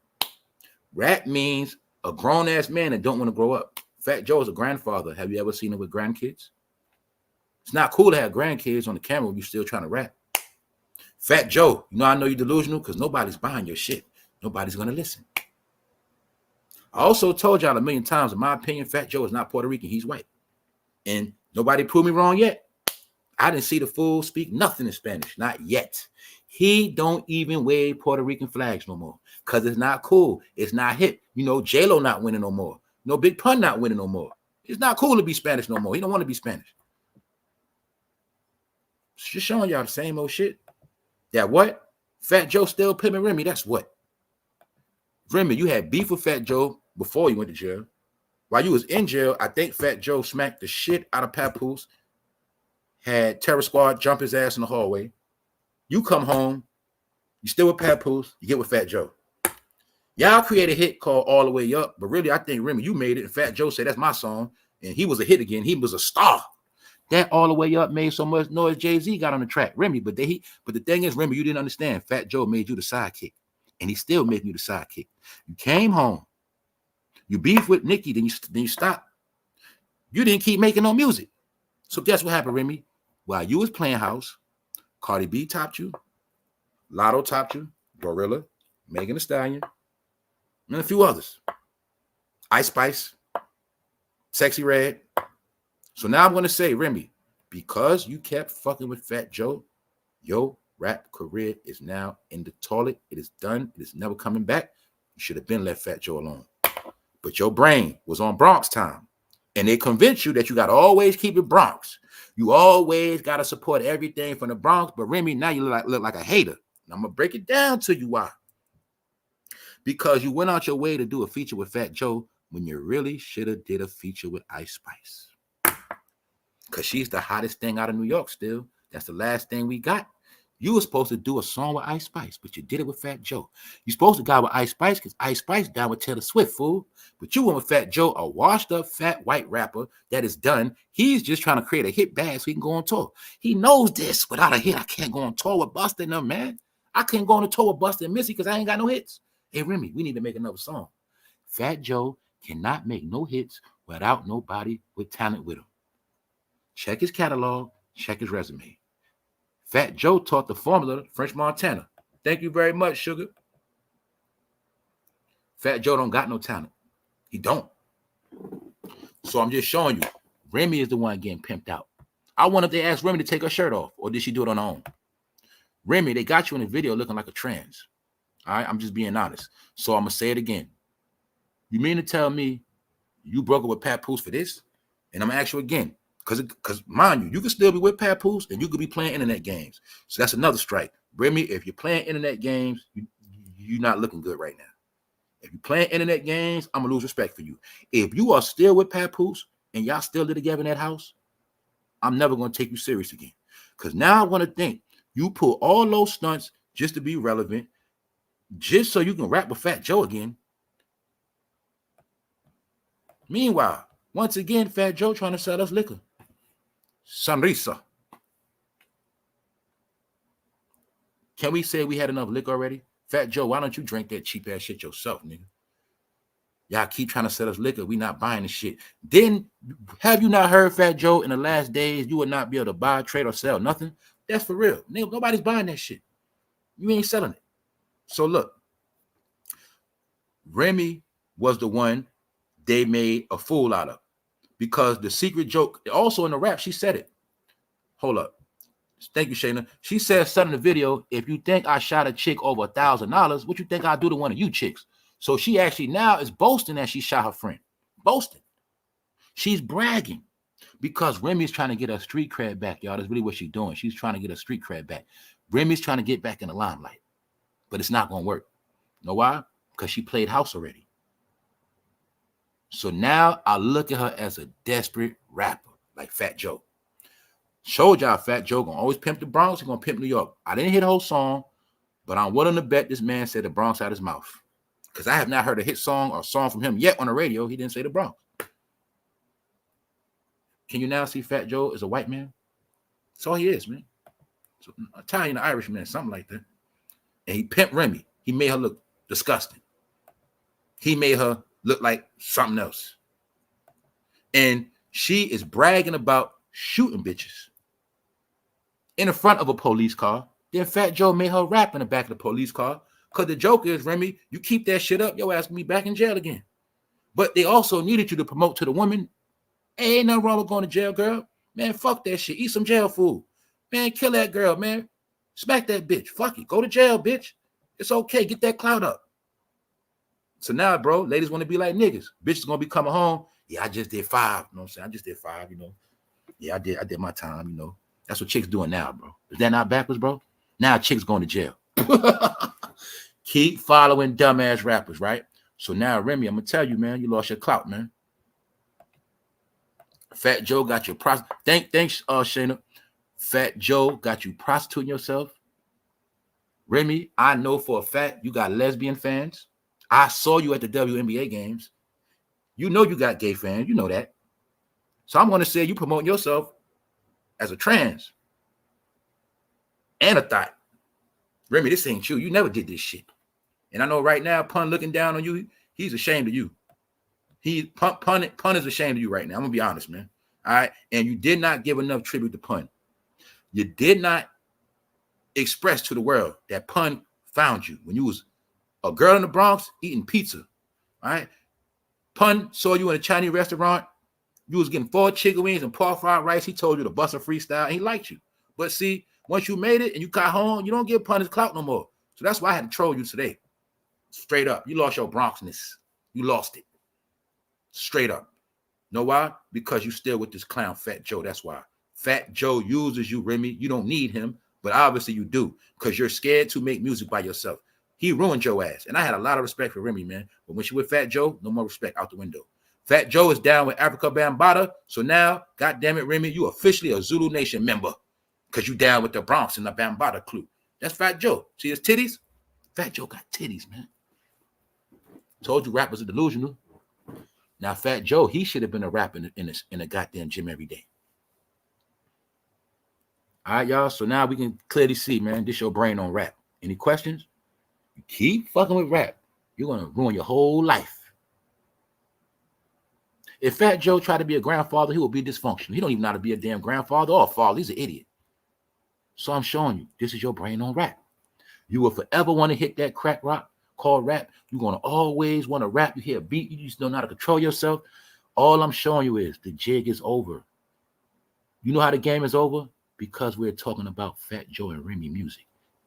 Speaker 1: Rap means a grown-ass man that don't want to grow up. Fat Joe is a grandfather. Have you ever seen him with grandkids? It's not cool to have grandkids on the camera when you're still trying to rap. Fat Joe, you know I know you're delusional because nobody's buying your shit. Nobody's going to listen. I also told y'all a million times, in my opinion, Fat Joe is not Puerto Rican. He's white. And nobody proved me wrong yet. I didn't see the fool speak nothing in Spanish. Not yet. He don't even wave Puerto Rican flags no more because it's not cool. It's not hip. You know, J-Lo not winning no more. No Big Pun not winning no more. It's not cool to be Spanish no more. He don't want to be Spanish. It's just showing y'all the same old shit. That what? Fat Joe still pimping Remy. That's what? Remy, you had beef with Fat Joe before you went to jail. While you was in jail, I think Fat Joe smacked the shit out of Papoose, had Terror Squad jump his ass in the hallway. You come home, you still with Papoose, you get with Fat Joe. Y'all create a hit called All the Way Up, but really, I think, Remy, you made it, and Fat Joe said, that's my song, and he was a hit again. He was a star. That All the Way Up made so much noise, Jay-Z got on the track. Remy, but the thing is, Remy, you didn't understand. Fat Joe made you the sidekick, and he's still making you the sidekick. You came home, you beef with Nicki, then you stopped. You didn't keep making no music. So guess what happened, Remy? While you was playing house, Cardi B topped you, Lotto topped you, Gorilla, Megan Thee Stallion, and a few others. Ice Spice, Sexy Red. So now I'm going to say, Remy, because you kept fucking with Fat Joe, your rap career is now in the toilet. It is done. It is never coming back. You should have been left Fat Joe alone. But your brain was on Bronx time. And they convinced you that you got to always keep it Bronx. You always got to support everything from the Bronx. But Remy, now you look like a hater. And I'm going to break it down to you why. Because you went out your way to do a feature with Fat Joe when you really should have did a feature with Ice Spice. Because she's the hottest thing out of New York still. That's the last thing we got. You were supposed to do a song with Ice Spice, but you did it with Fat Joe. You're supposed to go with Ice Spice because Ice Spice down with Taylor Swift, fool. But you went with Fat Joe, a washed-up, fat, white rapper that is done. He's just trying to create a hit bag so he can go on tour. He knows this. Without a hit, I can't go on tour with Busta and them, man. I can't go on a tour with Busta and Missy because I ain't got no hits. Hey, Remy, we need to make another song. Fat Joe cannot make no hits without nobody with talent with him. Check his catalog, check his resume. Fat Joe taught the formula to French Montana. Thank you very much, sugar. Fat Joe don't got no talent. He don't. So I'm just showing you. Remy is the one getting pimped out. I wonder if they asked Remy to take her shirt off, or did she do it on her own? Remy, they got you in the video looking like a trans. All right, I'm just being honest. So I'm going to say it again. You mean to tell me you broke up with Papoose for this? And I'm going to ask you again. Because mind you, you can still be with Papoose and you could be playing internet games. So that's another strike. Remy, if you're playing internet games, you're not looking good right now. If you're playing internet games, I'm going to lose respect for you. If you are still with Papoose and y'all still live together in that house, I'm never going to take you serious again. Because now I want to think you pull all those stunts just to be relevant, just so you can rap with Fat Joe again. Meanwhile, once again, Fat Joe trying to sell us liquor. Sonrisa. Can we say we had enough liquor already? Fat Joe, why don't you drink that cheap ass shit yourself, nigga? Y'all keep trying to sell us liquor. We not buying the shit. Then, have you not heard, Fat Joe, in the last days, you would not be able to buy, trade, or sell nothing? That's for real. Nigga, nobody's buying that shit. You ain't selling it. So look, Remy was the one they made a fool out of. Because the secret joke, also in the rap, she said it. Hold up. Thank you, Shayna. She said something in the video, if you think I shot a chick over $1,000, what you think I'll do to one of you chicks? So she actually now is boasting that she shot her friend. Boasting. She's bragging because Remy's trying to get her street cred back, y'all. That's really what she's doing. She's trying to get her street cred back. Remy's trying to get back in the limelight, but it's not going to work Know why? Because she played house already. So now I look at her as a desperate rapper, like Fat Joe. Showed y'all Fat Joe gonna always pimp the Bronx, he gonna pimp New York. I didn't hear the whole song, but I'm willing to bet this man said the Bronx out his mouth. Because I have not heard a hit song or song from him yet on the radio. He didn't say the Bronx. Can you now see Fat Joe as a white man? That's all he is, man. So, Italian or Irish man, something like that. And he pimped Remy. He made her look disgusting. He made her look like something else. And she is bragging about shooting bitches in the front of a police car. Then Fat Joe made her rap in the back of the police car. Because the joke is, Remy, you keep that shit up, your ass gonna be back in jail again. But they also needed you to promote to the women, hey, ain't nothing wrong with going to jail, girl. Man, fuck that shit. Eat some jail food. Man, kill that girl, man. Smack that bitch. Fuck it. Go to jail, bitch. It's okay. Get that clout up. So now, bro, ladies want to be like niggas. Bitches gonna be coming home. Yeah, I just did 5. You know what I'm saying? I just did 5, you know. Yeah, I did my time, you know. That's what chicks doing now, bro. Is that not backwards, bro? Now chicks going to jail. Keep following dumbass rappers, right? So now, Remy, I'm gonna tell you, man, you lost your clout, man. Fat Joe got you thanks, Shayna. Fat Joe got you prostituting yourself. Remy, I know for a fact you got lesbian fans. I saw you at the WNBA games. You know you got gay fans. You know that. So I'm gonna say you promoting yourself as a trans and a thought. Remy, this ain't you. You never did this shit. And I know right now, Pun looking down on you, he's ashamed of you. Pun is ashamed of you right now. I'm gonna be honest, man. All right. And you did not give enough tribute to Pun. You did not express to the world that Pun found you when you was a girl in the Bronx eating pizza. All right. Pun saw you in a Chinese restaurant. You was getting 4 chicken wings and pork fried rice. He told you to bust a freestyle and he liked you. But see, once you made it and you got home, you don't give Pun his clout no more. So that's why I had to troll you today. Straight up. You lost your Bronxness. You lost it. Straight up. Know why? Because you still with this clown, Fat Joe. That's why. Fat Joe uses you, Remy. You don't need him, but obviously you do because you're scared to make music by yourself. He ruined your ass. And I had a lot of respect for Remy, man. But when she with Fat Joe, no more respect out the window. Fat Joe is down with Africa Bambaataa. So now, goddamn it, Remy, you officially a Zulu Nation member because you down with the Bronx and the Bambaataa crew. That's Fat Joe. See his titties? Fat Joe got titties, man. Told you rappers are delusional. Now, Fat Joe, he should have been a rapper in a goddamn gym every day. All right, y'all. So now we can clearly see, man, this your brain on rap. Any questions? You keep fucking with rap, you're going to ruin your whole life. If Fat Joe tried to be a grandfather, he will be dysfunctional. He don't even know how to be a damn grandfather or a father. He's an idiot. So I'm showing you, this is your brain on rap. You will forever want to hit that crack rock called rap. You're going to always want to rap. You hear a beat, you just don't know how to control yourself. All I'm showing you is the jig is over. You know how the game is over? Because we're talking about Fat Joe and Remy music.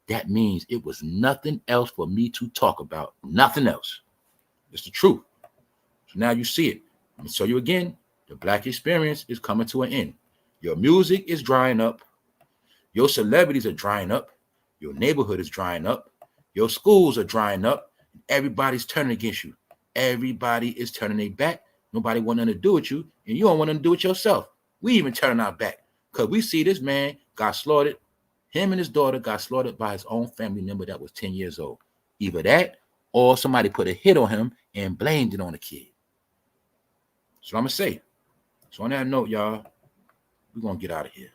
Speaker 1: That means it was nothing else for me to talk about. Nothing else. It's the truth. So now you see it. I'm going to show you again. The Black experience is coming to an end. Your music is drying up. Your celebrities are drying up. Your neighborhood is drying up. Your schools are drying up. Everybody's turning against you. Everybody is turning their back. Nobody want nothing to do with you, and you don't want nothing to do with yourself. We even turning our back because we see this man got slaughtered. Him and his daughter got slaughtered by his own family member that was 10 years old. Either that or somebody put a hit on him and blamed it on the kid. So I'm going to say. So on that note, y'all, we're going to get out of here.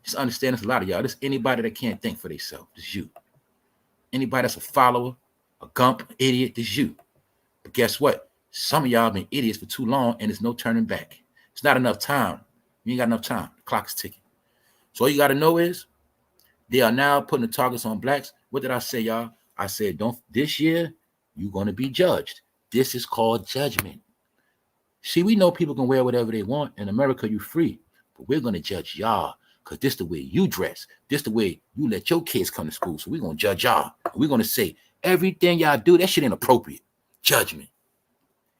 Speaker 1: Just understand there's a lot of y'all. This anybody that can't think for themselves. This is you. Anybody that's a follower, a gump, idiot, this is you. But guess what? Some of y'all been idiots for too long and there's no turning back. It's not enough time. You ain't got enough time. The clock is ticking. So all you got to know is they are now putting the targets on blacks. What did I say, y'all? I said, this year, you're going to be judged. This is called judgment. See, we know people can wear whatever they want. In America, you're free. But we're going to judge y'all because this the way you dress. This the way you let your kids come to school. So we're going to judge y'all. We're going to say everything y'all do, that shit ain't appropriate. Judgment.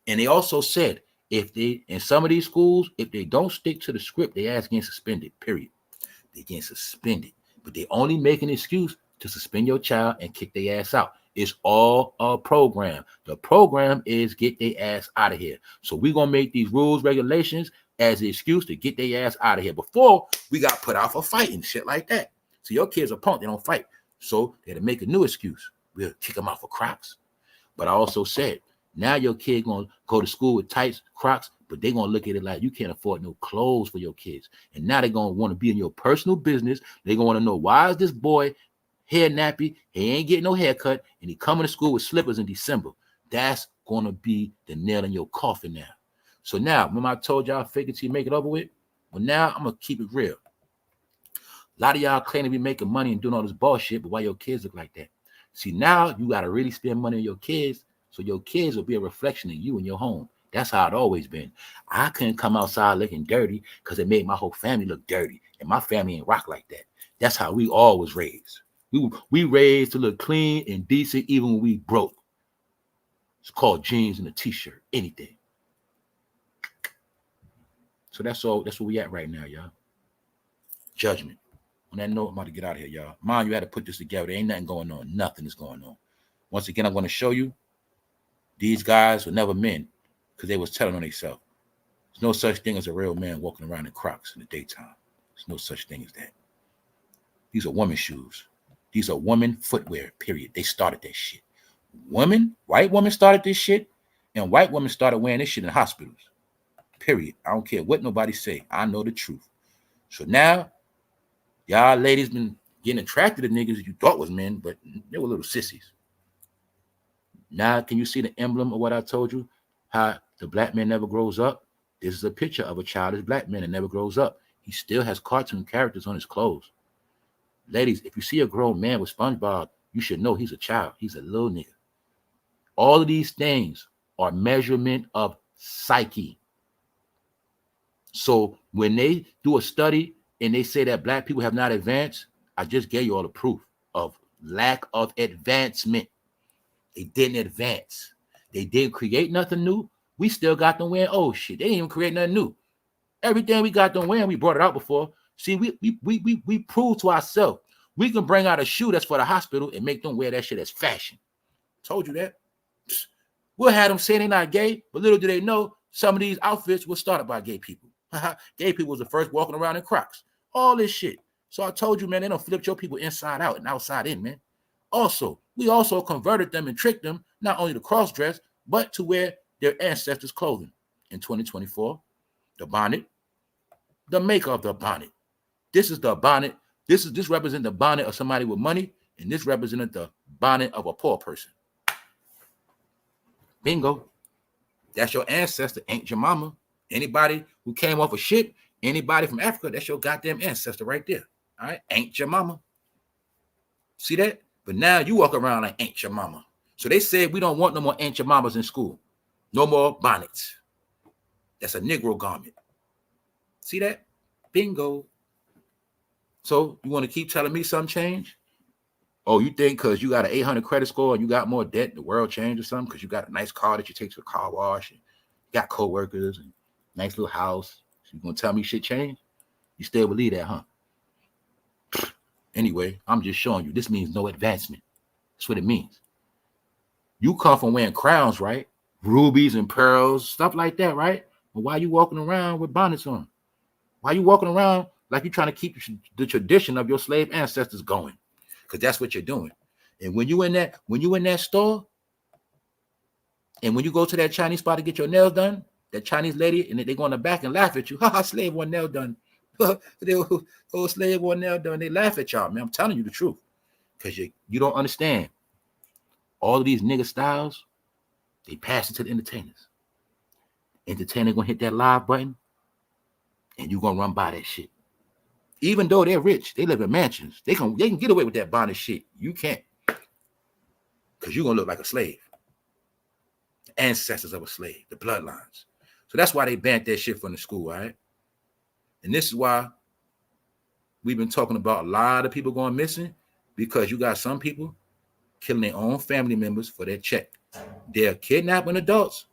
Speaker 1: And they also said, if they, in some of these schools, if they don't stick to the script, they ass getting suspended, period. They getting suspended. But they only make an excuse to suspend your child and kick their ass out. It's all a program. The program is get their ass out of here. So we're going to make these rules, regulations as an excuse to get their ass out of here. Before, we got put out for fighting, shit like that. So your kids are punk, they don't fight. So they had to make a new excuse. We'll kick them out for Crocs. But I also said, now your kid going to go to school with tights, Crocs, but they're going to look at it like you can't afford no clothes for your kids. And now they're going to want to be in your personal business. They're going to want to know, why is this boy hair nappy? He ain't getting no haircut, and he coming to school with slippers in December. That's going to be the nail in your coffin now. So now, remember I told y'all fake it till you make it over with? Well, now I'm going to keep it real. A lot of y'all claim to be making money and doing all this bullshit, but why your kids look like that? See, now you got to really spend money on your kids, so your kids will be a reflection of you and your home. That's how it always been. I couldn't come outside looking dirty because it made my whole family look dirty, and my family ain't rock like that. That's how we all was raised. We raised to look clean and decent even when we broke. It's called jeans and a t-shirt, anything. So that's all. That's where we at right now, y'all. Judgment. On that note, I'm about to get out of here, y'all. Mind you had to put this together. There ain't nothing going on. Nothing is going on. Once again, I'm going to show you these guys were never men because they was telling on themselves. There's no such thing as a real man walking around in Crocs in the daytime. There's no such thing as that. These are women's shoes. These are women footwear, period. They started that shit. White women started this shit, and white women started wearing this shit in hospitals, period. I don't care what nobody say. I know the truth. So now, y'all ladies been getting attracted to niggas you thought was men, but they were little sissies. Now, can you see the emblem of what I told you? How the black man never grows up? This is a picture of a childish black man that never grows up. He still has cartoon characters on his clothes. Ladies, if you see a grown man with SpongeBob, you should know he's a child. He's a little nigga. All of these things are measurement of psyche. So when they do a study and they say that black people have not advanced, I just gave you all the proof of lack of advancement. They didn't advance. They didn't create nothing new. We still got them wearing old shit. They didn't even create nothing new. Everything we got them wearing, we brought it out before. See, we proved to ourselves we can bring out a shoe that's for the hospital and make them wear that shit as fashion. Told you that. We'll have them saying they're not gay, but little do they know some of these outfits were started by gay people. Gay people was the first walking around in Crocs. All this shit. So I told you, man, they don't flip your people inside out and outside in, man. Also, we also converted them and tricked them not only to cross dress, but to wear their ancestors' clothing. In 2024, the bonnet, the maker of the bonnet. This is the bonnet. This represents the bonnet of somebody with money, and this represents the bonnet of a poor person. Bingo. That's your ancestor, ain't your mama. Anybody who came off a ship, anybody from Africa, that's your goddamn ancestor right there. All right, ain't your mama. See that? But now you walk around like ain't your mama. So they said we don't want no more ain't your mamas in school. No more bonnets. That's a Negro garment. See that? Bingo. So you want to keep telling me something changed? Oh, you think because you got an 800 credit score and you got more debt, the world changed or something? Because you got a nice car that you take to the car wash and you got co-workers and nice little house. So you going to tell me shit changed? You still believe that, huh? Anyway, I'm just showing you. This means no advancement. That's what it means. You come from wearing crowns, right? Rubies and pearls, stuff like that, right? Well, why are you walking around with bonnets on? Why are you walking around like you're trying to keep the tradition of your slave ancestors going? Because that's what you're doing. And when you in that store, and when you go to that Chinese spot to get your nails done, that Chinese lady, and they go in the back and laugh at you. Ha, slave one nail done. Old slave one nail done. They laugh at y'all, man. I'm telling you the truth. Because you don't understand. All of these nigga styles, they pass it to the entertainers. Entertainer gonna hit that live button, and you gonna run by that shit. Even though they're rich, they live in mansions. They can get away with that bonnet shit. You can't. Because you're gonna look like a slave. The ancestors of a slave, the bloodlines. So that's why they banned that shit from the school, all right? And this is why we've been talking about a lot of people going missing, because you got some people killing their own family members for their check. They're kidnapping adults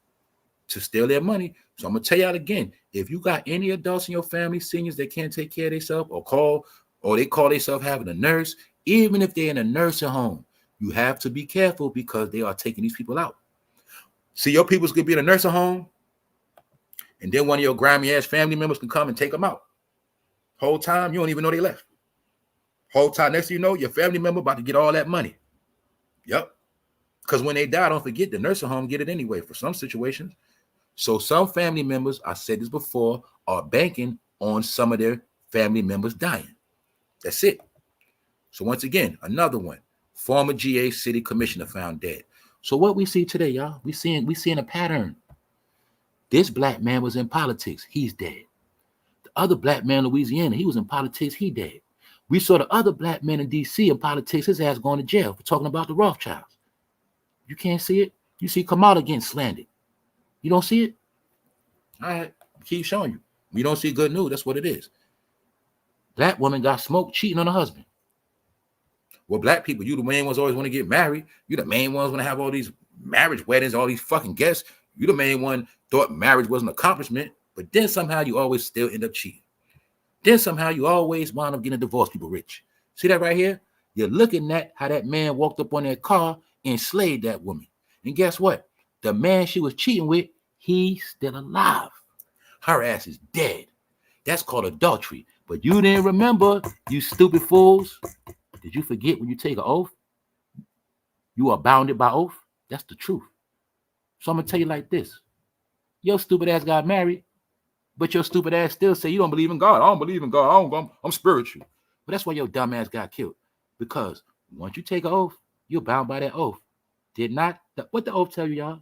Speaker 1: to steal their money. So I'm gonna tell y'all again, if you got any adults in your family, seniors that can't take care of themselves, or they call themselves having a nurse, even if they're in a nursing home, You have to be careful because they are taking these people out. See, your people's could be in a nursing home, and then one of your grimy ass family members can come and take them out. Whole time, you don't even know they left. Whole time, next thing you know, your family member about to get all that money. Yep. Because when they die, don't forget the nursing home get it anyway for some situations. So some family members, I said this before, are banking on some of their family members dying. That's it. So once again, another one. Former GA city commissioner found dead. So what we see today, y'all, we seeing a pattern. This black man was in politics. He's dead. The other black man in Louisiana, he was in politics. He dead. We saw the other black man in D.C. in politics, his ass going to jail for talking about the Rothschilds. You can't see it? You see Kamala getting slandered. You don't see it? All right, keep showing you. We don't see good news. That's what it is. Black woman got smoked cheating on her husband. Well, black people, you the main ones always want to get married. You the main ones want to have all these marriage weddings, all these fucking guests. You the main one thought marriage was an accomplishment, but then somehow you always still end up cheating. Then somehow you always wind up getting divorced people rich. See that right here? You're looking at how that man walked up on that car and slayed that woman. And guess what? The man she was cheating with, he's still alive. Her ass is dead. That's called adultery. But you didn't remember, you stupid fools. Did you forget when you take an oath? You are bounded by oath. That's the truth. So I'm going to tell you like this. Your stupid ass got married, but your stupid ass still say you don't believe in God. I don't believe in God. I'm spiritual. But that's why your dumb ass got killed. Because once you take an oath, you're bound by that oath. What the oath tell you, y'all?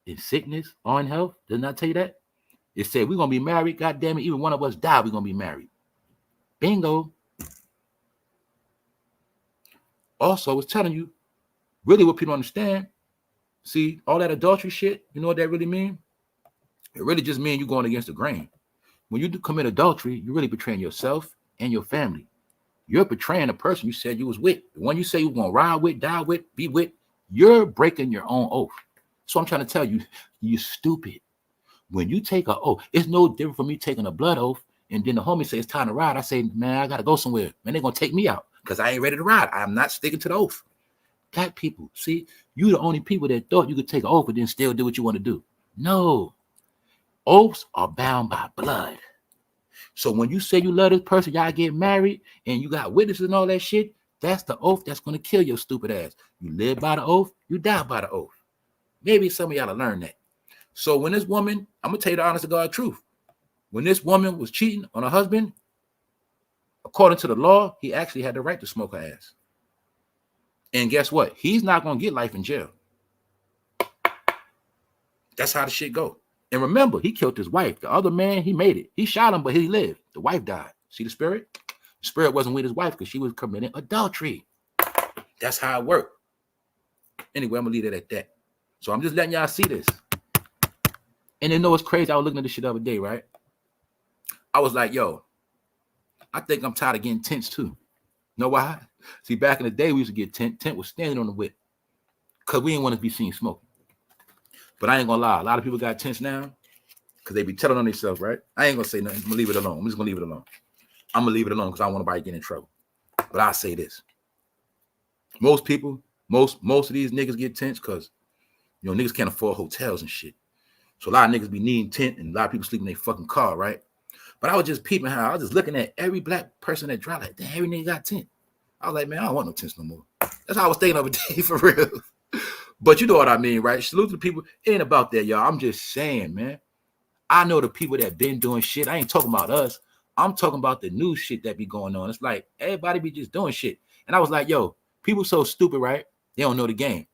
Speaker 1: In sickness or in health, does not tell you that? It said we're going to be married. God damn it, even one of us die, we're going to be married. Bingo. Also, it's telling you really what people understand. See, all that adultery shit, you know what that really means? It really just means you're going against the grain. When you commit adultery, you're really betraying yourself and your family. You're betraying the person you said you was with. The one you say you were going to ride with, die with, be with. You're breaking your own oath. So I'm trying to tell you, you're stupid. When you take an oath, it's no different from me taking a blood oath, and then the homie says it's time to ride. I say, man, I got to go somewhere. Man, they're going to take me out because I ain't ready to ride. I'm not sticking to the oath. Black people, see, you the only people that thought you could take an oath and then still do what you want to do. No. Oaths are bound by blood. So when you say you love this person, y'all get married, and you got witnesses and all that shit, that's the oath that's going to kill your stupid ass. You live by the oath, you die by the oath. Maybe some of y'all learn that. So when this woman, I'm going to tell you the honest to God truth. When this woman was cheating on her husband, according to the law, he actually had the right to smoke her ass. And guess what? He's not going to get life in jail. That's how the shit go. And remember, he killed his wife. The other man, he made it. He shot him, but he lived. The wife died. See the spirit? The spirit wasn't with his wife because she was committing adultery. That's how it worked. Anyway, I'm going to leave it at that. So I'm just letting y'all see this. And then know what's crazy? I was looking at this shit the other day, right? I was like, yo, I think I'm tired of getting tents too. You know why? See, back in the day, we used to get tent. Tent was standing on the whip because we didn't want to be seen smoking. But I ain't gonna lie, a lot of people got tents now because they be telling on themselves, right? I ain't gonna say nothing. I'm gonna leave it alone. I'm just gonna leave it alone. I'm gonna leave it alone because I don't want nobody to get in trouble. But I say this: most people, most of these niggas get tents because niggas can't afford hotels and shit. So a lot of niggas be needing tent, and a lot of people sleep in their fucking car, right? But I was just peeping how I was just looking at every black person that drive like, damn, every nigga got tent. I was like, man, I don't want no tents no more. That's how I was thinking of a day for real. But you know what I mean, right? Salute to the people. It ain't about that, y'all. I'm just saying, man. I know the people that been doing shit. I ain't talking about us. I'm talking about the new shit that be going on. It's like everybody be just doing shit. And I was like, yo, people so stupid, right? They don't know the game.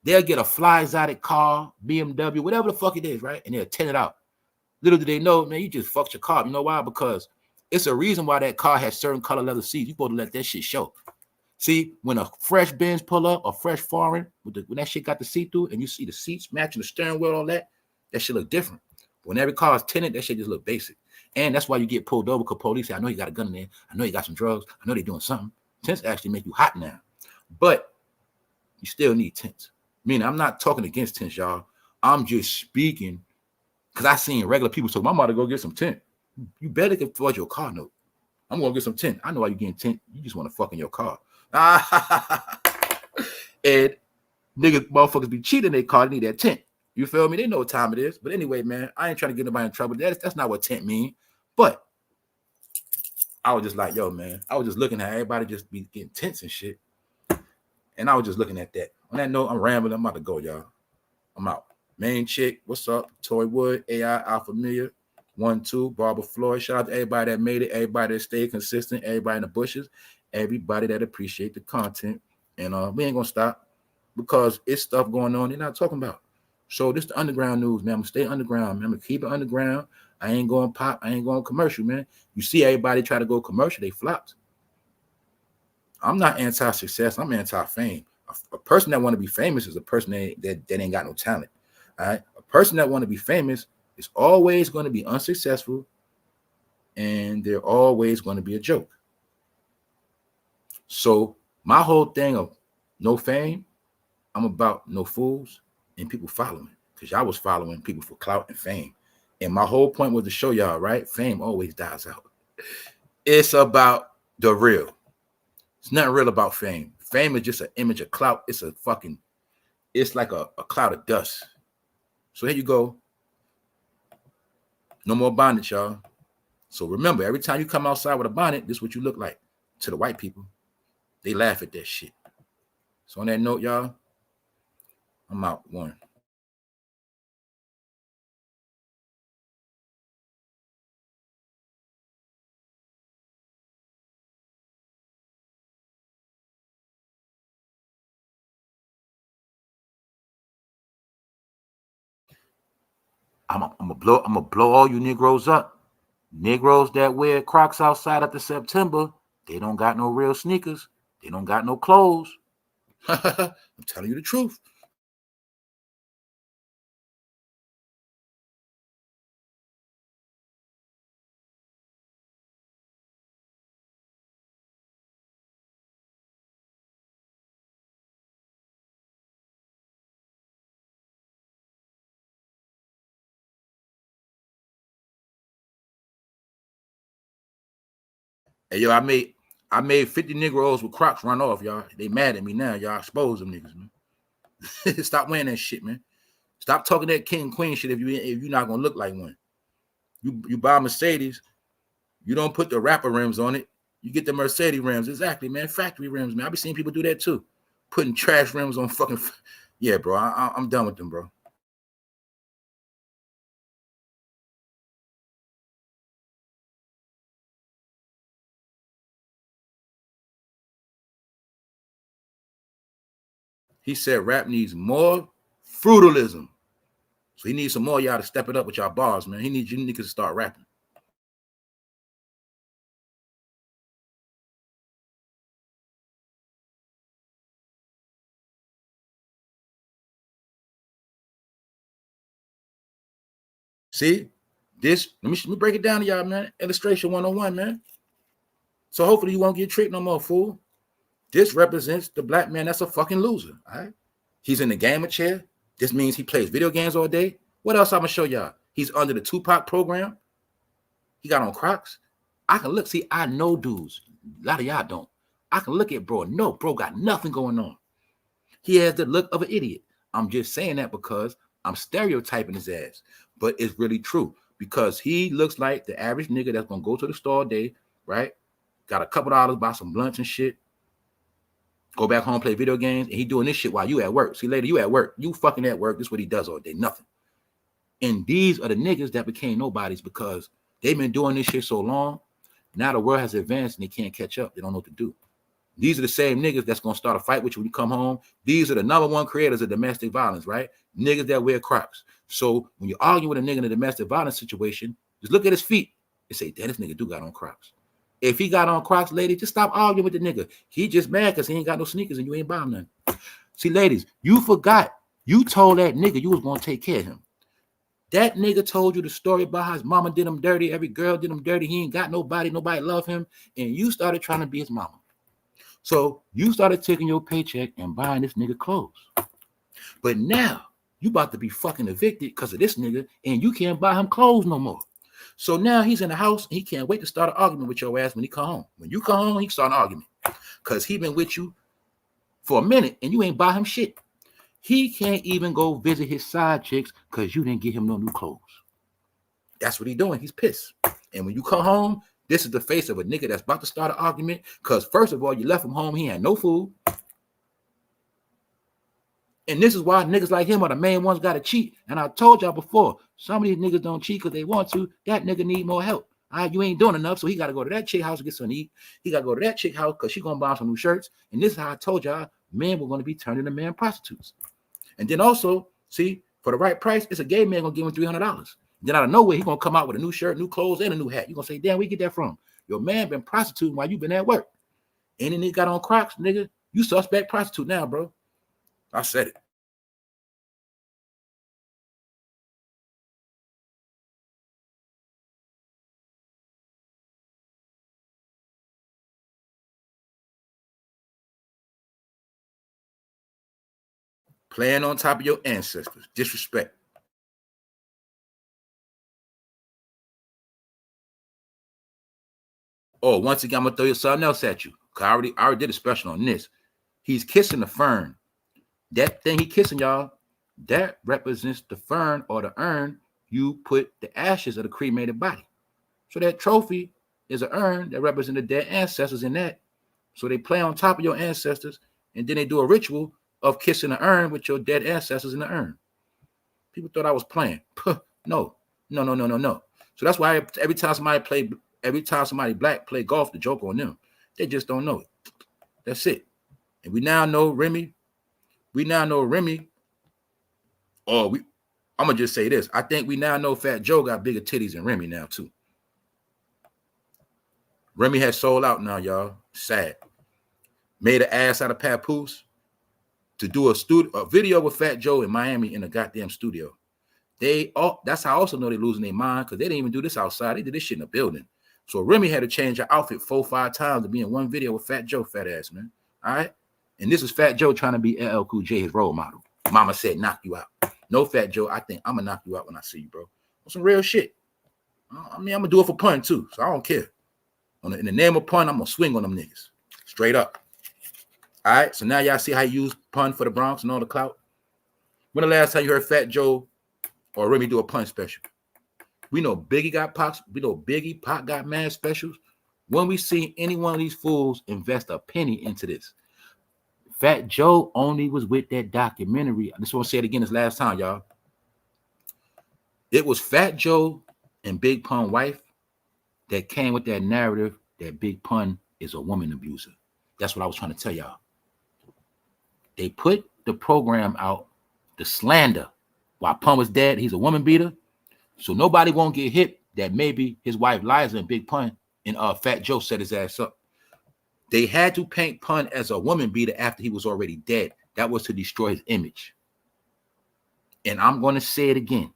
Speaker 1: They'll get a fly exotic car, BMW, whatever the fuck it is, right? And they'll tint it out. Little do they know, man, you just fucked your car. You know why? Because it's a reason why that car has certain color leather seats. You supposed to let that shit show. See, when a fresh Benz pull up, a fresh foreign, when that shit got the see-through and you see the seats matching the steering wheel, all that shit look different. When every car is tinted, that shit just look basic. And that's why you get pulled over because police say, I know you got a gun in there. I know you got some drugs. I know they're doing something. Tints actually make you hot now. But you still need tints. Meaning, I'm not talking against tints, y'all. I'm just speaking because I seen regular people say, I'm about to go get some tint. You better afford your car note. I'm going to get some tint. I know why you're getting tint. You just want to fuck in your car. And niggas, motherfuckers be cheating. They car, they need that tent. You feel me? They know what time it is. But anyway, man, I ain't trying to get nobody in trouble. That's not what tent mean. But I was just like, yo, man, I was just looking at everybody just be getting tents and shit. And I was just looking at that. On that note, I'm rambling. I'm about to go, y'all. I'm out. Main chick, what's up? Toy Wood, AI, Alpha Mia, 1, 2, Barbara Floyd. Shout out to everybody that made it, everybody that stayed consistent, everybody in the bushes, everybody that appreciate the content. And we ain't gonna stop because it's stuff going on they're not talking about. So this the underground news, man. I'm gonna stay underground, man. I'm gonna keep it underground. I ain't going pop, I ain't going commercial, man. You see everybody try to go commercial, they flopped. I'm not anti-success, I'm anti-fame. A person that want to be famous is a person that ain't got no talent. All right. A person that want to be famous is always going to be unsuccessful, and they're always going to be a joke. So my whole thing of no fame, I'm about no fools and people following, because y'all was following people for clout and fame. And my whole point was to show y'all, right? Fame always dies out. It's about the real. It's nothing real about fame. Fame is just an image of clout. It's like a cloud of dust. So here you go. No more bonnets, y'all. So remember, every time you come outside with a bonnet, this is what you look like to the white people. They laugh at that shit. So on that note, y'all, I'm out. One. I'm gonna blow all you Negroes up. Negroes that wear Crocs outside after September, they don't got no real sneakers. They don't got no clothes. I'm telling you the truth. Hey, yo, I made 50 Negroes with Crocs run off, y'all. They mad at me now. Y'all expose them niggas, man. Stop wearing that shit, man. Stop talking that king and queen shit if you're not gonna look like one. You buy a Mercedes, you don't put the rapper rims on it. You get the Mercedes rims. Exactly, man. Factory rims, man. I be seeing people do that too. Putting trash rims on fucking. Yeah, bro. I'm done with them, bro. He said rap needs more frutalism. So he needs some more y'all to step it up with y'all bars, man. He needs you niggas to start rapping. See, this, let me break it down to y'all, man. Illustration 101, man. So hopefully you won't get tricked no more, fool. This represents the black man that's a fucking loser, all right? He's in the gamer chair. This means he plays video games all day. What else I'm gonna show y'all? He's under the Tupac program. He got on Crocs. I can look, see, I know dudes. A lot of y'all don't. I can look at bro. No, bro got nothing going on. He has the look of an idiot. I'm just saying that because I'm stereotyping his ass. But it's really true because he looks like the average nigga that's gonna go to the store all day, right? Got a couple dollars, buy some blunts and shit. Go back home, play video games, and he doing this shit while you at work. See, later, you at work. You fucking at work. This is what he does all day. Nothing. And these are the niggas that became nobodies because they've been doing this shit so long. Now the world has advanced and they can't catch up. They don't know what to do. These are the same niggas that's going to start a fight with you when you come home. These are the number one creators of domestic violence, right? Niggas that wear Crocs. So when you argue with a nigga in a domestic violence situation, just look at his feet and say, damn, this nigga do got on Crocs. If he got on Crocs, lady, just stop arguing with the nigga. He just mad because he ain't got no sneakers and you ain't buying none. See, ladies, you forgot. You told that nigga you was going to take care of him. That nigga told you the story about how his mama did him dirty. Every girl did him dirty. He ain't got nobody. Nobody love him. And you started trying to be his mama. So you started taking your paycheck and buying this nigga clothes. But now you about to be fucking evicted because of this nigga and you can't buy him clothes no more. So now he's in the house and he can't wait to start an argument with your ass when he come home. When you come home, he start an argument. Because he been with you for a minute and you ain't buy him shit. He can't even go visit his side chicks because you didn't get him no new clothes. That's what he's doing. He's pissed. And when you come home, this is the face of a nigga that's about to start an argument because, first of all, you left him home. He had no food. And this is why niggas like him are the main ones got to cheat. And I told y'all before, some of these niggas don't cheat because they want to. That nigga need more help. All right, you ain't doing enough, so he got to go to that chick house to get something to eat. He got to go to that chick house because she going to buy some new shirts. And this is how I told y'all men were going to be turned into man prostitutes. And then also, see, for the right price, it's a gay man going to give him $300. Then out of nowhere, he going to come out with a new shirt, new clothes, and a new hat. You're going to say, damn, where you get that from? Your man been prostituting while you been at work. Any nigga got on Crocs, nigga, you suspect prostitute now, bro. I said it. Playing on top of your ancestors. Disrespect. Oh, once again, I'm going to throw you something else at you. I already did a special on this. He's kissing the fern. That thing he kissing, y'all, that represents the fern or the urn you put the ashes of the cremated body. So that trophy is an urn that represents the dead ancestors in that. So they play on top of your ancestors, and then they do a ritual of kissing the urn with your dead ancestors in the urn. People thought I was playing. No. So that's why every time somebody black play golf, the joke on them. They just don't know it. That's it. And we now know Remy. I'm gonna just say this. I think we now know Fat Joe got bigger titties than Remy now too. Remy has sold out now, y'all. Sad. Made an ass out of Papoose to do a video with Fat Joe in Miami in a goddamn studio. That's how I also know they're losing their mind, because they didn't even do this outside. They did this shit in a building. So Remy had to change her outfit 4-5 times to be in one video with Fat Joe, fat ass, man. All right? And this is Fat Joe trying to be LL Cool J, his role model. Mama said, knock you out. No, Fat Joe, I think I'm going to knock you out when I see you, bro. Some real shit. I mean, I'm going to do it for pun, too, so I don't care. In the name of pun, I'm going to swing on them niggas. Straight up. All right? So now y'all see how you use pun for the Bronx and all the clout? When the last time you heard Fat Joe or Remy do a pun special? We know Biggie got Pops. We know Biggie, Pac got mad specials. When we see any one of these fools invest a penny into this, Fat Joe only was with that documentary. I just want to say it again this last time, y'all. It was Fat Joe and Big Pun wife that came with that narrative that Big Pun is a woman abuser. That's what I was trying to tell y'all. They put the program out, the slander, while Pun was dead, he's a woman beater. So nobody won't get hit that maybe his wife Liza and Big Pun and Fat Joe set his ass up. They had to paint Pun as a woman beater after he was already dead. That was to destroy his image. And I'm going to say it again.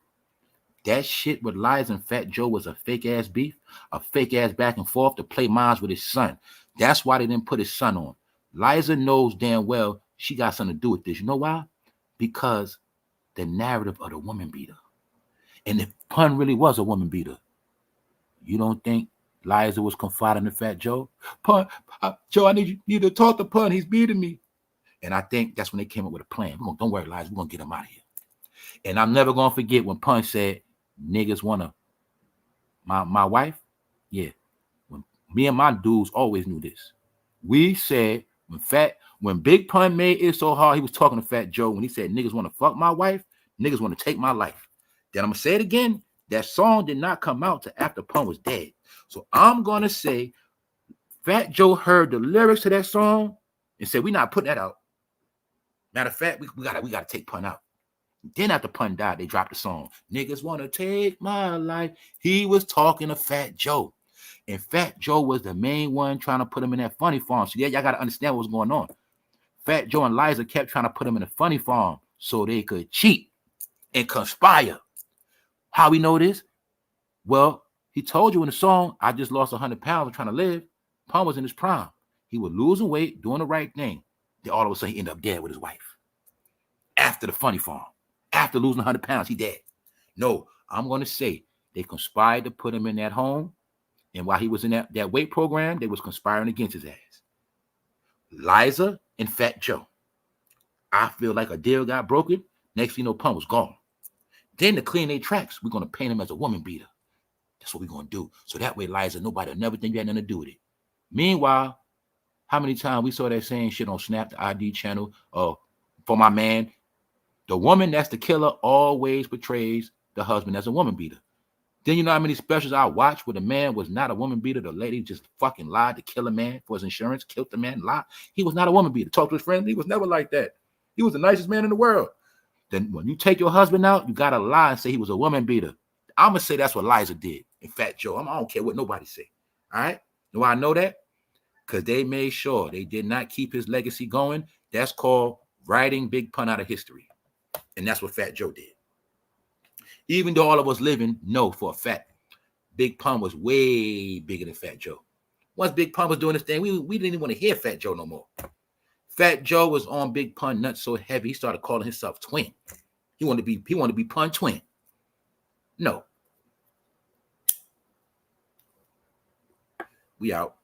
Speaker 1: That shit with Liza and Fat Joe was a fake ass beef, a fake ass back and forth to play minds with his son. That's why they didn't put his son on. Liza knows damn well she got something to do with this. You know why? Because the narrative of the woman beater. And if Pun really was a woman beater, you don't think Liza was confiding in Fat Joe? Pun, Joe, I need you to talk to Pun. He's beating me. And I think that's when they came up with a plan. Don't worry, Liza. We're going to get him out of here. And I'm never going to forget when Pun said, niggas want to, my wife? Yeah. When me and my dudes always knew this. We said, when Big Pun made It So Hard, he was talking to Fat Joe. When he said, niggas want to fuck my wife, niggas want to take my life. Then I'm going to say it again. That song did not come out till after Pun was dead. So I'm going to say Fat Joe heard the lyrics to that song and said, we're not putting that out. Matter of fact, we got to take Pun out. Then after Pun died, they dropped the song. Niggas want to take my life. He was talking to Fat Joe. And Fat Joe was the main one trying to put him in that funny farm. So yeah, y'all got to understand what's going on. Fat Joe and Liza kept trying to put him in a funny farm so they could cheat and conspire. How we know this? Well, he told you in the song, I just lost 100 pounds of trying to live. Pun was in his prime. He was losing weight, doing the right thing. Then all of a sudden, he ended up dead with his wife. After the funny farm. After losing 100 pounds, he dead. No, I'm going to say they conspired to put him in that home. And while he was in that weight program, they was conspiring against his ass. Liza and Fat Joe. I feel like a deal got broken. Next thing you know, Pun was gone. Then to clean their tracks, we're going to paint him as a woman beater. That's what we're going to do. So that way, Liza, nobody will never think you had nothing to do with it. Meanwhile, how many times we saw that same shit on Snap, the ID channel, for my man, the woman that's the killer always portrays the husband as a woman beater. Then you know how many specials I watched where the man was not a woman beater? The lady just fucking lied to kill a man for his insurance, killed the man, lied. He was not a woman beater. Talked to his friend, he was never like that. He was the nicest man in the world. Then when you take your husband out, you got to lie and say he was a woman beater. I'm going to say that's what Liza did and Fat Joe. I don't care what nobody say. All right? You know why I know that? Because they made sure they did not keep his legacy going. That's called writing Big Pun out of history. And that's what Fat Joe did. Even though all of us living know for a fact, Big Pun was way bigger than Fat Joe. Once Big Pun was doing this thing, we didn't even want to hear Fat Joe no more. Fat Joe was on Big Pun nuts so heavy, he started calling himself Twin. He wanted to be Pun Twin. No. We out.